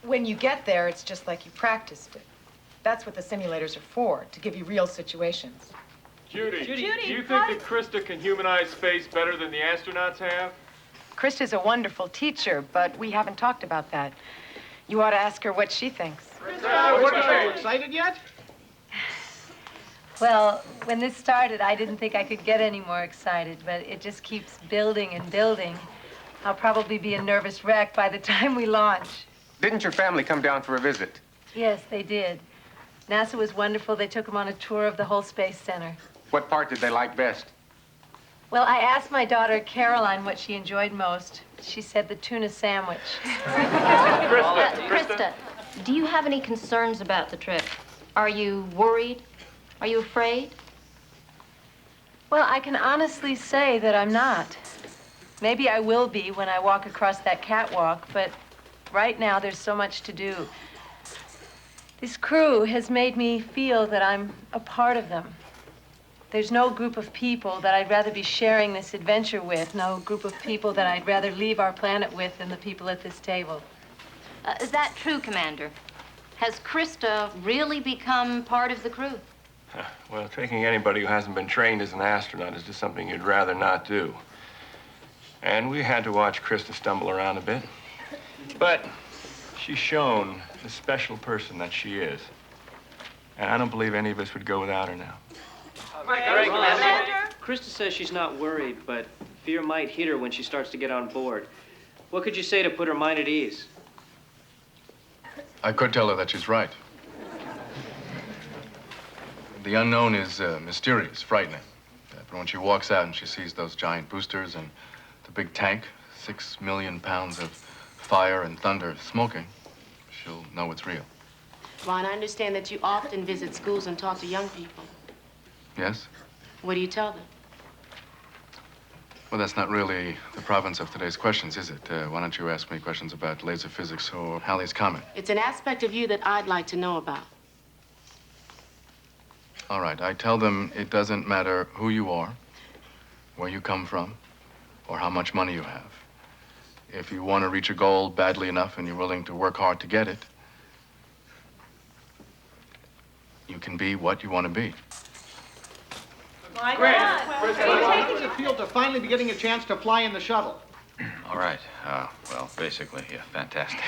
When you get there, it's just like you practiced it. That's what the simulators are for, to give you real situations. Judy, do you think that Krista can humanize space better than the astronauts have? Krista's a wonderful teacher, but we haven't talked about that. You ought to ask her what she thinks. Are you excited yet? Well, when this started, I didn't think I could get any more excited, but it just keeps building and building. I'll probably be a nervous wreck by the time we launch. Didn't your family come down for a visit? Yes, they did. NASA was wonderful. They took them on a tour of the whole Space Center. What part did they like best? Well, I asked my daughter, Caroline, what she enjoyed most. She said the tuna sandwich. Krista, do you have any concerns about the trip? Are you worried? Are you afraid? Well, I can honestly say that I'm not. Maybe I will be when I walk across that catwalk, but right now there's so much to do. This crew has made me feel that I'm a part of them. There's no group of people that I'd rather be sharing this adventure with, no group of people that I'd rather leave our planet with than the people at this table. Is that true, Commander? Has Krista really become part of the crew? Well, taking anybody who hasn't been trained as an astronaut is just something you'd rather not do. And we had to watch Krista stumble around a bit. But she's shown the special person that she is. And I don't believe any of us would go without her now. Greg, Krista says she's not worried, but fear might hit her when she starts to get on board. What could you say to put her mind at ease? I could tell her that she's right. The unknown is mysterious, frightening. But when she walks out and she sees those giant boosters and the big tank, 6 million pounds of fire and thunder smoking, she'll know it's real. Ron, I understand that you often visit schools and talk to young people. Yes? What do you tell them? Well, that's not really the province of today's questions, is it? Why don't you ask me questions about laser physics or Halley's Comet? It's an aspect of you that I'd like to know about. All right, I tell them it doesn't matter who you are, where you come from, or how much money you have. If you want to reach a goal badly enough and you're willing to work hard to get it, you can be what you want to be. Greg, how does it feel to finally be getting a chance to fly in the shuttle? All right. Well, basically, yeah, fantastic.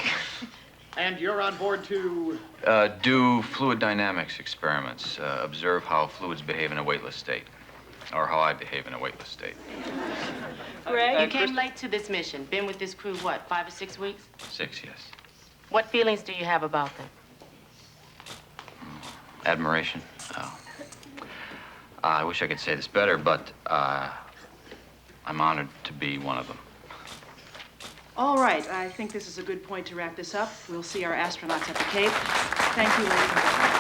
And you're on board to... Do fluid dynamics experiments. Observe how fluids behave in a weightless state. Or how I behave in a weightless state. Greg? You came late to this mission. Been with this crew, what, 5 or 6 weeks? 6, yes. What feelings do you have about them? Admiration. I wish I could say this better, but I'm honored to be one of them. All right, I think this is a good point to wrap this up. We'll see our astronauts at the Cape. Thank you, ladies and gentlemen.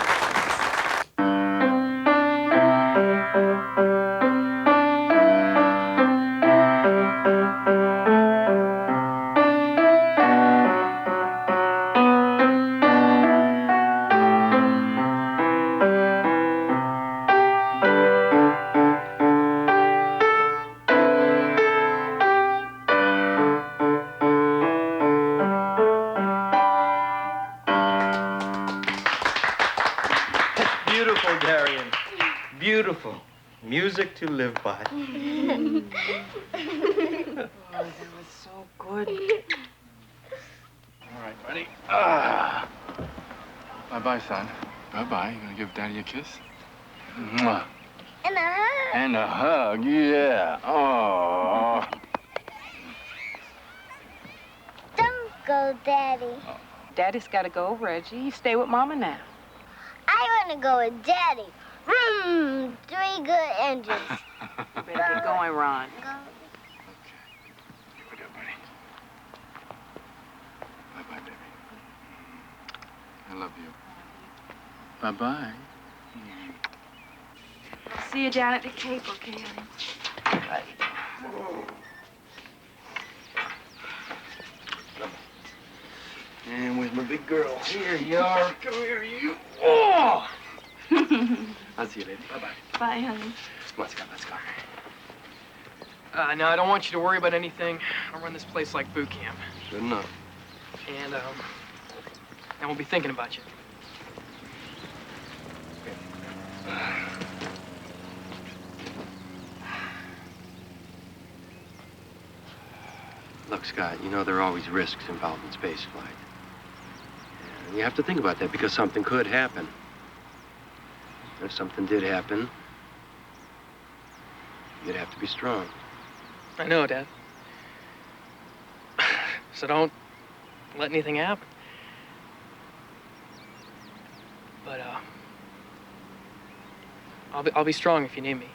Beautiful, Darian. Beautiful. Music to live by. Oh, that was so good. All right, ready? Bye-bye, son. Bye-bye. You gonna give Daddy a kiss? Mwah. And a hug. And a hug, yeah. Oh. Don't go, Daddy. Daddy's got to go, Reggie. You stay with Mama now. I want to go with Daddy. Vroom! 3 good engines. Better get going, Ron. Bye-bye, baby. I love you. Bye-bye. See you down at the Cape, okay, honey? And with my big girl. Here you are. Come here, you. Oh! I'll see you later. Bye-bye. Bye, honey. Let's go, let's go. No, I don't want you to worry about anything. I'll run this place like boot camp. Good enough. And we'll be thinking about you. Look, Scott, you know there are always risks involved in space flight. And you have to think about that because something could happen. If something did happen, you'd have to be strong. I know, Dad. So don't let anything happen. But, I'll be strong if you need me.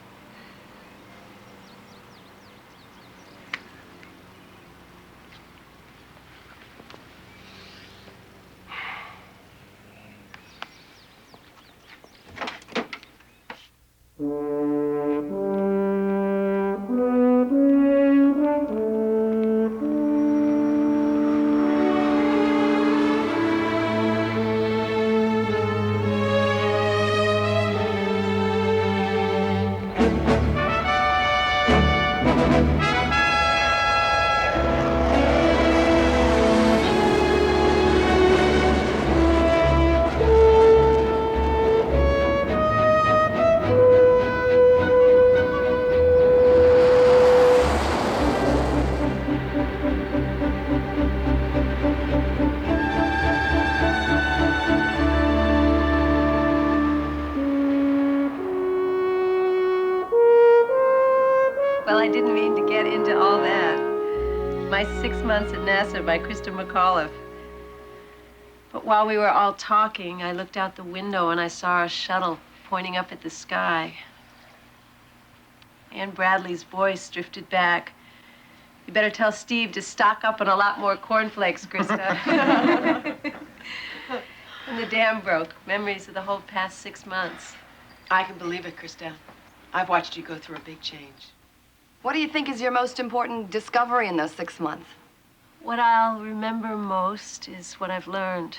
My 6 Months at NASA by Krista McAuliffe. But while we were all talking, I looked out the window and I saw a shuttle pointing up at the sky. Ann Bradley's voice drifted back. You better tell Steve to stock up on a lot more cornflakes, Krista. And the dam broke. Memories of the whole past 6 months. I can believe it, Krista. I've watched you go through a big change. What do you think is your most important discovery in those 6 months? What I'll remember most is what I've learned.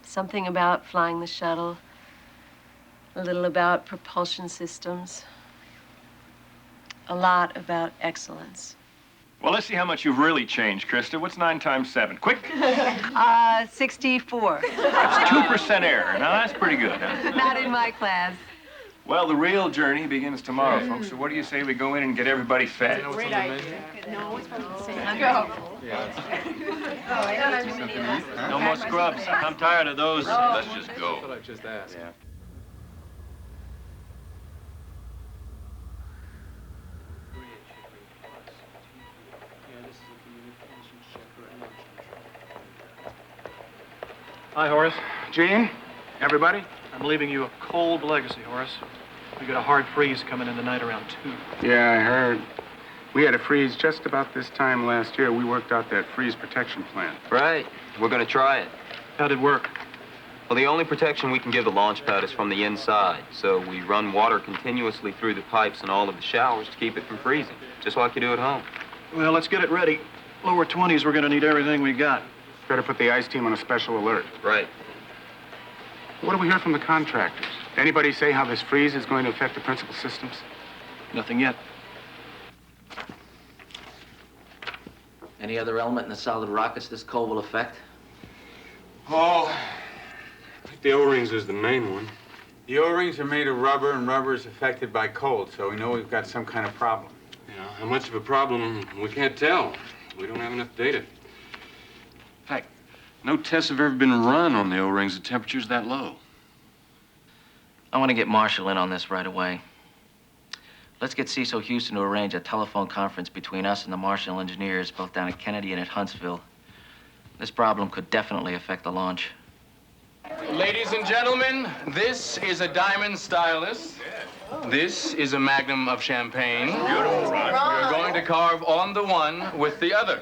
Something about flying the shuttle, a little about propulsion systems, a lot about excellence. Well, let's see how much you've really changed, Krista. What's 9 times 7? Quick! 64. That's 2% error. Now, that's pretty good, huh? Not in my class. Well, the real journey begins tomorrow, folks. So what do you say we go in and get everybody fed? Great idea. No, it's from the same. Go. No more scrubs. I'm tired of those. Let's just go. That's what I just asked. Yeah. Hi, Horace. Gene? Everybody? I'm leaving you a cold legacy, Horace. We got a hard freeze coming in tonight around 2. Yeah, I heard. We had a freeze just about this time last year. We worked out that freeze protection plan. Right. We're gonna try it. How'd it work? Well, the only protection we can give the launch pad is from the inside. So we run water continuously through the pipes in all of the showers to keep it from freezing, just like you do at home. Well, let's get it ready. Lower 20s, we're gonna need everything we got. Better put the ice team on a special alert. Right. What do we hear from the contractors? Did anybody say how this freeze is going to affect the principal systems? Nothing yet. Any other element in the solid rockets this cold will affect? Oh, I think the O-rings is the main one. The O-rings are made of rubber, and rubber is affected by cold, so we know we've got some kind of problem. Yeah, how much of a problem, we can't tell. We don't have enough data. In fact, no tests have ever been run on the O-rings at temperatures that low. I want to get Marshall in on this right away. Let's get Cecil Houston to arrange a telephone conference between us and the Marshall engineers, both down at Kennedy and at Huntsville. This problem could definitely affect the launch. Ladies and gentlemen, this is a diamond stylus. This is a magnum of champagne. Beautiful. We're going to carve on the one with the other.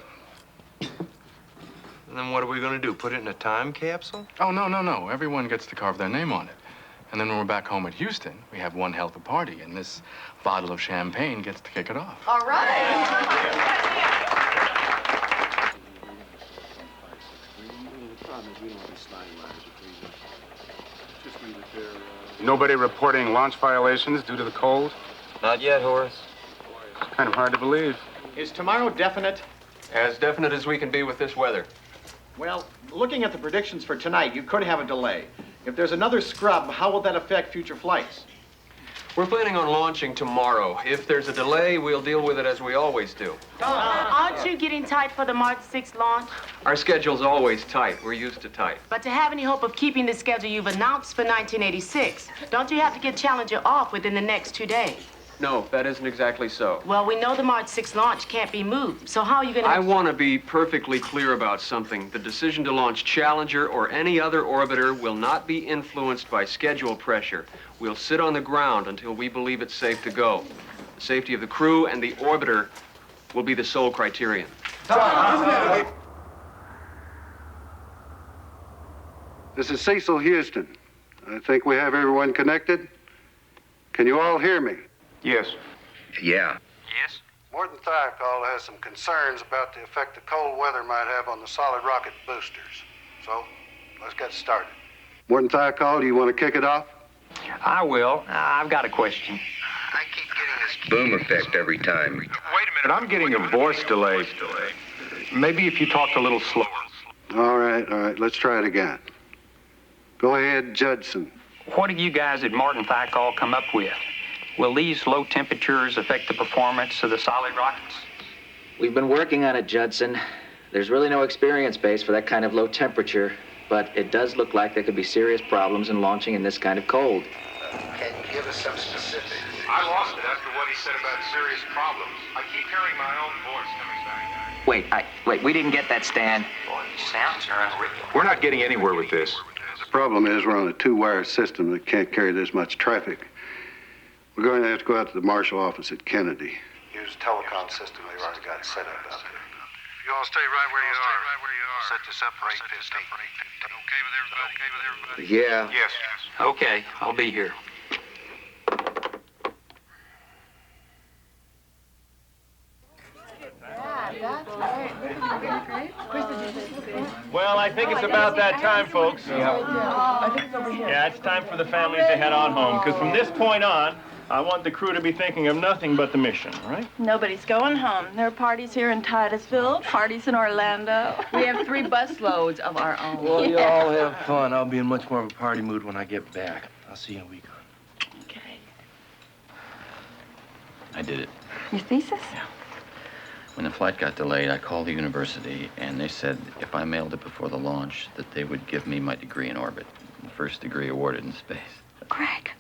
And then what are we going to do? Put it in a time capsule? Oh, no. Everyone gets to carve their name on it. And then when we're back home at Houston, we have one hell of a party, and this bottle of champagne gets to kick it off. All right. Nobody reporting launch violations due to the cold? Not yet, Horace. It's kind of hard to believe. Is tomorrow definite? As definite as we can be with this weather. Well, looking at the predictions for tonight, you could have a delay. If there's another scrub, how will that affect future flights? We're planning on launching tomorrow. If there's a delay, we'll deal with it as we always do. Aren't you getting tight for the March 6th launch? Our schedule's always tight. We're used to tight. But to have any hope of keeping the schedule you've announced for 1986, don't you have to get Challenger off within the next 2 days? No, that isn't exactly so. Well, we know the March 6th launch can't be moved, so how are you going to... I want to be perfectly clear about something. The decision to launch Challenger or any other orbiter will not be influenced by schedule pressure. We'll sit on the ground until we believe it's safe to go. The safety of the crew and the orbiter will be the sole criterion. This is Cecil Houston. I think we have everyone connected. Can you all hear me? Yes. Yeah. Yes? Morton Thiokol has some concerns about the effect the cold weather might have on the solid rocket boosters. So, let's get started. Morton Thiokol, do you want to kick it off? I will. I've got a question. I keep getting this boom effect every time. Wait a minute, I'm getting a voice delay. Maybe if you talked a little slower. All right, let's try it again. Go ahead, Judson. What have you guys at Morton Thiokol come up with? Will these low temperatures affect the performance of the solid rockets? We've been working on it, Judson. There's really no experience base for that kind of low temperature, but it does look like there could be serious problems in launching in this kind of cold. Can you give us some specifics? I lost it after what he said about serious problems. I keep hearing my own voice coming back. Wait, we didn't get that, Stan. Sounds are unreal. We're not getting anywhere with this. The problem is we're on a two-wire system that can't carry this much traffic. We're going to have to go out to the Marshall office at Kennedy. Use the telecom system they've already got set up out there. You all stay right where you are. Set this up for 8:15. Okay with everybody? Yeah. Yes. Okay, I'll be here. Well, I think it's about that time, folks. Yeah, it's time for the families to head on home, because from this point on, I want the crew to be thinking of nothing but the mission, all right? Nobody's going home. There are parties here in Titusville, parties in Orlando. We have 3 busloads of our own. Well, you all have fun. I'll be in much more of a party mood when I get back. I'll see you in a week. Okay. I did it. Your thesis? When the flight got delayed, I called the university, and they said if I mailed it before the launch, that they would give me my degree in orbit, the first degree awarded in space. Greg,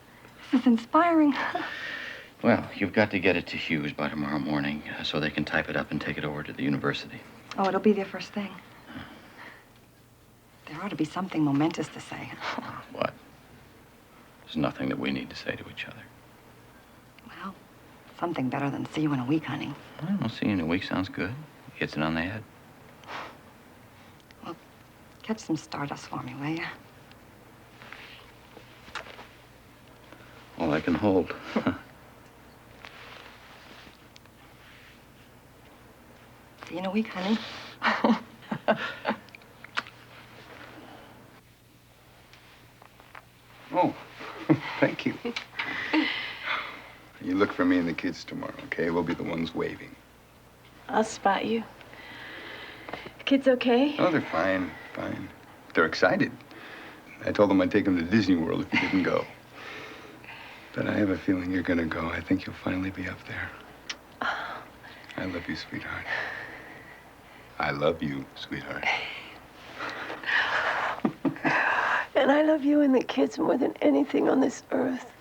this is inspiring. Well, you've got to get it to Hughes by tomorrow morning so they can type it up and take it over to the university. Oh, it'll be there first thing. There ought to be something momentous to say. What? There's nothing that we need to say to each other. Well, something better than see you in a week, honey. Well, see you in a week sounds good. Hits it on the head. Well, catch some stardust for me, will you? All I can hold. See you in a week, honey. Oh, thank you. You look for me and the kids tomorrow, okay? We'll be the ones waving. I'll spot you. The kids okay? Oh, they're fine, fine. They're excited. I told them I'd take them to Disney World if you didn't go. But I have a feeling you're gonna go. I think you'll finally be up there. I love you, sweetheart. I love you, sweetheart. And I love you and the kids more than anything on this earth.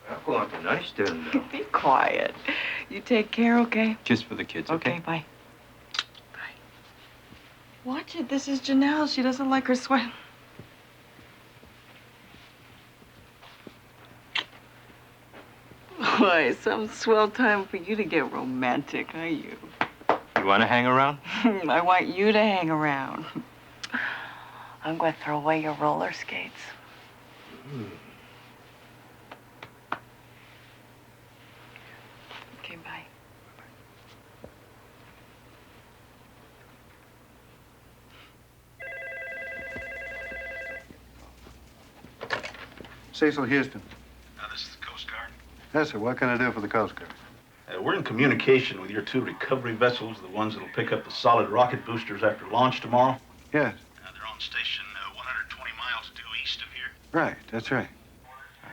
I'll go on tonight, still. Be quiet. You take care, okay? Just for the kids, okay? Okay, bye. Watch it. This is Janelle. She doesn't like her sweat. Boy, some swell time for you to get romantic, are you? You want to hang around? I want you to hang around. I'm going to throw away your roller skates. Okay, bye. Cecil Houston. This is the Coast Guard. Yes, sir. What can I do for the Coast Guard? We're in communication with your 2 recovery vessels, the ones that'll pick up the solid rocket boosters after launch tomorrow. Yes. They're on station 120 miles due east of here. Right. That's right.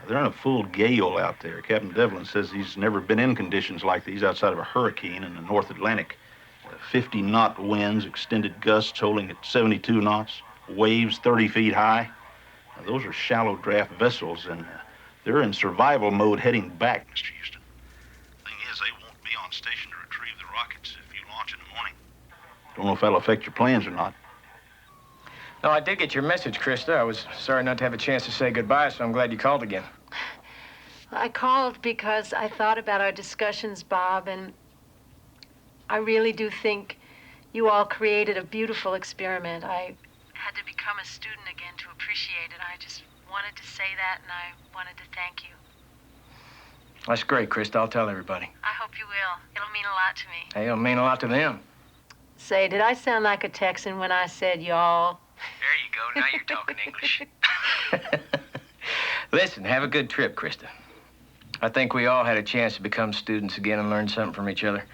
They're in a full gale out there. Captain Devlin says he's never been in conditions like these outside of a hurricane in the North Atlantic. 50-knot winds, extended gusts holding at 72 knots, waves 30 feet high. Now, those are shallow draft vessels, and they're in survival mode heading back, Mr. Houston. Thing is, they won't be on station to retrieve the rockets if you launch in the morning. Don't know if that'll affect your plans or not. No, I did get your message, Krista. I was sorry not to have a chance to say goodbye, so I'm glad you called again. I called because I thought about our discussions, Bob, and I really do think you all created a beautiful experiment. I had to become a student again to appreciate it. I just wanted to say that, and I wanted to thank you. That's great, Krista. I'll tell everybody. I hope you will. It'll mean a lot to me. Hey, it'll mean a lot to them. Say, did I sound like a Texan when I said y'all? There you go. Now you're talking English. Listen, have a good trip, Krista. I think we all had a chance to become students again and learn something from each other.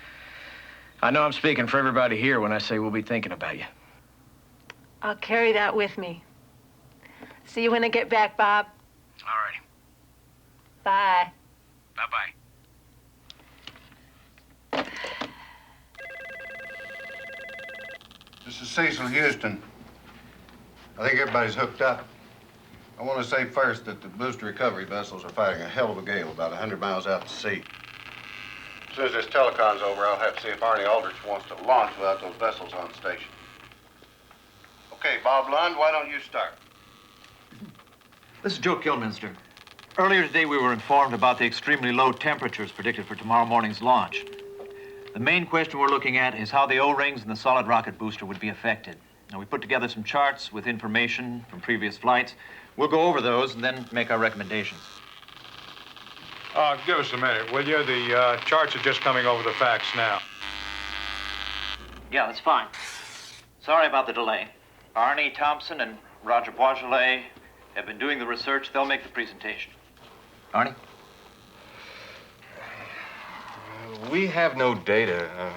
I know I'm speaking for everybody here when I say we'll be thinking about you. I'll carry that with me. See you when I get back, Bob. All righty. Bye. Bye-bye. This is Cecil Houston. I think everybody's hooked up. I want to say first that the booster recovery vessels are fighting a hell of a gale about 100 miles out to sea. As soon as this telecon's over, I'll have to see if Arnie Aldrich wants to launch without those vessels on station. Okay, Bob Lund, why don't you start? This is Joe Kilminster. Earlier today, we were informed about the extremely low temperatures predicted for tomorrow morning's launch. The main question we're looking at is how the O-rings and the solid rocket booster would be affected. Now, we put together some charts with information from previous flights. We'll go over those and then make our recommendations. Give us a minute, will you? The charts are just coming over the facts now. Yeah, that's fine. Sorry about the delay. Arnie Thompson and Roger Boisjolet have been doing the research. They'll make the presentation. Arnie? We have no data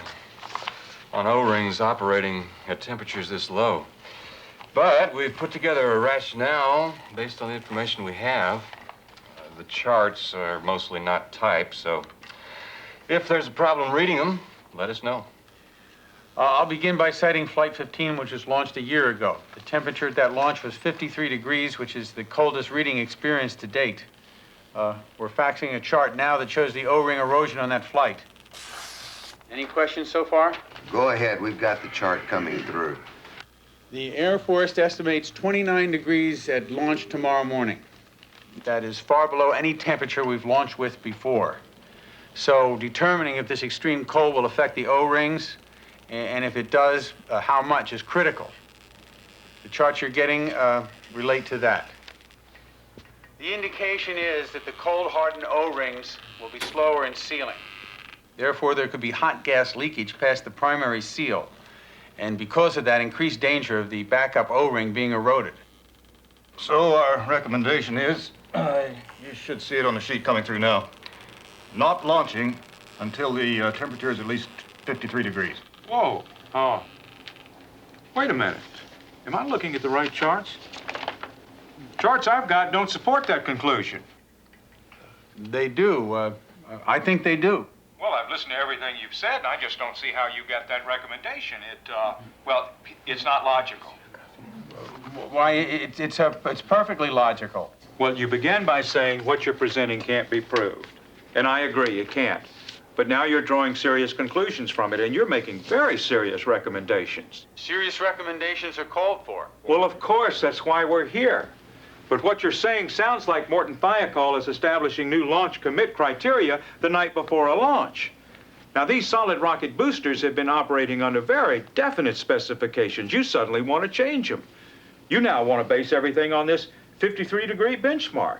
on O-rings operating at temperatures this low. But we've put together a rationale based on the information we have. The charts are mostly not typed, so if there's a problem reading them, let us know. I'll begin by citing Flight 15, which was launched a year ago. The temperature at that launch was 53 degrees, which is the coldest reading experienced to date. We're faxing a chart now that shows the O-ring erosion on that flight. Any questions so far? Go ahead, we've got the chart coming through. The Air Force estimates 29 degrees at launch tomorrow morning. That is far below any temperature we've launched with before. So determining if this extreme cold will affect the O-rings, and if it does, how much is critical. The charts you're getting relate to that. The indication is that the cold-hardened O-rings will be slower in sealing. Therefore, there could be hot gas leakage past the primary seal, and because of that, increased danger of the backup O-ring being eroded. So our recommendation is, you should see it on the sheet coming through now, not launching until the temperature is at least 53 degrees. Whoa. Oh. Wait a minute. Am I looking at the right charts? Charts I've got don't support that conclusion. They do. I think they do. Well, I've listened to everything you've said, and I just don't see how you got that recommendation. It's not logical. Why, it's perfectly logical. Well, you began by saying what you're presenting can't be proved. And I agree, it can't. But now you're drawing serious conclusions from it, and you're making very serious recommendations. Serious recommendations are called for. Well, of course, that's why we're here. But what you're saying sounds like Morton Thiokol is establishing new launch commit criteria the night before a launch. Now, these solid rocket boosters have been operating under very definite specifications. You suddenly want to change them. You now want to base everything on this 53-degree benchmark.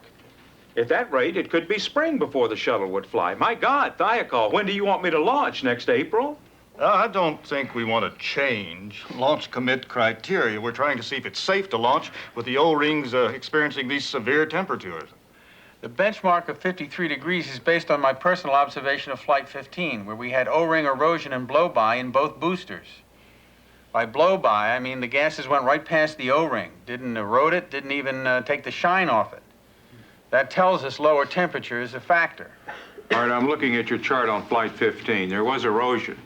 At that rate, it could be spring before the shuttle would fly. My God, Thiokol, when do you want me to launch? Next April? I don't think we want to change launch commit criteria. We're trying to see if it's safe to launch with the O-rings experiencing these severe temperatures. The benchmark of 53 degrees is based on my personal observation of Flight 15, where we had O-ring erosion and blow-by in both boosters. By blow-by, I mean the gases went right past the O-ring, didn't erode it, didn't even take the shine off it. That tells us lower temperature is a factor. All right, I'm looking at your chart on Flight 15. There was erosion.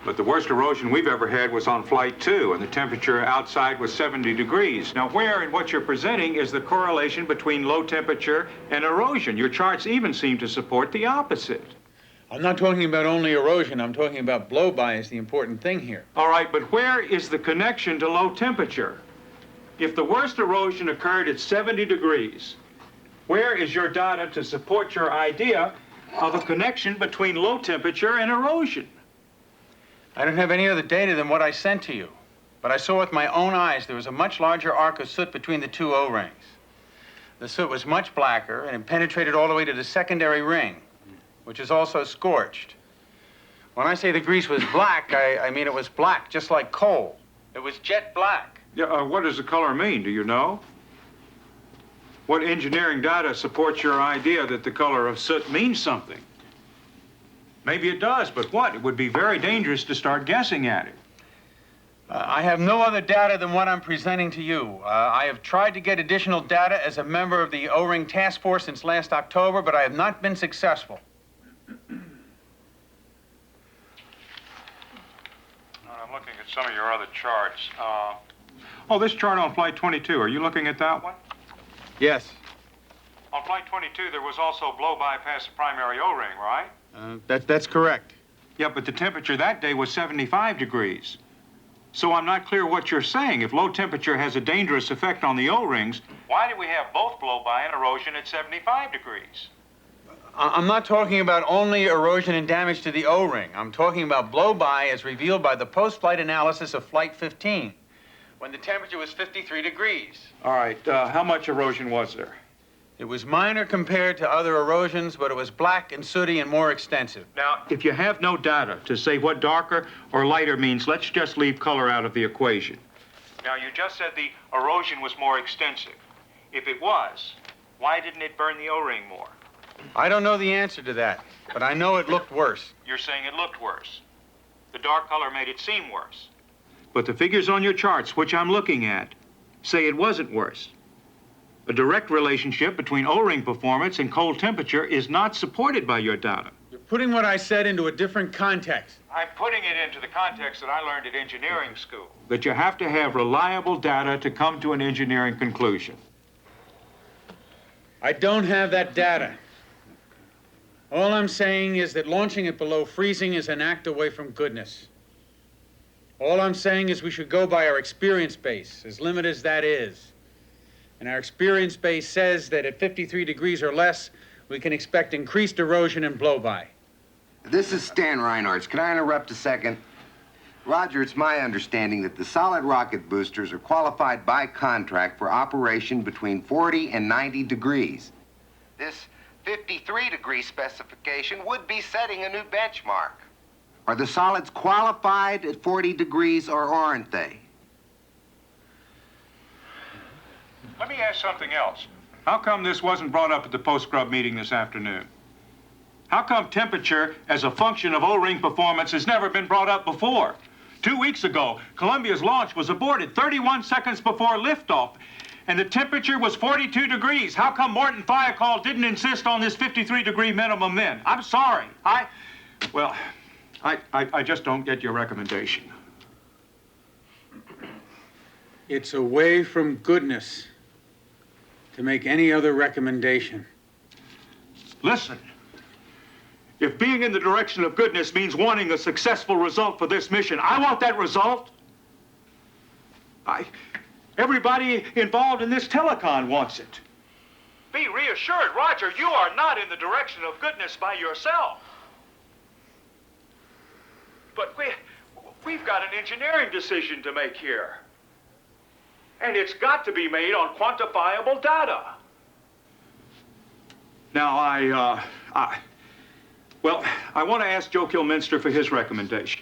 But the worst erosion we've ever had was on Flight 2, and the temperature outside was 70 degrees. Now, where in what you're presenting is the correlation between low temperature and erosion? Your charts even seem to support the opposite. I'm not talking about only erosion. I'm talking about blow-by is the important thing here. All right, but where is the connection to low temperature? If the worst erosion occurred at 70 degrees, where is your data to support your idea of a connection between low temperature and erosion? I don't have any other data than what I sent to you. But I saw with my own eyes there was a much larger arc of soot between the two O-rings. The soot was much blacker, and it penetrated all the way to the secondary ring, which is also scorched. When I say the grease was black, I mean it was black, just like coal. It was jet black. Yeah, what does the color mean? Do you know? What engineering data supports your idea that the color of soot means something? Maybe it does, but what? It would be very dangerous to start guessing at it. I have no other data than what I'm presenting to you. I have tried to get additional data as a member of the O-ring task force since last October, but I have not been successful. I'm looking at some of your other charts. Oh, this chart on Flight 22, are you looking at that one? Yes. On Flight 22, there was also blow-by past the primary O-ring, right? That's correct. Yeah, but the temperature that day was 75 degrees. So I'm not clear what you're saying. If low temperature has a dangerous effect on the O-rings, why do we have both blow-by and erosion at 75 degrees? I'm not talking about only erosion and damage to the O-ring. I'm talking about blow-by as revealed by the post-flight analysis of Flight 15, when the temperature was 53 degrees. All right, how much erosion was there? It was minor compared to other erosions, but it was black and sooty and more extensive. Now, if you have no data to say what darker or lighter means, let's just leave color out of the equation. Now, you just said the erosion was more extensive. If it was, why didn't it burn the O-ring more? I don't know the answer to that, but I know it looked worse. You're saying it looked worse. The dark color made it seem worse. But the figures on your charts, which I'm looking at, say it wasn't worse. A direct relationship between O-ring performance and cold temperature is not supported by your data. You're putting what I said into a different context. I'm putting it into the context that I learned at engineering school. That you have to have reliable data to come to an engineering conclusion. I don't have that data. All I'm saying is that launching it below freezing is an act away from goodness. All I'm saying is we should go by our experience base, as limited as that is. And our experience base says that at 53 degrees or less, we can expect increased erosion and blow-by. This is Stan Reinhardt. Can I interrupt a second? Roger, it's my understanding that the solid rocket boosters are qualified by contract for operation between 40 and 90 degrees. This 53-degree specification would be setting a new benchmark. Are the solids qualified at 40 degrees or aren't they? Let me ask something else. How come this wasn't brought up at the post-scrub meeting this afternoon? How come temperature as a function of O-ring performance has never been brought up before? 2 weeks ago, Columbia's launch was aborted 31 seconds before liftoff, and the temperature was 42 degrees. How come Morton Thiokol didn't insist on this 53-degree minimum then? I'm sorry. I just don't get your recommendation. It's away from goodness to make any other recommendation. Listen, if being in the direction of goodness means wanting a successful result for this mission, I want that result. Everybody involved in this telecon wants it. Be reassured, Roger, you are not in the direction of goodness by yourself. But we've got an engineering decision to make here. And it's got to be made on quantifiable data. Now, I want to ask Joe Kilminster for his recommendation.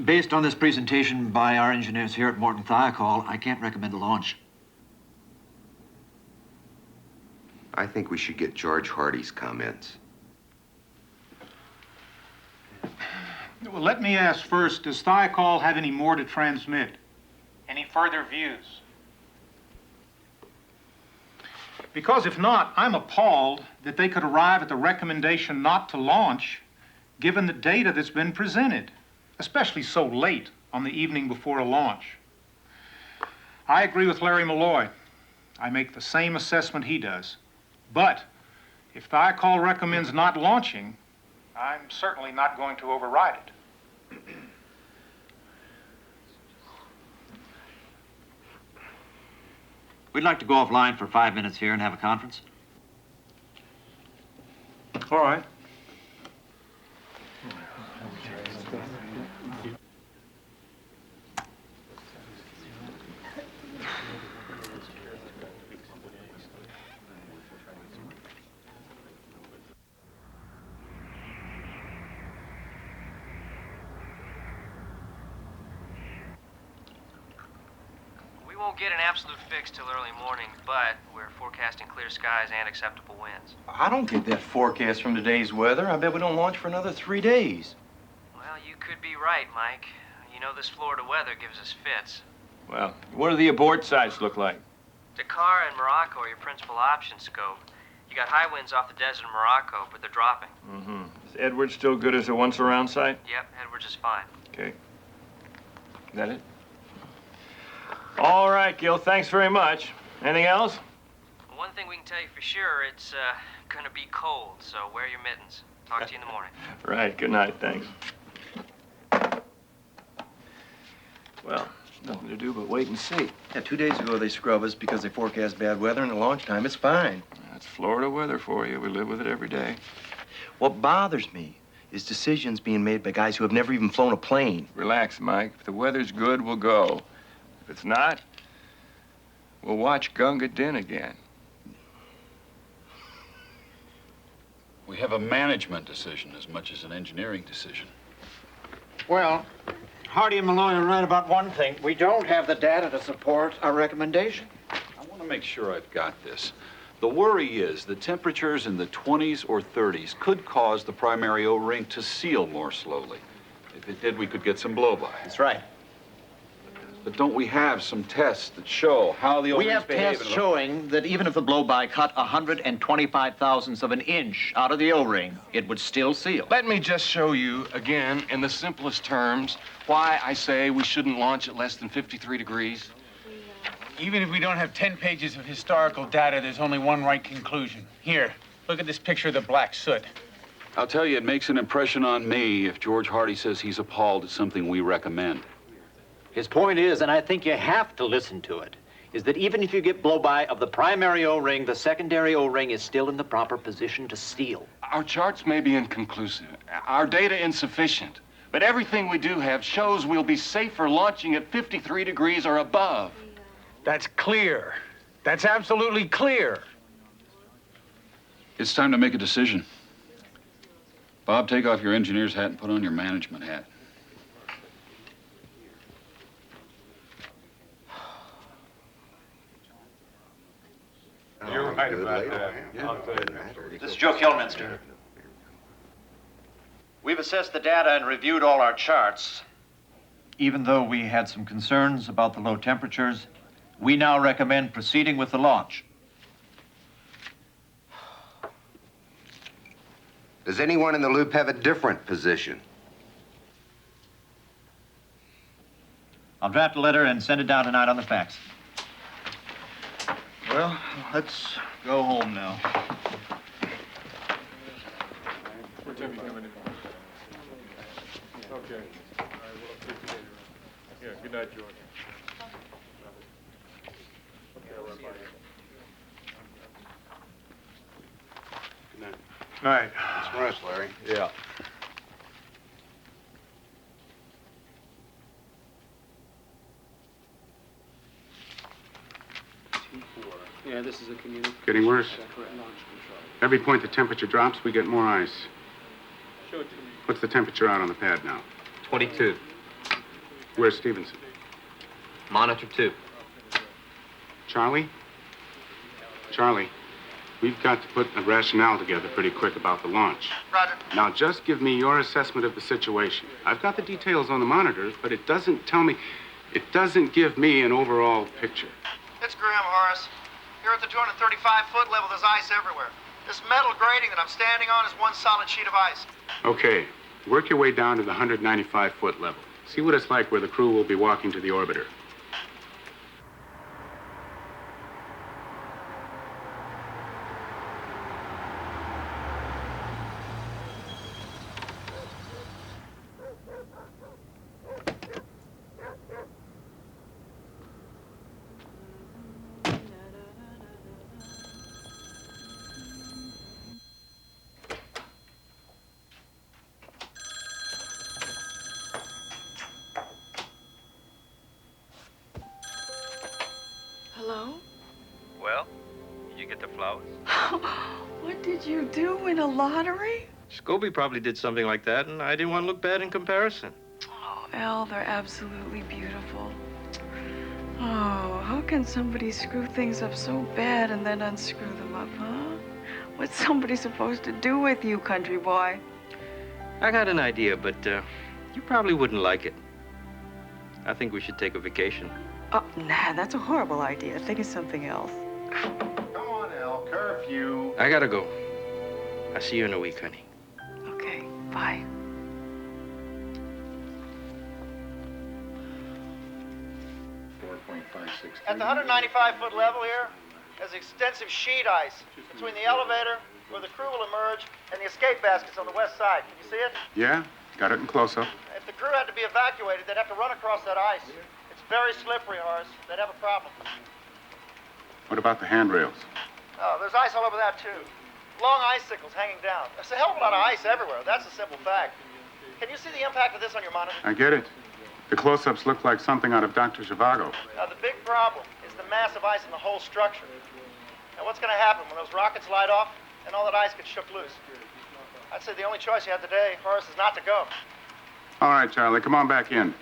Based on this presentation by our engineers here at Morton Thiokol, I can't recommend a launch. I think we should get George Hardy's comments. Well, let me ask first, does Thiokol have any more to transmit? Any further views? Because if not, I'm appalled that they could arrive at the recommendation not to launch, given the data that's been presented, especially so late on the evening before a launch. I agree with Larry Malloy. I make the same assessment he does. But if Thiokol recommends not launching, I'm certainly not going to override it. We'd like to go offline for 5 minutes here and have a conference. All right. We won't get an absolute fix till early morning, but we're forecasting clear skies and acceptable winds. I don't get that forecast from today's weather. I bet we don't launch for another 3 days. Well, you could be right, Mike. You know this Florida weather gives us fits. Well, what do the abort sites look like? Dakar and Morocco are your principal options, Scope. You got high winds off the desert of Morocco, but they're dropping. Mm-hmm. Is Edwards still good as a once-around site? Yep, Edwards is fine. Okay. That it? All right, Gil, thanks very much. Anything else? One thing we can tell you for sure, it's gonna be cold, so wear your mittens. Talk to you in the morning. Right, good night, thanks. Well, nothing to do but wait and see. Yeah, 2 days ago they scrub us because they forecast bad weather, and at launch time it's fine. That's Florida weather for you. We live with it every day. What bothers me is decisions being made by guys who have never even flown a plane. Relax, Mike. If the weather's good, we'll go. If it's not, we'll watch Gunga Din again. We have a management decision as much as an engineering decision. Well, Hardy and Malloy are right about one thing. We don't have the data to support our recommendation. I want to make sure I've got this. The worry is that temperatures in the 20s or 30s could cause the primary O-ring to seal more slowly. If it did, we could get some blow-by. That's right. But don't we have some tests that show how the O-rings We have behave? tests showing that even if the blow-by cut 125 thousandths of an inch out of the O-ring, it would still seal. Let me just show you again, in the simplest terms, why I say we shouldn't launch at less than 53 degrees. Even if we don't have 10 pages of historical data, there's only one right conclusion. Here, look at this picture of the black soot. I'll tell you, it makes an impression on me if George Hardy says he's appalled at something we recommend. His point is, and I think you have to listen to it, is that even if you get blow-by of the primary O-ring, the secondary O-ring is still in the proper position to seal. Our charts may be inconclusive, our data insufficient, but everything we do have shows we'll be safer launching at 53 degrees or above. That's clear. That's absolutely clear. It's time to make a decision. Bob, take off your engineer's hat and put on your management hat. You're right about that. This is Joe Kilminster. We've assessed the data and reviewed all our charts. Even though we had some concerns about the low temperatures, we now recommend proceeding with the launch. Does anyone in the loop have a different position? I'll draft a letter and send it down tonight on the fax. Well, let's go home now. Where's Timmy coming in? Okay. All right, we'll update you later. Yeah, good night, George. Okay, I'll run by you. Good night. All right. Let's rest, Larry. Yeah. Yeah, this is a community. Getting worse. Every point the temperature drops, we get more ice. Show it to me. What's the temperature out on the pad now? 22. Where's Stevenson? Monitor 2. Charlie? Charlie, we've got to put a rationale together pretty quick about the launch. Roger. Now, just give me your assessment of the situation. I've got the details on the monitors, but it doesn't give me an overall picture. It's grim, Horace. Here at the 235-foot level, there's ice everywhere. This metal grating that I'm standing on is one solid sheet of ice. Okay, work your way down to the 195-foot level. See what it's like where the crew will be walking to the orbiter. Hello? Well, did you get the flowers? What did you do? Win a lottery? Scobie probably did something like that, and I didn't want to look bad in comparison. Oh, Elle, they're absolutely beautiful. Oh, how can somebody screw things up so bad and then unscrew them up, huh? What's somebody supposed to do with you, country boy? I got an idea, but you probably wouldn't like it. I think we should take a vacation. Oh, nah, that's a horrible idea. Think of something else. Come on, Elle. Curfew. I gotta go. I'll see you in a week, honey. Okay, bye. At the 195-foot level here, there's extensive sheet ice between the elevator, where the crew will emerge, and the escape baskets on the west side. Can you see it? Yeah, got it in close-up. If the crew had to be evacuated, they'd have to run across that ice. It's very slippery, Horace. They'd have a problem. What about the handrails? Oh, there's ice all over that, too. Long icicles hanging down. There's a hell of a lot of ice everywhere. That's a simple fact. Can you see the impact of this on your monitor? I get it. The close-ups look like something out of Dr. Zhivago. Now, the big problem is the massive ice in the whole structure. Now, what's going to happen when those rockets light off and all that ice gets shook loose? I'd say the only choice you have today, Horace, is not to go. All right, Charlie, come on back in.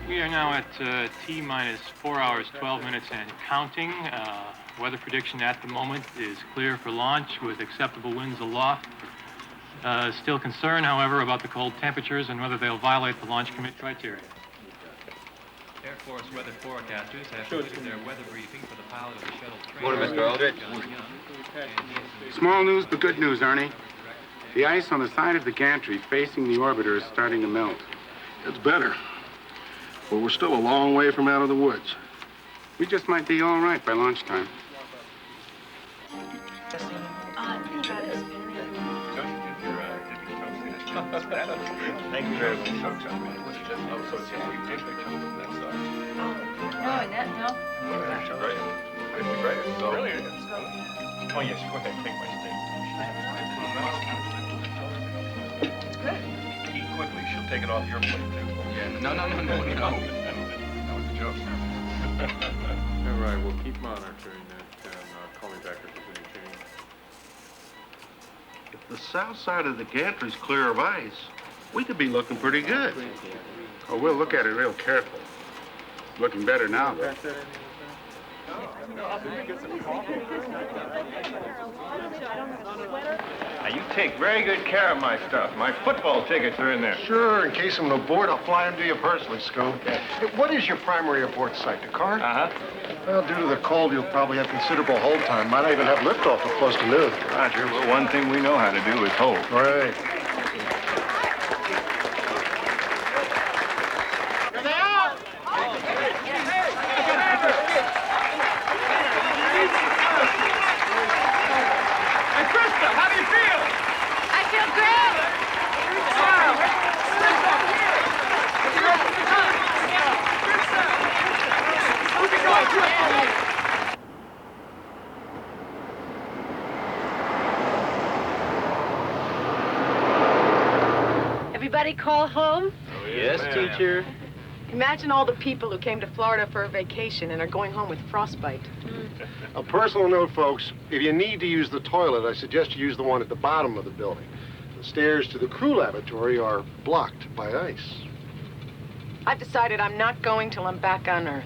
We are now at T-minus 4 hours, 12 minutes and counting. Weather prediction at the moment is clear for launch with acceptable winds aloft. Still concerned, however, about the cold temperatures and whether they'll violate the launch commit criteria. Air Force weather forecasters have completed their weather briefing for the pilot of the shuttle train. Morning, Mr. Aldrich. Small news, but good news, Ernie. The ice on the side of the gantry facing the orbiter is starting to melt. It's better. But we're still a long way from out of the woods. We just might be all right by lunchtime. Thank you very much. No. Brilliant. Oh, yes, go ahead, take my steak. It's good. Eat quickly, she'll take it off your plate, too. Yeah, no. That was a joke. All right, we'll keep monitoring that and call me back if there's any change. If the south side of the gantry's clear of ice, we could be looking pretty good. Oh, we'll look at it real careful. Looking better now, though. Now, you take very good care of my stuff. My football tickets are in there. Sure, in case I'm aboard, I'll fly them to you personally, Scoop. Hey, what is your primary abort site, the car? Uh-huh. Well, due to the cold, you'll probably have considerable hold time. Might not even have liftoff till close to noon. Roger, well, one thing we know how to do is hold. Right. Everybody call home? Yes, teacher. Imagine all the people who came to Florida for a vacation and are going home with frostbite. A personal note, folks. If you need to use the toilet, I suggest you use the one at the bottom of the building. The stairs to the crew lavatory are blocked by ice. I've decided I'm not going till I'm back on Earth.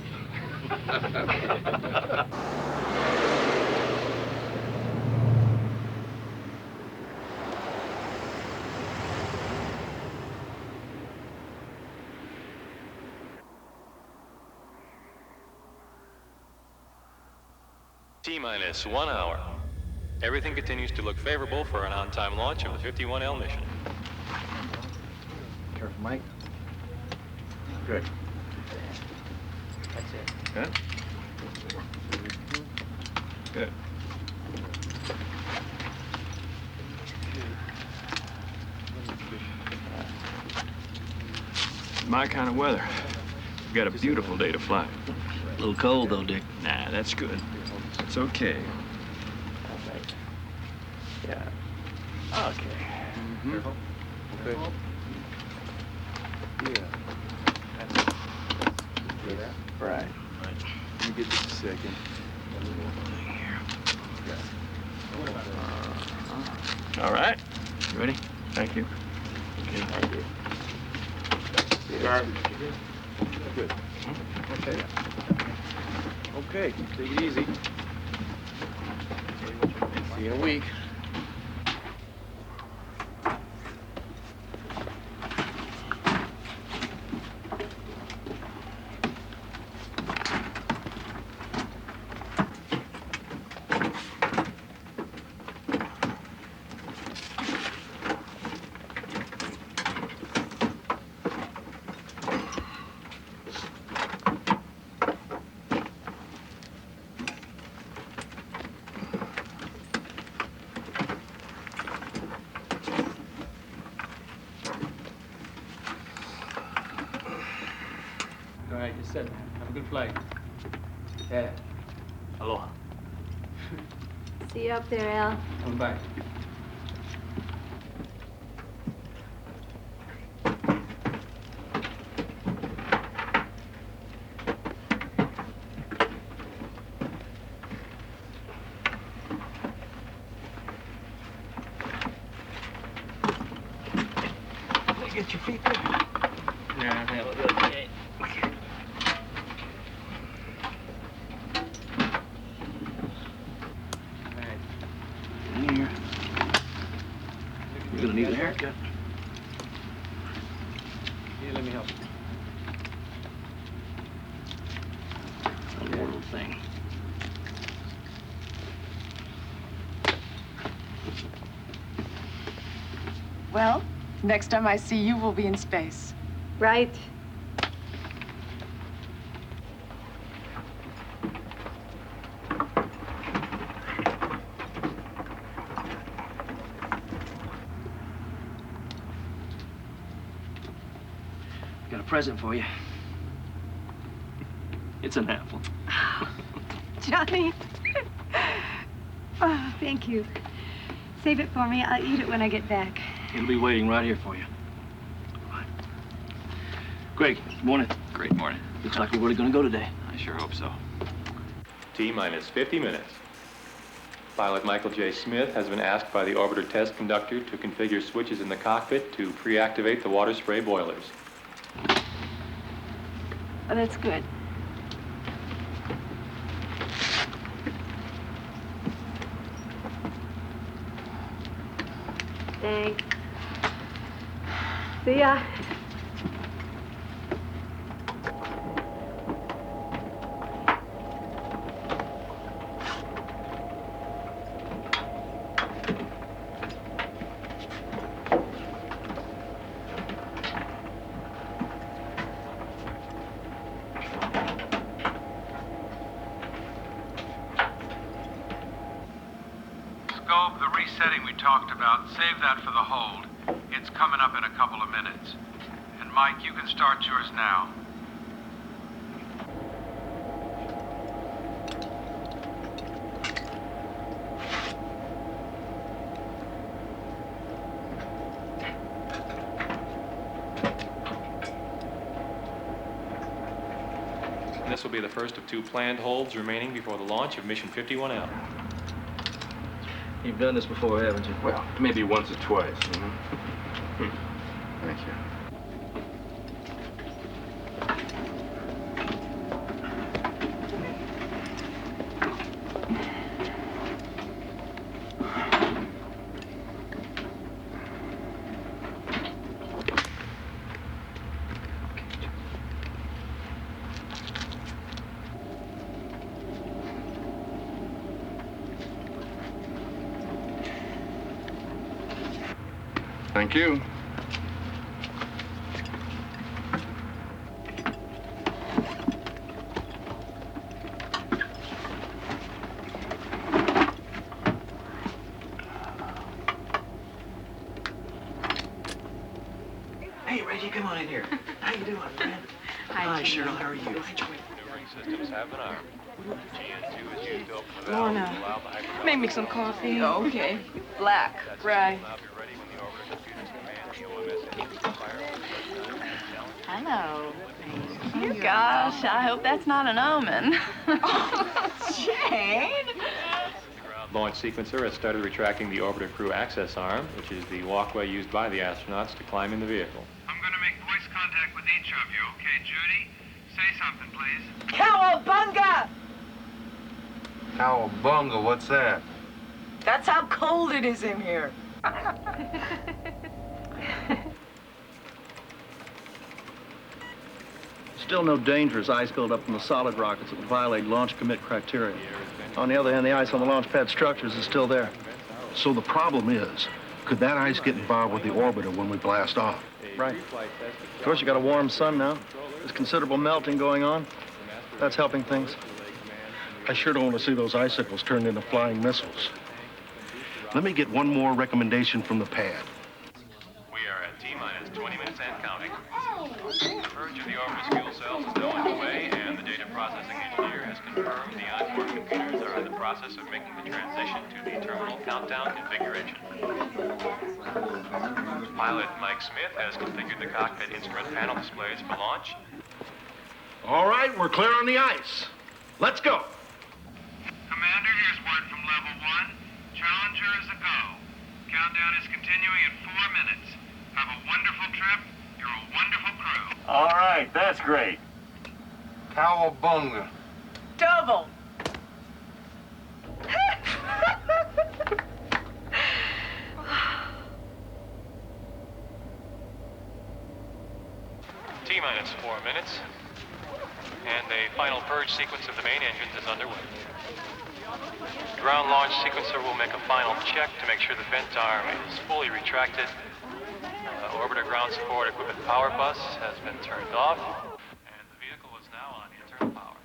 T-minus 1 hour. Everything continues to look favorable for an on-time launch of the 51L mission. Careful, Mike. Good. That's it. Good. Good. My kind of weather. We've got a beautiful day to fly. A little cold, though, Dick. Nah, that's good. It's okay. Yeah. Okay. Careful. Good. Yeah. Right. Let me get just a second. All right. You ready? Thank you. Okay. Thank you. Good. Okay. Okay. Take it easy. See you in a week. All right, you're set. Have a good flight. Yeah. Aloha. See you up there, Al. Come back. Get your feet there. Yeah, that was okay. In here. You're gonna need a haircut. Here, let me help you. One more little thing. Well, next time I see you, we'll be in space. Right. Got a present for you. It's an apple. Johnny. Oh, thank you. Save it for me. I'll eat it when I get back. It'll be waiting right here for you. All right. Greg, good morning. Great morning. Looks like we're really gonna go today. I sure hope so. T-minus 50 minutes. Pilot Michael J. Smith has been asked by the orbiter test conductor to configure switches in the cockpit to pre-activate the water spray boilers. Oh, that's good. Thanks. See ya. Scope, the resetting we talked about, save that for the hold. It's coming up in a couple of minutes. And Mike, you can start yours now. will be the first of 2 planned holds remaining before the launch of Mission 51L. You've done this before, haven't you? Well, maybe once or twice, you know? Thank you. Thank you. Hey, Reggie, come on in here. How you doing, friend? Hi, Cheryl. How are you? Maneuvering systems have been armed. GN2 is used to open the valve Lorna, to allow the hypersonic make me some coffee. Okay. Black. Right. Hello. Oh, gosh, I hope that's not an omen. Jane! Launch sequencer has started retracting the orbiter crew access arm, which is the walkway used by the astronauts to climb in the vehicle. I'm going to make voice contact with each of you, okay, Judy? Say something, please. Cowabunga! Cowabunga, what's that? That's how cold it is in here. Still no dangerous ice buildup in the solid rockets that would violate launch commit criteria. On the other hand, the ice on the launch pad structures is still there. So the problem is, could that ice get involved with the orbiter when we blast off? Right. Of course, you got a warm sun now. There's considerable melting going on. That's helping things. I sure don't want to see those icicles turned into flying missiles. Let me get one more recommendation from the pad. We are at T-minus 20 minutes and counting. The purge of the orbiter's fuel cells is now underway, and the data processing engineer has confirmed the onboard computers are in the process of making the transition to the terminal countdown configuration. Pilot Mike Smith has configured the cockpit instrument panel displays for launch. All right, we're clear on the ice. Let's go. Commander, here's word from level 1. Challenger is a go. Countdown is continuing in 4 minutes. Have a wonderful trip. You're a wonderful crew. All right, that's great. Cowabunga. Double. T-minus 4 minutes, and a final purge sequence of the main engines is underway. Ground launch sequencer will make a final check to make sure the vent arm is fully retracted. Orbiter ground support equipment power bus has been turned off, and the vehicle is now on internal power.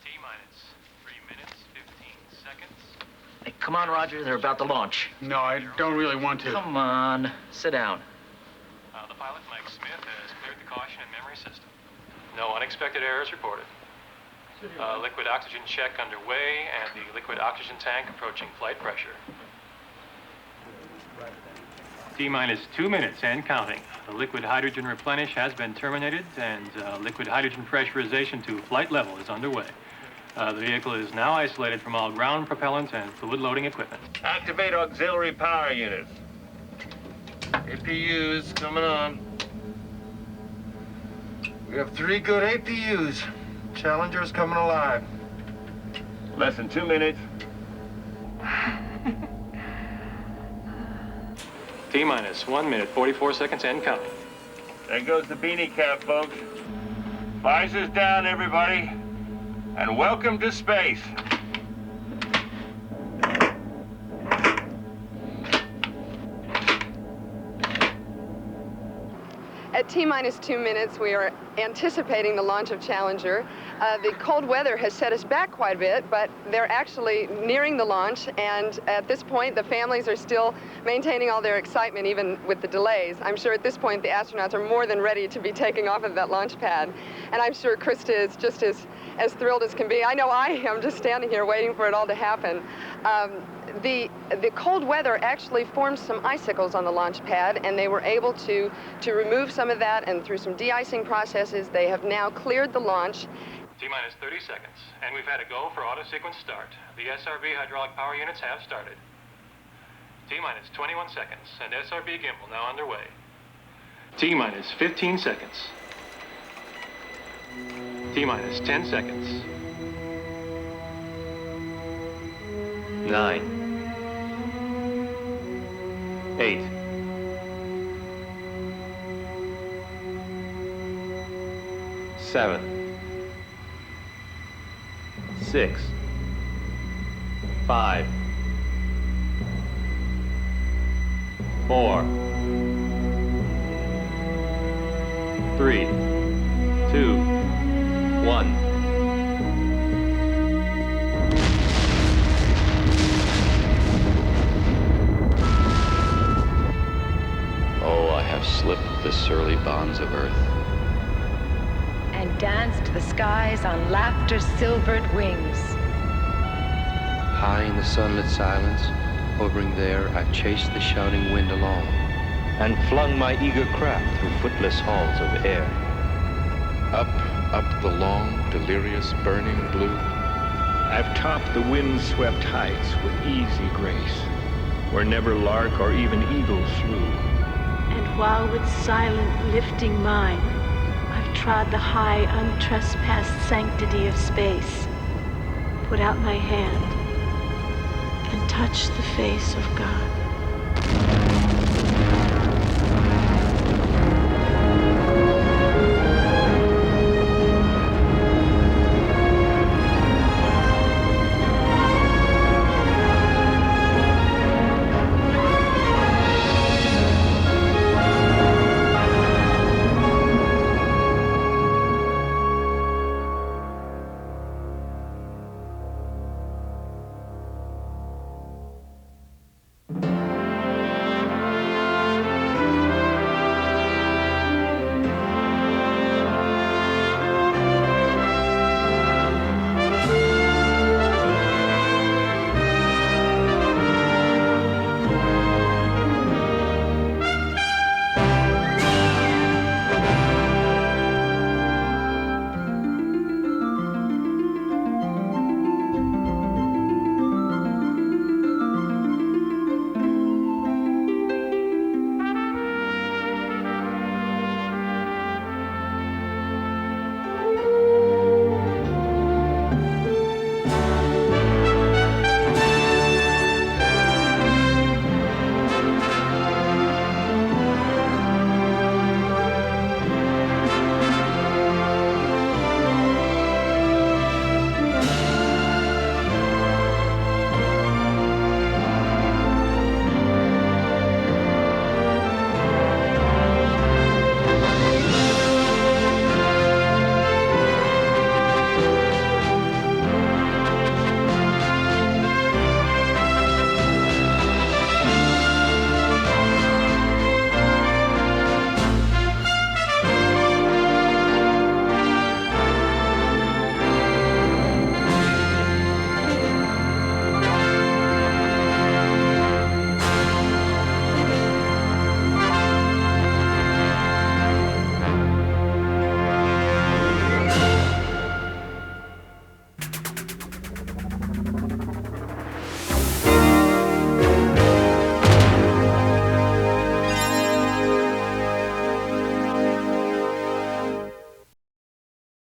T-minus 3 minutes, 15 seconds. Hey, come on, Roger. They're about to launch. No, I don't really want to. Come on. Sit down. The pilot, Mike Smith, has cleared the caution and memory system. No unexpected errors reported. Liquid oxygen check underway, and the liquid oxygen tank approaching flight pressure. T-minus 2 minutes and counting. The liquid hydrogen replenish has been terminated, and liquid hydrogen pressurization to flight level is underway. The vehicle is now isolated from all ground propellant and fluid loading equipment. Activate auxiliary power units. APUs coming on. We have 3 good APUs. Challenger's coming alive. Less than 2 minutes. T-minus 1 minute, 44 seconds and counting. There goes the beanie cap, folks. Visors down, everybody. And welcome to space. At T-minus 2 minutes, we are anticipating the launch of Challenger. The cold weather has set us back quite a bit, but they're actually nearing the launch, and at this point, the families are still maintaining all their excitement, even with the delays. I'm sure at this point, the astronauts are more than ready to be taking off of that launch pad, and I'm sure Krista is just as thrilled as can be. I know I am, just standing here waiting for it all to happen. The cold weather actually formed some icicles on the launch pad, and they were able to remove some of that, and through some de-icing processes, they have now cleared the launch. T-minus 30 seconds, and we've had a go for auto sequence start. The SRB hydraulic power units have started. T-minus 21 seconds, and SRB gimbal now underway. T-minus 15 seconds. T-minus 10 seconds. 9. 8. 7. 6. 5. 4. 3. 2. 1. Oh, I have slipped the surly bonds of earth. And danced the skies on laughter's silvered wings. High in the sunlit silence, hovering there, I chased the shouting wind along. And flung my eager craft through footless halls of air. Up the long, delirious, burning blue. I've topped the wind-swept heights with easy grace, where never lark or even eagle flew. And while with silent, lifting mind, I've trod the high, untrespassed sanctity of space, put out my hand, and touched the face of God.